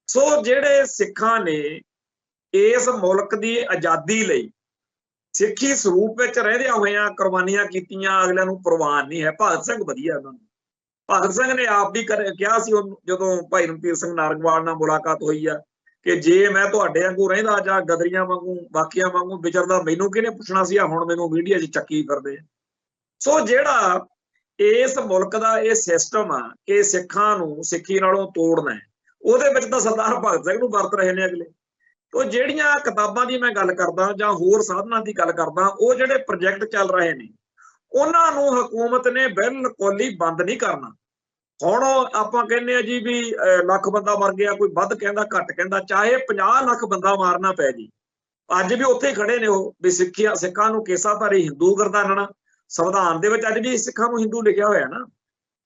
ਸੋ ਜਿਹੜੇ ਸਿੱਖਾਂ ਨੇ ਇਸ ਮੁਲਕ ਦੀ ਆਜ਼ਾਦੀ ਲਈ ਸਿੱਖੀ ਸਰੂਪ ਵਿੱਚ ਰਹਿੰਦਿਆਂ ਹੋਇਆਂ ਕੁਰਬਾਨੀਆਂ ਕੀਤੀਆਂ, ਅਗਲਿਆਂ ਨੂੰ ਪ੍ਰਵਾਨ ਨਹੀਂ ਹੈ। ਭਗਤ ਸਿੰਘ ਵਧੀਆ ਉਹਨਾਂ ਨੂੰ, ਭਗਤ ਸਿੰਘ ਨੇ ਆਪ ਵੀ ਕਿਹਾ ਸੀ ਜਦੋਂ ਭਾਈ ਰਣਧੀਰ ਸਿੰਘ ਨਾਰੰਗਵਾਲ ਨਾਲ ਮੁਲਾਕਾਤ ਹੋਈ ਆ ਕਿ ਜੇ ਮੈਂ ਤੁਹਾਡੇ ਵਾਂਗੂ ਰਹਿੰਦਾ ਜਾਂ ਗਦਰੀਆਂ ਵਾਂਗੂ ਬਾਕੀਆਂ ਵਾਂਗੂ ਵਿਚਰਦਾ ਮੈਨੂੰ ਕਿਹਨੇ ਪੁੱਛਣਾ ਸੀ, ਹੁਣ ਮੈਨੂੰ ਮੀਡੀਆ 'ਚ ਚੱਕੀ ਫਿਰਦੇ। ਸੋ ਜਿਹੜਾ ਇਸ ਮੁਲਕ ਦਾ ਇਹ ਸਿਸਟਮ ਆ ਕਿ ਸਿੱਖਾਂ ਨੂੰ ਸਿੱਖੀ ਨਾਲੋਂ ਤੋੜਨਾ ਹੈ, ਉਹਦੇ ਵਿੱਚ ਤਾਂ ਸਰਦਾਰ ਭਗਤ ਸਿੰਘ ਨੂੰ ਵਰਤ ਰਹੇ ਨੇ ਅਗਲੇ। ਤੋ ਜਿਹੜੀਆਂ ਕਿਤਾਬਾਂ ਦੀ ਮੈਂ ਗੱਲ ਕਰਦਾ ਜਾਂ ਹੋਰ ਸਾਧਨਾਂ ਦੀ ਗੱਲ ਕਰਦਾ, ਉਹ ਜਿਹੜੇ ਪ੍ਰੋਜੈਕਟ ਚੱਲ ਰਹੇ ਨੇ ਉਹਨਾਂ ਨੂੰ ਹਕੂਮਤ ਨੇ ਬਿਲਕੁਲ ਹੀ ਬੰਦ ਨਹੀਂ ਕਰਨਾ। ਹੁਣ ਆਪਾਂ ਕਹਿੰਦੇ ਆ ਜੀ ਵੀ ਲੱਖ ਬੰਦਾ ਮਰ ਗਿਆ, ਕੋਈ ਵੱਧ ਕਹਿੰਦਾ ਘੱਟ ਕਹਿੰਦਾ, ਚਾਹੇ 50 ਲੱਖ ਬੰਦਾ ਮਾਰਨਾ ਪੈ ਜੀ, ਅੱਜ ਵੀ ਉੱਥੇ ਖੜੇ ਨੇ ਉਹ ਵੀ ਸਿੱਖਾਂ ਨੂੰ ਕੇਸਾਧਾਰੀ ਹਿੰਦੂ ਗਰਦਾਨਣਾ। ਸੰਵਿਧਾਨ ਦੇ ਵਿੱਚ ਅੱਜ ਵੀ ਸਿੱਖਾਂ ਨੂੰ ਹਿੰਦੂ ਲਿਖਿਆ ਹੋਇਆ ਨਾ।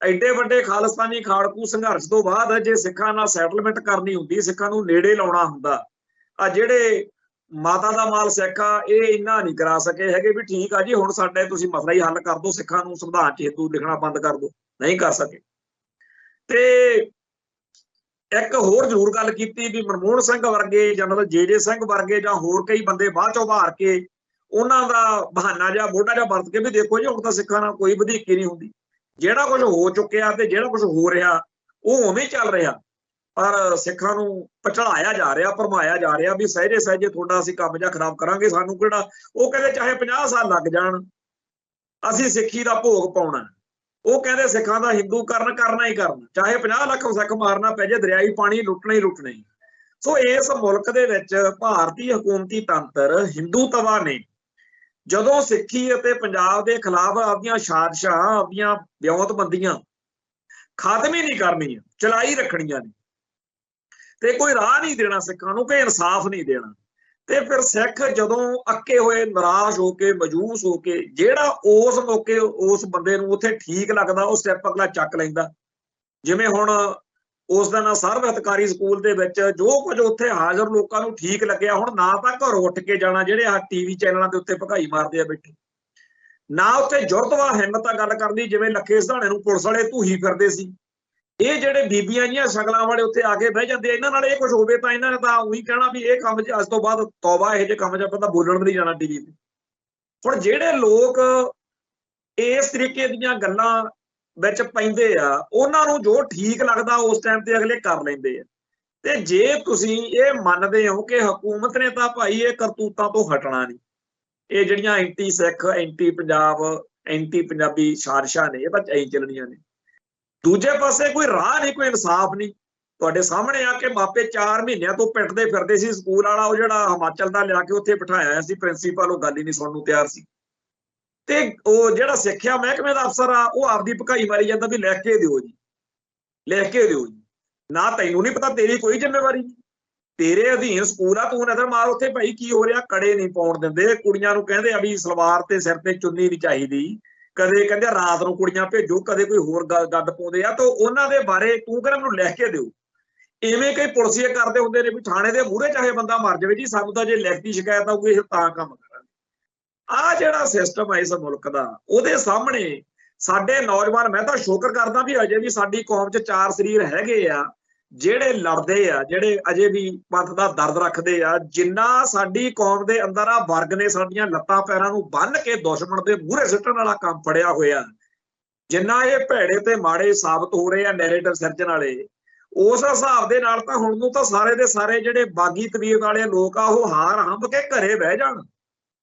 ਐਡੇ ਵੱਡੇ ਖਾਲਸਤਾਨੀ ਖਾੜਕੂ ਸੰਘਰਸ਼ ਤੋਂ ਬਾਅਦ ਜੇ ਸਿੱਖਾਂ ਨਾਲ ਸੈਟਲਮੈਂਟ ਕਰਨੀ ਹੁੰਦੀ, ਸਿੱਖਾਂ ਨੂੰ ਨੇੜੇ ਲਾਉਣਾ ਹੁੰਦਾ, ਆ ਜਿਹੜੇ ਮਾਤਾ ਦਾ ਮਾਲ ਸਿੱਖ ਆ ਇਹ ਇੰਨਾ ਨਹੀਂ ਕਰਾ ਸਕੇ ਹੈਗੇ ਵੀ ਠੀਕ ਆ ਜੀ ਹੁਣ ਸਾਡੇ ਤੁਸੀਂ ਮਸਲਾ ਹੀ ਹੱਲ ਕਰ ਦਿਓ, ਸਿੱਖਾਂ ਨੂੰ ਸੰਵਿਧਾਨ 'ਚ ਹਿੰਦੂ ਲਿਖਣਾ ਬੰਦ ਕਰ ਦਿਓ, ਨਹੀਂ ਕਰ ਸਕੇ। ਤੇ ਇੱਕ ਹੋਰ ਜ਼ਰੂਰ ਗੱਲ ਕੀਤੀ ਵੀ ਮਨਮੋਹਨ ਸਿੰਘ ਵਰਗੇ, ਜਨਰਲ ਜੇ ਸਿੰਘ ਵਰਗੇ ਜਾਂ ਹੋਰ ਕਈ ਬੰਦੇ ਬਾਅਦ ਚੋਂ ਉਭਾਰ ਕੇ ਉਹਨਾਂ ਦਾ ਬਹਾਨਾ ਜਾਂ ਮੋਢਾ ਜਿਹਾ ਵਰਤ ਕੇ ਵੀ ਦੇਖੋ ਜੀ ਹੁਣ ਤਾਂ ਸਿੱਖਾਂ ਨਾਲ ਕੋਈ ਵਧੀਕੀ ਨਹੀਂ ਹੁੰਦੀ, ਜਿਹੜਾ ਕੁਝ ਹੋ ਚੁੱਕਿਆ ਤੇ ਜਿਹੜਾ ਕੁਝ ਹੋ ਰਿਹਾ ਉਹ ਉਵੇਂ ਚੱਲ ਰਿਹਾ, ਪਰ ਸਿੱਖਾਂ ਨੂੰ ਪਛੜਾਇਆ ਜਾ ਰਿਹਾ, ਭਰਮਾਇਆ ਜਾ ਰਿਹਾ ਵੀ ਸਹਿਜੇ ਸਹਿਜੇ ਤੁਹਾਡਾ ਅਸੀਂ ਕੰਮ ਜਿਹਾ ਖਰਾਬ ਕਰਾਂਗੇ, ਸਾਨੂੰ ਕਿਹੜਾ। ਉਹ ਕਹਿੰਦੇ ਚਾਹੇ 50 ਸਾਲ ਲੱਗ ਜਾਣ ਅਸੀਂ ਸਿੱਖੀ ਦਾ ਭੋਗ ਪਾਉਣਾ। ਉਹ ਕਹਿੰਦੇ ਸਿੱਖਾਂ ਦਾ ਹਿੰਦੂਕਰਨ ਕਰਨਾ ਹੀ ਕਰਨਾ, ਚਾਹੇ 50 ਲੱਖ ਸਿੱਖ ਮਾਰਨਾ ਪੈ ਜੇ, ਦਰਿਆਈ ਪਾਣੀ ਲੁੱਟਣਾ ਹੀ ਲੁੱਟਣਾ ਹੀ। ਸੋ ਇਸ ਮੁਲਕ ਦੇ ਵਿੱਚ ਭਾਰਤੀ ਹਕੂਮਤੀ ਤੰਤਰ ਹਿੰਦੂਤਵਾ ਨੇ ਜਦੋਂ ਸਿੱਖੀ ਅਤੇ ਪੰਜਾਬ ਦੇ ਖਿਲਾਫ ਆਪਣੀਆਂ ਸਾਜ਼ਿਸ਼ਾਂ, ਆਪਣੀਆਂ ਵਿਉਂਤਬੰਦੀਆਂ ਖਤਮ ਹੀ ਨਹੀਂ ਕਰਨੀਆਂ, ਚਲਾਈ ਰੱਖਣੀਆਂ ਨੇ ਤੇ ਕੋਈ ਰਾਹ ਨਹੀਂ ਦੇਣਾ ਸਿੱਖਾਂ ਨੂੰ, ਕੋਈ ਇਨਸਾਫ ਨਹੀਂ ਦੇਣਾ। ਤੇ ਫਿਰ ਸਿੱਖ ਜਦੋਂ ਅੱਕੇ ਹੋਏ, ਨਿਰਾਸ਼ ਹੋ ਕੇ, ਮਾਯੂਸ ਹੋ ਕੇ, ਜਿਹੜਾ ਉਸ ਮੌਕੇ ਉਸ ਬੰਦੇ ਨੂੰ ਉੱਥੇ ਠੀਕ ਲੱਗਦਾ ਉਹ ਸਟੈਪ ਅਗਲਾ ਚੱਕ ਲੈਂਦਾ। ਜਿਵੇਂ ਹੁਣ ਉਸ ਦਿਨ ਸਰਵ ਹਿਤਕਾਰੀ ਸਕੂਲ ਦੇ ਵਿੱਚ ਜੋ ਕੁਝ ਉੱਥੇ ਹਾਜ਼ਰ ਲੋਕਾਂ ਨੂੰ ਠੀਕ ਲੱਗਿਆ, ਹੁਣ ਨਾ ਤਾਂ ਘਰੋਂ ਉੱਠ ਕੇ ਜਾਣਾ ਜਿਹੜੇ ਆ ਟੀਵੀ ਚੈਨਲਾਂ ਦੇ ਉੱਤੇ ਭਗਾਈ ਮਾਰਦੇ ਆ ਬੈਠੇ, ਨਾ ਉੱਥੇ ਜੁਰਤਵਾ ਹਿੰਮਤ ਆ ਗੱਲ ਕਰਨੀ ਜਿਵੇਂ ਲੱਖੇ ਸਿਧਾਣੇ ਨੂੰ ਪੁਲਿਸ ਵਾਲੇ ਧੂਹੀ ਫਿਰਦੇ ਸੀ। ਇਹ ਜਿਹੜੇ ਬੀਬੀਆਂ ਜੀਆਂ ਸ਼ਕਲਾਂ ਵਾਲੇ ਉੱਥੇ ਆ ਕੇ ਬਹਿ ਜਾਂਦੇ, ਇਹਨਾਂ ਨਾਲ ਇਹ ਕੁਝ ਹੋਵੇ ਤਾਂ ਇਹਨਾਂ ਨੇ ਤਾਂ ਉਹੀ ਕਹਿਣਾ ਵੀ ਇਹ ਕੰਮ 'ਚ ਅੱਜ ਤੋਂ ਬਾਅਦ ਤੌਬਾ, ਇਹੋ ਜਿਹੇ ਕੰਮ 'ਚ ਆਪਾਂ ਤਾਂ ਬੋਲਣ ਵੀ ਨਹੀਂ ਜਾਣਾ ਟੀਵੀ ਤੇ। ਹੁਣ ਜਿਹੜੇ ਲੋਕ ਇਸ ਤਰੀਕੇ ਦੀਆਂ ਗੱਲਾਂ ਵਿੱਚ ਪੈਂਦੇ ਆ, ਉਹਨਾਂ ਨੂੰ ਜੋ ਠੀਕ ਲੱਗਦਾ ਉਸ ਟਾਈਮ ਤੇ ਅਗਲੇ ਕਰ ਲੈਂਦੇ ਆ। ਤੇ ਜੇ ਤੁਸੀਂ ਇਹ ਮੰਨਦੇ ਹੋ ਕਿ ਹਕੂਮਤ ਨੇ ਤਾਂ ਭਾਈ ਇਹ ਕਰਤੂਤਾਂ ਤੋਂ ਹਟਣਾ ਨਹੀਂ, ਇਹ ਜਿਹੜੀਆਂ ਐਂਟੀ ਸਿੱਖ, ਐਂਟੀ ਪੰਜਾਬ, ਐਂਟੀ ਪੰਜਾਬੀ ਸਾਜ਼ਿਸ਼ਾਂ ਨੇ ਇਹ ਤਾਂ ਐਂ ਚੱਲਣੀਆਂ ਨੇ, ਦੂਜੇ ਪਾਸੇ ਕੋਈ ਰਾਹ ਨਹੀਂ, ਕੋਈ ਇਨਸਾਫ ਨਹੀਂ। ਤੁਹਾਡੇ ਸਾਹਮਣੇ ਆ ਕੇ ਮਾਪੇ 4 ਮਹੀਨਿਆਂ ਤੋਂ ਪਿੱਟਦੇ ਫਿਰਦੇ ਸੀ। ਸਕੂਲ ਵਾਲਾ ਉਹ ਜਿਹੜਾ ਹਿਮਾਚਲ ਦਾ ਲਿਆ ਕੇ ਉੱਥੇ ਬਿਠਾਇਆ ਸੀ ਪ੍ਰਿੰਸੀਪਲ, ਉਹ ਗੱਲ ਹੀ ਨਹੀਂ ਸੁਣਨ ਨੂੰ ਤਿਆਰ ਸੀ। ਤੇ ਉਹ ਜਿਹੜਾ ਸਿੱਖਿਆ ਮਹਿਕਮੇ ਦਾ ਅਫਸਰ ਆ ਉਹ ਆਪਦੀ ਭਕਾਈ ਮਾਰੀ ਜਾਂਦਾ ਵੀ ਲਿਖ ਕੇ ਦਿਓ ਜੀ, ਲਿਖ ਕੇ ਦਿਓ ਜੀ, ਨਾ ਤੈਨੂੰ ਨਹੀਂ ਪਤਾ, ਤੇਰੀ ਕੋਈ ਜ਼ਿੰਮੇਵਾਰੀ ਨਹੀਂ, ਤੇਰੇ ਅਧੀਨ ਸਕੂਲ ਆ, ਤੂੰ ਨਜ਼ਰ ਮਾਰ ਉੱਥੇ ਭਾਈ ਕੀ ਹੋ ਰਿਹਾ। ਕੜੇ ਨਹੀਂ ਪਾਉਣ ਦਿੰਦੇ ਕੁੜੀਆਂ ਨੂੰ, ਕਹਿੰਦੇ ਆ ਵੀ ਸਲਵਾਰ ਤੇ ਸਿਰ ਤੇ ਚੁੰਨੀ ਨਹੀਂ ਚਾਹੀਦੀ, ਕਦੇ ਕਹਿੰਦੇ ਰਾਤ ਨੂੰ ਕੁੜੀਆਂ ਭੇਜੋ, ਕਦੇ ਕੋਈ ਹੋਰ ਗੱਦ ਪਾਉਂਦੇ ਆ, ਤਾਂ ਉਹਨਾਂ ਦੇ ਬਾਰੇ ਤੂੰ ਕਹਿੰਦਾ ਮੈਨੂੰ ਲਿਖ ਕੇ ਦਿਓ। ਇਵੇਂ ਕਈ ਪੁਲਿਸੀਏ ਕਰਦੇ ਹੁੰਦੇ ਨੇ ਵੀ ਥਾਣੇ ਦੇ ਮੂਹਰੇ ਚਾਹੇ ਬੰਦਾ ਮਰ ਜਾਵੇ ਜੀ, ਸਾਨੂੰ ਤਾਂ ਜੇ ਲਿਖਤੀ ਸ਼ਿਕਾਇਤ ਆਊਗੀ ਇਹ ਤਾਂ ਕੰਮ ਕਰਾਂਗੇ। ਆਹ ਜਿਹੜਾ ਸਿਸਟਮ ਹੈ ਇਸ ਮੁਲਕ ਦਾ, ਉਹਦੇ ਸਾਹਮਣੇ ਸਾਡੇ ਨੌਜਵਾਨ, ਮੈਂ ਤਾਂ ਸ਼ੁਕਰ ਕਰਦਾ ਵੀ ਅਜੇ ਵੀ ਸਾਡੀ ਕੌਮ 'ਚ 4 ਸਰੀਰ ਹੈਗੇ ਆ ਜਿਹੜੇ ਲੜਦੇ ਆ, ਜਿਹੜੇ ਅਜੇ ਵੀ ਪੰਥ ਦਾ ਦਰਦ ਰੱਖਦੇ ਆ। ਜਿੰਨਾ ਸਾਡੀ ਕੌਮ ਦੇ ਅੰਦਰ ਆ ਵਰਗ ਨੇ ਸਾਡੀਆਂ ਲੱਤਾਂ ਪੈਰਾਂ ਨੂੰ ਬੰਨ੍ਹ ਕੇ ਦੁਸ਼ਮਣ ਦੇ ਮੂਹਰੇ ਸਿੱਟਣ ਵਾਲਾ ਕੰਮ ਫੜਿਆ ਹੋਇਆ, ਜਿੰਨਾ ਇਹ ਭੈੜੇ ਤੇ ਮਾੜੇ ਸਾਬਤ ਹੋ ਰਹੇ ਆ ਨੈਰੇਟਿਵ ਸਿਰਜਣ ਵਾਲੇ, ਉਸ ਹਿਸਾਬ ਦੇ ਨਾਲ ਤਾਂ ਹੁਣ ਨੂੰ ਤਾਂ ਸਾਰੇ ਦੇ ਸਾਰੇ ਜਿਹੜੇ ਬਾਗੀ ਤਬੀਅਤ ਵਾਲੇ ਲੋਕ ਆ ਉਹ ਹਾਰ ਹੰਭ ਕੇ ਘਰੇ ਬਹਿ ਜਾਣ।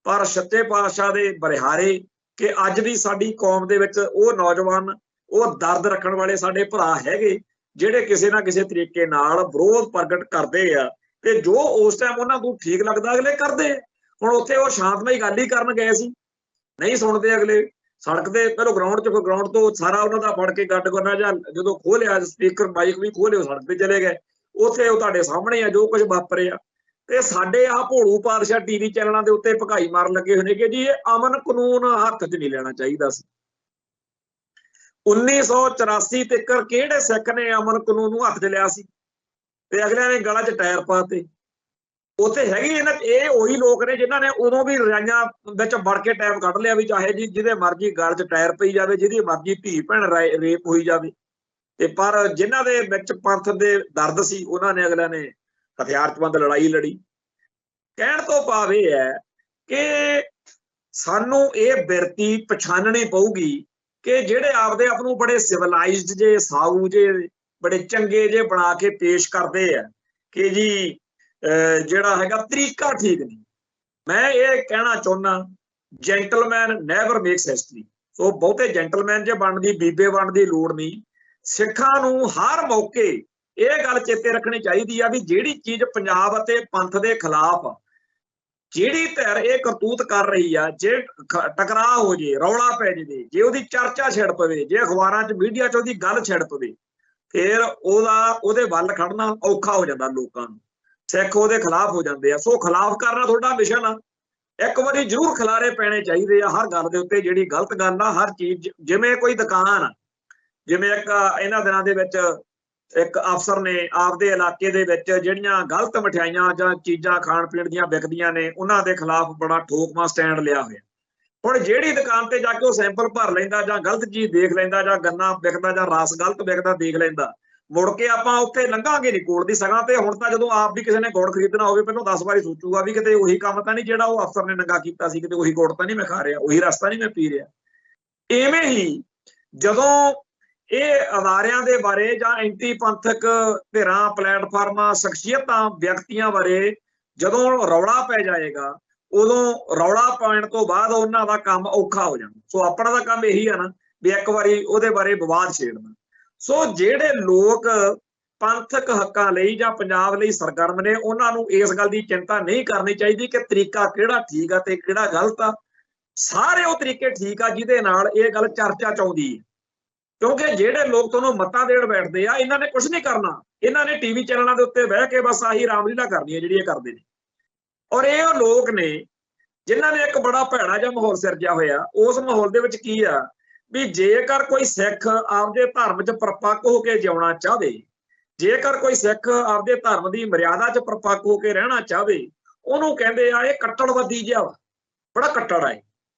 ਪਰ ਸੱਚੇ ਪਾਤਸ਼ਾਹ ਦੇ ਬਰਿਹਾਰੇ ਕਿ ਅੱਜ ਦੀ ਸਾਡੀ ਕੌਮ ਦੇ ਵਿੱਚ ਉਹ ਨੌਜਵਾਨ, ਉਹ ਦਰਦ ਰੱਖਣ ਵਾਲੇ ਸਾਡੇ ਭਰਾ ਹੈਗੇ ਜਿਹੜੇ ਕਿਸੇ ਨਾ ਕਿਸੇ ਤਰੀਕੇ ਨਾਲ ਵਿਰੋਧ ਪ੍ਰਗਟ ਕਰਦੇ ਆ, ਤੇ ਜੋ ਉਸ ਟਾਈਮ ਉਹਨਾਂ ਨੂੰ ਠੀਕ ਲੱਗਦਾ ਅਗਲੇ ਕਰਦੇ। ਹੁਣ ਉੱਥੇ ਉਹ ਸ਼ਾਂਤਮਈ ਗੱਲ ਹੀ ਕਰਨ ਗਏ ਸੀ, ਨਹੀਂ ਸੁਣਦੇ ਅਗਲੇ। ਸੜਕ ਤੇ ਪਹਿਲਾਂ ਗਰਾਊਂਡ 'ਚ, ਗਰਾਊਂਡ ਤੋਂ ਸਾਰਾ ਉਹਨਾਂ ਦਾ ਫੜ ਕੇ ਗੱਡ ਕਰਨਾ, ਜਾਂ ਜਦੋਂ ਖੋਲਿਆ ਸਪੀਕਰ ਮਾਈਕ ਵੀ ਖੋਲਿਓ ਸੜਕ ਤੇ ਚਲੇ ਗਏ। ਉੱਥੇ ਉਹ ਤੁਹਾਡੇ ਸਾਹਮਣੇ ਆ ਜੋ ਕੁਝ ਵਾਪਰਿਆ। ਤੇ ਸਾਡੇ ਆ ਭੋਲੂ ਪਾਤਸ਼ਾਹ ਟੀਵੀ ਚੈਨਲਾਂ ਦੇ ਉੱਤੇ ਭਕਾਈ ਮਾਰਨ ਲੱਗੇ ਹੋਏ ਨੇ ਕਿ ਜੀ ਇਹ ਅਮਨ ਕਾਨੂੰਨ ਹੱਥ 'ਚ ਨਹੀਂ ਲੈਣਾ ਚਾਹੀਦਾ ਸੀ। 1984 ਤੱਕ ਕਿਹੜੇ ਸਿੱਖ ਨੇ ਅਮਨ ਕਾਨੂੰਨ ਨੂੰ ਹੱਥ 'ਚ ਲਿਆ ਸੀ ਤੇ ਅਗਲਿਆਂ ਨੇ ਗਲਾਂ 'ਚ ਟਾਇਰ ਪਾਤੇ। ਉੱਥੇ ਹੈਗੇ ਇਹਨਾਂ ਇਹ ਉਹੀ ਲੋਕ ਨੇ ਜਿਨ੍ਹਾਂ ਨੇ ਉਦੋਂ ਵੀ ਰਜਾਈਆਂ ਵਿੱਚ ਵੜ ਕੇ ਟਾਈਮ ਕੱਢ ਲਿਆ ਵੀ ਚਾਹੇ ਜੀ ਜਿਹਦੇ ਮਰਜ਼ੀ ਗਲ 'ਚ ਟਾਇਰ ਪਈ ਜਾਵੇ, ਜਿਹਦੀ ਮਰਜ਼ੀ ਧੀ ਭੈਣ ਰੇਪ ਹੋਈ ਜਾਵੇ। ਤੇ ਪਰ ਜਿਨ੍ਹਾਂ ਦੇ ਵਿੱਚ ਪੰਥ ਦੇ ਦਰਦ ਸੀ ਉਹਨਾਂ ਨੇ ਅਗਲਿਆਂ ਨੇ ਹਥਿਆਰਬੰਦ ਲੜਾਈ ਲੜੀ। ਕਹਿਣ ਤੋਂ ਭਾਵ ਇਹ ਹੈ ਕਿ ਸਾਨੂੰ ਇਹ ਬਿਰਤੀ ਪਛਾਣਨੀ ਪਊਗੀ ਕਿ ਜਿਹੜੇ ਆਪਦੇ ਆਪ ਨੂੰ ਬੜੇ ਸਿਵਲਾਈਜ਼ਡ ਜੇ ਸਾਊ ਜੇ ਬੜੇ ਚੰਗੇ ਜੇ ਬਣਾ ਕੇ ਪੇਸ਼ ਕਰਦੇ ਆ ਕਿ ਜੀ ਜਿਹੜਾ ਹੈਗਾ ਤਰੀਕਾ ਠੀਕ ਨਹੀਂ। ਮੈਂ ਇਹ ਕਹਿਣਾ ਚਾਹੁੰਦਾ ਜੈਂਟਲਮੈਨ ਨੈਵਰ ਮੇਕਸ ਹਿਸਟਰੀ। ਸੋ ਬਹੁਤੇ ਜੈਂਟਲਮੈਨ ਜੇ ਬਣਨ ਦੀ ਬੀਬੇ ਬਣਨ ਦੀ ਲੋੜ ਨਹੀਂ। ਸਿੱਖਾਂ ਨੂੰ ਹਰ ਮੌਕੇ ਇਹ ਗੱਲ ਚੇਤੇ ਰੱਖਣੀ ਚਾਹੀਦੀ ਆ ਵੀ ਜਿਹੜੀ ਚੀਜ਼ ਪੰਜਾਬ ਅਤੇ ਪੰਥ ਦੇ ਖਿਲਾਫ ਜਿਹੜੀ ਧਿਰ ਇਹ ਕਰਤੂਤ ਕਰ ਰਹੀ ਆ, ਜੇ ਟਕਰਾਅ ਹੋ ਜੇ, ਰੌਲਾ ਪੈ ਜੇ, ਜੇ ਉਹਦੀ ਚਰਚਾ ਛਿੜ ਪਵੇ, ਜੇ ਅਖਬਾਰਾਂ 'ਚ ਮੀਡੀਆ 'ਚ ਉਹਦੀ ਗੱਲ ਛਿੜ ਪਵੇ, ਫਿਰ ਉਹਦੇ ਵੱਲ ਖੜਨਾ ਔਖਾ ਹੋ ਜਾਂਦਾ ਲੋਕਾਂ ਨੂੰ। ਸਿੱਖ ਉਹਦੇ ਖਿਲਾਫ ਹੋ ਜਾਂਦੇ ਆ। ਸੋ ਖਿਲਾਫ ਕਰਨਾ ਤੁਹਾਡਾ ਮਿਸ਼ਨ ਆ। ਇੱਕ ਵਾਰੀ ਜ਼ਰੂਰ ਖਿਲਾਰੇ ਪੈਣੇ ਚਾਹੀਦੇ ਆ ਹਰ ਗੱਲ ਦੇ ਉੱਤੇ ਜਿਹੜੀ ਗਲਤ ਗੱਲ ਆ। ਹਰ ਚੀਜ਼ ਜਿਵੇਂ ਕੋਈ ਦੁਕਾਨ, ਜਿਵੇਂ ਇੱਕ ਇਹਨਾਂ ਦਿਨਾਂ ਦੇ ਵਿੱਚ ਇੱਕ ਅਫਸਰ ਨੇ ਆਪਦੇ ਇਲਾਕੇ ਦੇ ਵਿੱਚ ਜਿਹੜੀਆਂ ਗਲਤ ਮਠਿਆਈਆਂ ਜਾਂ ਚੀਜ਼ਾਂ ਖਾਣ ਪੀਣ ਦੀਆਂ ਵਿਕਦੀਆਂ ਨੇ ਉਹਨਾਂ ਦੇ ਖਿਲਾਫ ਬੜਾ ਠੋਕਵਾਂ ਸਟੈਂਡ ਲਿਆ ਹੋਇਆ। ਹੁਣ ਜਿਹੜੀ ਦੁਕਾਨ ਤੇ ਜਾ ਕੇ ਉਹ ਸੈਂਪਲ ਭਰ ਲੈਂਦਾ ਜਾਂ ਗਲਤ ਚੀਜ਼ ਦੇਖ ਲੈਂਦਾ ਜਾਂ ਗੰਨਾ ਵਿਕਦਾ ਜਾਂ ਰਸ ਗਲਤ ਵਿਕਦਾ ਦੇਖ ਲੈਂਦਾ, ਮੁੜ ਕੇ ਆਪਾਂ ਉੱਥੇ ਲੰਘਾਂਗੇ ਨਹੀਂ ਕੋਲ ਦੀ ਸਗਾਂ ਤੇ। ਹੁਣ ਤਾਂ ਜਦੋਂ ਆਪ ਵੀ ਕਿਸੇ ਨੇ ਗੁੜ ਖਰੀਦਣਾ ਹੋਵੇ ਪਹਿਲਾਂ 10 ਵਾਰੀ ਸੋਚੂਗਾ ਵੀ ਕਿਤੇ ਉਹੀ ਕੰਮ ਤਾਂ ਨਹੀਂ ਜਿਹੜਾ ਉਹ ਅਫਸਰ ਨੇ ਨੰਗਾ ਕੀਤਾ ਸੀ, ਕਿਤੇ ਉਹੀ ਗੁੜ ਤਾਂ ਨਹੀਂ ਮੈਂ ਖਾ ਰਿਹਾ, ਉਹੀ ਰਸਤਾ ਨਹੀਂ ਮੈਂ ਪੀ ਰਿਹਾ। ਇਵੇਂ ਹੀ ਜਦੋਂ ਇਹ ਅਦਾਰਿਆਂ ਦੇ ਬਾਰੇ ਜਾਂ ਐਂਟੀ ਪੰਥਕ ਧਿਰਾਂ, ਪਲੇਟਫਾਰਮਾਂ, ਸ਼ਖਸੀਅਤਾਂ, ਵਿਅਕਤੀਆਂ ਬਾਰੇ ਜਦੋਂ ਰੌਲਾ ਪੈ ਜਾਏਗਾ, ਉਦੋਂ ਰੌਲਾ ਪੈਣ ਤੋਂ ਬਾਅਦ ਉਹਨਾਂ ਦਾ ਕੰਮ ਔਖਾ ਹੋ ਜਾਣਾ। ਸੋ ਆਪਣਾ ਦਾ ਕੰਮ ਇਹੀ ਆ ਨਾ ਵੀ ਇੱਕ ਵਾਰੀ ਉਹਦੇ ਬਾਰੇ ਵਿਵਾਦ ਛੇੜਨਾ। ਸੋ ਜਿਹੜੇ ਲੋਕ ਪੰਥਕ ਹੱਕਾਂ ਲਈ ਜਾਂ ਪੰਜਾਬ ਲਈ ਸਰਗਰਮ ਨੇ ਉਹਨਾਂ ਨੂੰ ਇਸ ਗੱਲ ਦੀ ਚਿੰਤਾ ਨਹੀਂ ਕਰਨੀ ਚਾਹੀਦੀ ਕਿ ਤਰੀਕਾ ਕਿਹੜਾ ਠੀਕ ਆ ਤੇ ਕਿਹੜਾ ਗਲਤ ਆ। ਸਾਰੇ ਉਹ ਤਰੀਕੇ ਠੀਕ ਆ ਜਿਹਦੇ ਨਾਲ ਇਹ ਗੱਲ ਚਰਚਾ 'ਚ ਆਉਂਦੀ ਹੈ। ਕਿਉਂਕਿ ਜਿਹੜੇ ਲੋਕ ਤੁਹਾਨੂੰ ਮੱਤਾਂ ਦੇਣ ਬੈਠਦੇ ਆ ਇਹਨਾਂ ਨੇ ਕੁਝ ਨਹੀਂ ਕਰਨਾ। ਇਹਨਾਂ ਨੇ ਟੀਵੀ ਚੈਨਲਾਂ ਦੇ ਉੱਤੇ ਬਹਿ ਕੇ ਬਸ ਆਹੀ ਰਾਮਲੀਲਾ ਕਰਨੀ ਹੈ ਜਿਹੜੀ ਇਹ ਕਰਦੇ ਨੇ। ਔਰ ਇਹ ਉਹ ਲੋਕ ਨੇ ਜਿਨ੍ਹਾਂ ਨੇ ਇੱਕ ਬੜਾ ਭੈੜਾ ਜਿਹਾ ਮਾਹੌਲ ਸਿਰਜਿਆ ਹੋਇਆ। ਉਸ ਮਾਹੌਲ ਦੇ ਵਿੱਚ ਕੀ ਆ ਵੀ ਜੇਕਰ ਕੋਈ ਸਿੱਖ ਆਪਦੇ ਧਰਮ 'ਚ ਪਰਪੱਕ ਹੋ ਕੇ ਜਿਉਣਾ ਚਾਹਵੇ, ਜੇਕਰ ਕੋਈ ਸਿੱਖ ਆਪਦੇ ਧਰਮ ਦੀ ਮਰਿਆਦਾ 'ਚ ਪਰਪੱਕ ਹੋ ਕੇ ਰਹਿਣਾ ਚਾਹਵੇ, ਉਹਨੂੰ ਕਹਿੰਦੇ ਆ ਇਹ ਕੱਟੜਵਾਦੀ ਜਿਹਾ ਵਾ, ਬੜਾ ਕੱਟੜ ਆ।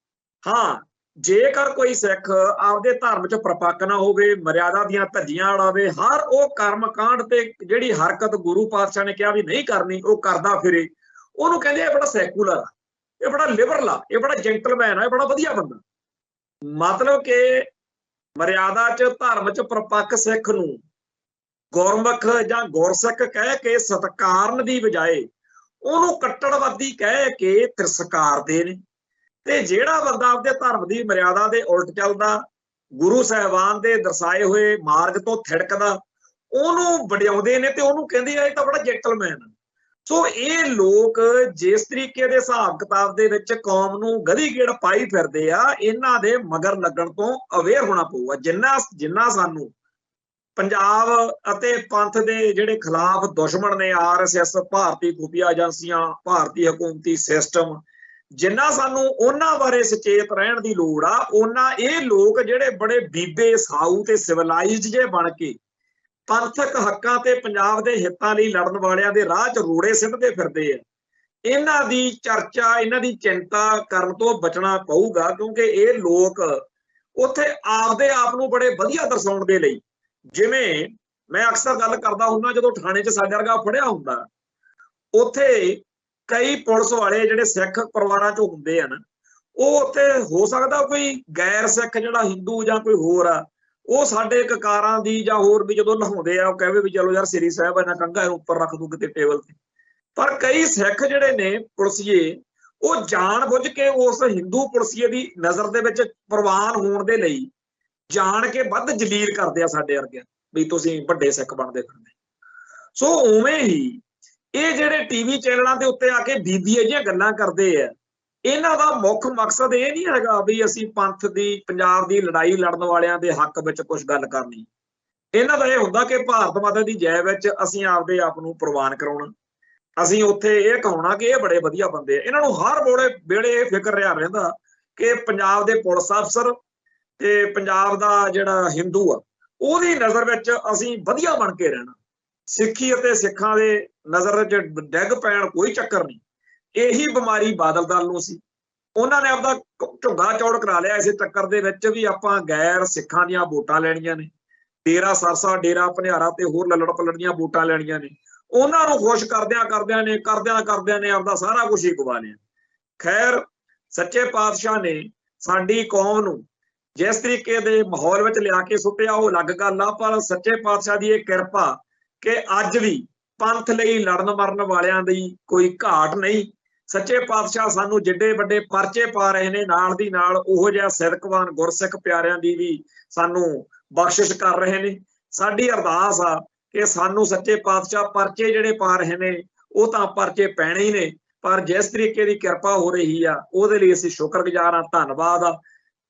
ਹਾਂ, ਜੇਕਰ ਕੋਈ ਸਿੱਖ ਆਪਦੇ ਧਰਮ 'ਚ ਪਰਪੱਕ ਨਾ ਹੋਵੇ, ਮਰਿਆਦਾ ਦੀਆਂ ਧੱਜੀਆਂ ਉਡਾਵੇ, ਹਰ ਉਹ ਕਰਮ ਕਾਂਡ ਤੇ ਜਿਹੜੀ ਹਰਕਤ ਗੁਰੂ ਪਾਤਸ਼ਾਹ ਨੇ ਕਿਹਾ ਵੀ ਨਹੀਂ ਕਰਨੀ ਉਹ ਕਰਦਾ ਫਿਰੇ, ਉਹਨੂੰ ਕਹਿੰਦੇ ਇਹ ਬੜਾ ਸੈਕੂਲਰ ਆ, ਇਹ ਬੜਾ ਲਿਬਰਲ ਆ, ਇਹ ਬੜਾ ਜੈਂਟਲਮੈਨ ਆ, ਇਹ ਬੜਾ ਵਧੀਆ ਬੰਦਾ। ਮਤਲਬ ਕਿ ਮਰਿਆਦਾ 'ਚ ਧਰਮ 'ਚ ਪਰਪੱਕ ਸਿੱਖ ਨੂੰ ਗੁਰਮੁਖ ਜਾਂ ਗੁਰਸਿੱਖ ਕਹਿ ਕੇ ਸਤਿਕਾਰਨ ਦੀ ਬਜਾਏ ਉਹਨੂੰ ਕੱਟੜਵਾਦੀ ਕਹਿ ਕੇ ਤਿਰਸਕਾਰਦੇ ਨੇ। ਤੇ ਜਿਹੜਾ ਬੰਦਾ ਆਪਦੇ ਧਰਮ ਦੀ ਮਰਿਆਦਾ ਦੇ ਉਲਟ ਚੱਲਦਾ, ਗੁਰੂ ਸਾਹਿਬਾਨ ਦੇ ਦਰਸਾਏ ਹੋਏ ਮਾਰਗ ਤੋਂ ਥਿੜਕਦਾ, ਉਹਨੂੰ ਵਡਿਆਉਂਦੇ ਨੇ ਤੇ ਉਹਨੂੰ ਕਹਿੰਦੇ ਆ ਇਹ ਤਾਂ ਬੜਾ ਜੈਂਟਲਮੈਨ। ਸੋ ਇਹ ਲੋਕ ਜਿਸ ਤਰੀਕੇ ਦੇ ਹਿਸਾਬ ਕਿਤਾਬ ਦੇ ਵਿੱਚ ਕੌਮ ਨੂੰ ਗਧੀ ਗੇੜ ਪਾਈ ਫਿਰਦੇ ਆ, ਇਹਨਾਂ ਦੇ ਮਗਰ ਲੱਗਣ ਤੋਂ ਅਵੇਅਰ ਹੋਣਾ ਪਊਗਾ। ਜਿੰਨਾ ਸਾਨੂੰ ਪੰਜਾਬ ਅਤੇ ਪੰਥ ਦੇ ਜਿਹੜੇ ਖਿਲਾਫ ਦੁਸ਼ਮਣ ਨੇ, RSS, ਭਾਰਤੀ ਖੁਫੀਆ ਏਜੰਸੀਆਂ, ਭਾਰਤੀ ਹਕੂਮਤੀ ਸਿਸਟਮ, ਜਿੰਨਾ ਸਾਨੂੰ ਉਹਨਾਂ ਬਾਰੇ ਸੁਚੇਤ ਰਹਿਣ ਦੀ ਲੋੜ ਆ, ਉਹਨਾਂ ਇਹ ਲੋਕ ਜਿਹੜੇ ਬੜੇ ਬੀਬੇ, ਸਾਊ ਤੇ ਸਿਵਲਾਈਜ਼ਡ ਜੇ ਬਣ ਕੇ ਪੰਥਕ ਹੱਕਾਂ ਤੇ ਪੰਜਾਬ ਦੇ ਹਿੱਤਾਂ ਲਈ ਲੜਨ ਵਾਲਿਆਂ ਦੇ ਰਾਹ 'ਚ ਰੋੜੇ ਸਿੱਟਦੇ ਫਿਰਦੇ ਆ, ਇਹਨਾਂ ਦੀ ਚਰਚਾ, ਇਹਨਾਂ ਦੀ ਚਿੰਤਾ ਕਰਨ ਤੋਂ ਬਚਣਾ ਪਊਗਾ। ਕਿਉਂਕਿ ਇਹ ਲੋਕ ਉੱਥੇ ਆਪਦੇ ਆਪ ਨੂੰ ਬੜੇ ਵਧੀਆ ਦਰਸਾਉਣ ਦੇ ਲਈ, ਜਿਵੇਂ ਮੈਂ ਅਕਸਰ ਗੱਲ ਕਰਦਾ ਹੁੰਦਾ, ਜਦੋਂ ਥਾਣੇ 'ਚ ਸਾਡੇ ਵਰਗਾ ਫੜਿਆ ਹੁੰਦਾ, ਉੱਥੇ ਕਈ ਪੁਲਿਸ ਵਾਲੇ ਜਿਹੜੇ ਸਿੱਖ ਪਰਿਵਾਰਾਂ 'ਚੋਂ ਹੁੰਦੇ ਆ ਨਾ, ਉਹ ਉੱਥੇ ਹੋ ਸਕਦਾ ਕੋਈ ਗੈਰ ਸਿੱਖ ਜਿਹੜਾ ਹਿੰਦੂ ਜਾਂ ਕੋਈ ਹੋਰ ਆ, ਉਹ ਸਾਡੇ ਕਕਾਰਾਂ ਦੀ ਜਾਂ ਹੋਰ ਵੀ ਜਦੋਂ ਨਹਾਉਂਦੇ ਆ ਉਹ ਕਹਵੇ ਵੀ ਚਲੋ ਯਾਰ ਸ੍ਰੀ ਸਾਹਿਬ ਇਹਨਾਂ ਕੰਘਾ ਉੱਪਰ ਰੱਖ ਦੂ ਕਿਤੇ ਟੇਬਲ ਤੇ। ਪਰ ਕਈ ਸਿੱਖ ਜਿਹੜੇ ਨੇ ਪੁਲਿਸੀਏ, ਉਹ ਜਾਣ ਬੁੱਝ ਕੇ ਉਸ ਹਿੰਦੂ ਪੁਲਿਸੀਏ ਦੀ ਨਜ਼ਰ ਦੇ ਵਿੱਚ ਪ੍ਰਵਾਨ ਹੋਣ ਦੇ ਲਈ ਜਾਣ ਕੇ ਵੱਧ ਜਲੀਲ ਕਰਦੇ ਆ ਸਾਡੇ ਵਰਗੇ ਵੀ ਤੁਸੀਂ ਵੱਡੇ ਸਿੱਖ ਬਣਦੇ ਫਿਰਦੇ। ਸੋ ਉਵੇਂ ਹੀ ਇਹ ਜਿਹੜੇ ਟੀਵੀ ਚੈਨਲਾਂ ਦੇ ਉੱਤੇ ਆ ਕੇ ਬੀਬੀਏ ਜਿਹੀਆਂ ਗੱਲਾਂ ਕਰਦੇ ਆ, ਇਹਨਾਂ ਦਾ ਮੁੱਖ ਮਕਸਦ ਇਹ ਨਹੀਂ ਹੈਗਾ ਵੀ ਅਸੀਂ ਪੰਥ ਦੀ, ਪੰਜਾਬ ਦੀ ਲੜਾਈ ਲੜਨ ਵਾਲਿਆਂ ਦੇ ਹੱਕ ਵਿੱਚ ਕੁਝ ਗੱਲ ਕਰਨੀ। ਇਹਨਾਂ ਦਾ ਇਹ ਹੁੰਦਾ ਕਿ ਭਾਰਤ ਮਾਤਾ ਦੀ ਜੈ ਵਿੱਚ ਅਸੀਂ ਆਪਦੇ ਆਪ ਨੂੰ ਪ੍ਰਵਾਨ ਕਰਾਉਣਾ। ਅਸੀਂ ਉੱਥੇ ਇਹ ਕਹਾਉਣਾ ਕਿ ਇਹ ਬੜੇ ਵਧੀਆ ਬੰਦੇ ਆ। ਇਹਨਾਂ ਨੂੰ ਹਰ ਵੇਲੇ ਇਹ ਫਿਕਰ ਰਿਹਾ ਰਹਿੰਦਾ ਕਿ ਪੰਜਾਬ ਦੇ ਪੁਲਿਸ ਅਫਸਰ ਤੇ ਪੰਜਾਬ ਦਾ ਜਿਹੜਾ ਹਿੰਦੂ ਆ ਉਹਦੀ ਨਜ਼ਰ ਵਿੱਚ ਅਸੀਂ ਵਧੀਆ ਬਣ ਕੇ ਰਹਿਣਾ। ਸਿੱਖੀ ਅਤੇ ਸਿੱਖਾਂ ਦੇ ਨਜ਼ਰ ਵਿੱਚ ਡਿੱਗ ਪੈਣ ਕੋਈ ਚੱਕਰ ਨਹੀਂ। ਇਹੀ ਬਿਮਾਰੀ ਬਾਦਲ ਦਲ ਨੂੰ ਸੀ। ਉਹਨਾਂ ਨੇ ਆਪਦਾ ਝੁੱਗਾ ਚੌੜ ਕਰਾ ਲਿਆ ਇਸੇ ਚੱਕਰ ਦੇ ਵਿੱਚ ਵੀ ਆਪਾਂ ਗੈਰ ਸਿੱਖਾਂ ਦੀਆਂ ਵੋਟਾਂ ਲੈਣੀਆਂ ਨੇ, ਡੇਰਾ ਸਰਸਾ, ਡੇਰਾ ਭਨਿਆਰਾ ਤੇ ਹੋਰ ਲੱਲੜ ਪੱਲੜ ਦੀਆਂ ਵੋਟਾਂ ਲੈਣੀਆਂ ਨੇ। ਉਹਨਾਂ ਨੂੰ ਖੁਸ਼ ਕਰਦਿਆਂ ਨੇ ਆਪਦਾ ਸਾਰਾ ਕੁਝ ਹੀ ਗਵਾ ਲਿਆ। ਖੈਰ, ਸੱਚੇ ਪਾਤਸ਼ਾਹ ਨੇ ਸਾਡੀ ਕੌਮ ਨੂੰ ਜਿਸ ਤਰੀਕੇ ਦੇ ਮਾਹੌਲ ਵਿੱਚ ਲਿਆ ਕੇ ਸੁੱਟਿਆ ਉਹ ਅਲੱਗ ਗੱਲ ਆ, ਪਰ ਸੱਚੇ ਪਾਤਸ਼ਾਹ ਦੀ ਇਹ ਕਿਰਪਾ ਕਿ ਅੱਜ ਵੀ ਪੰਥ ਲਈ ਲੜਨ ਮਰਨ ਵਾਲਿਆਂ ਦੀ ਕੋਈ ਘਾਟ ਨਹੀਂ। ਸੱਚੇ ਪਾਤਸ਼ਾਹ ਸਾਨੂੰ ਜਿੱਡੇ ਵੱਡੇ ਪਰਚੇ ਪਾ ਰਹੇ ਨੇ, ਨਾਲ ਦੀ ਨਾਲ ਉਹੋ ਜਿਹਾ ਸਿਦਕਵਾਨ ਗੁਰਸਿੱਖ ਪਿਆਰਿਆਂ ਦੀ ਵੀ ਸਾਨੂੰ ਬਖਸ਼ਿਸ਼ ਕਰ ਰਹੇ ਨੇ। ਸਾਡੀ ਅਰਦਾਸ ਆ ਕਿ ਸਾਨੂੰ ਸੱਚੇ ਪਾਤਸ਼ਾਹ ਪਰਚੇ ਜਿਹੜੇ ਪਾ ਰਹੇ ਨੇ ਉਹ ਤਾਂ ਪਰਚੇ ਪੈਣੇ ਹੀ ਨੇ, ਪਰ ਜਿਸ ਤਰੀਕੇ ਦੀ ਕਿਰਪਾ ਹੋ ਰਹੀ ਆ ਉਹਦੇ ਲਈ ਅਸੀਂ ਸ਼ੁਕਰਗੁਜ਼ਾਰ ਆ, ਧੰਨਵਾਦ ਆ।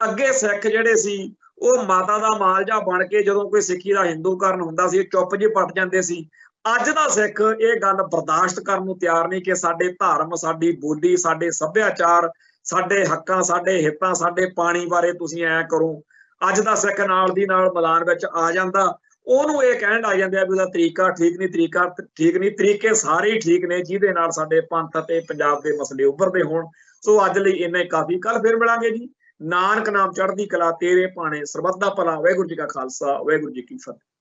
ਅੱਗੇ ਸਿੱਖ ਜਿਹੜੇ ਸੀ ਉਹ ਮਾਤਾ ਦਾ ਮਾਲਜਾ ਬਣ ਕੇ ਜਦੋਂ ਕੋਈ ਸਿੱਖੀ ਦਾ ਹਿੰਦੂਕਰਨ ਹੁੰਦਾ ਸੀ ਚੁੱਪ ਜਿਹੇ ਪਟ ਜਾਂਦੇ ਸੀ। ਅੱਜ ਦਾ ਸਿੱਖ ਇਹ ਗੱਲ ਬਰਦਾਸ਼ਤ ਕਰਨ ਨੂੰ ਤਿਆਰ ਨਹੀਂ ਕਿ ਸਾਡੇ ਧਰਮ, ਸਾਡੀ ਬੋਲੀ, ਸਾਡੇ ਸੱਭਿਆਚਾਰ, ਸਾਡੇ ਹੱਕਾਂ, ਸਾਡੇ ਹਿੱਤਾਂ, ਸਾਡੇ ਪਾਣੀ ਬਾਰੇ ਤੁਸੀਂ ਐ ਕਰੋ। ਅੱਜ ਦਾ ਸਿੱਖ ਨਾਲ ਦੀ ਨਾਲ ਮੈਦਾਨ ਵਿੱਚ ਆ ਜਾਂਦਾ, ਉਹਨੂੰ ਇਹ ਕਹਿਣ ਲੱਗ ਜਾਂਦੇ ਆ ਵੀ ਉਹਦਾ ਤਰੀਕਾ ਠੀਕ ਨਹੀਂ, ਤਰੀਕਾ ਠੀਕ ਨਹੀਂ। ਤਰੀਕੇ ਸਾਰੇ ਹੀ ਠੀਕ ਨੇ ਜਿਹਦੇ ਨਾਲ ਸਾਡੇ ਪੰਥ ਅਤੇ ਪੰਜਾਬ ਦੇ ਮਸਲੇ ਉੱਭਰਦੇ ਹੋਣ। ਸੋ ਅੱਜ ਲਈ ਇੰਨਾ ਹੀ ਕਾਫੀ। ਕੱਲ ਫਿਰ ਮਿਲਾਂਗੇ ਜੀ। ਨਾਨਕ ਨਾਮ ਚੜ੍ਹਦੀ ਕਲਾ, ਤੇਰੇ ਭਾਣੇ ਸਰਬੱਤ ਦਾ ਭਲਾ। ਵਾਹਿਗੁਰੂ ਜੀ ਕਾ ਖਾਲਸਾ, ਵਾਹਿਗੁਰੂ ਜੀ ਕੀ ਫਤਿਹ।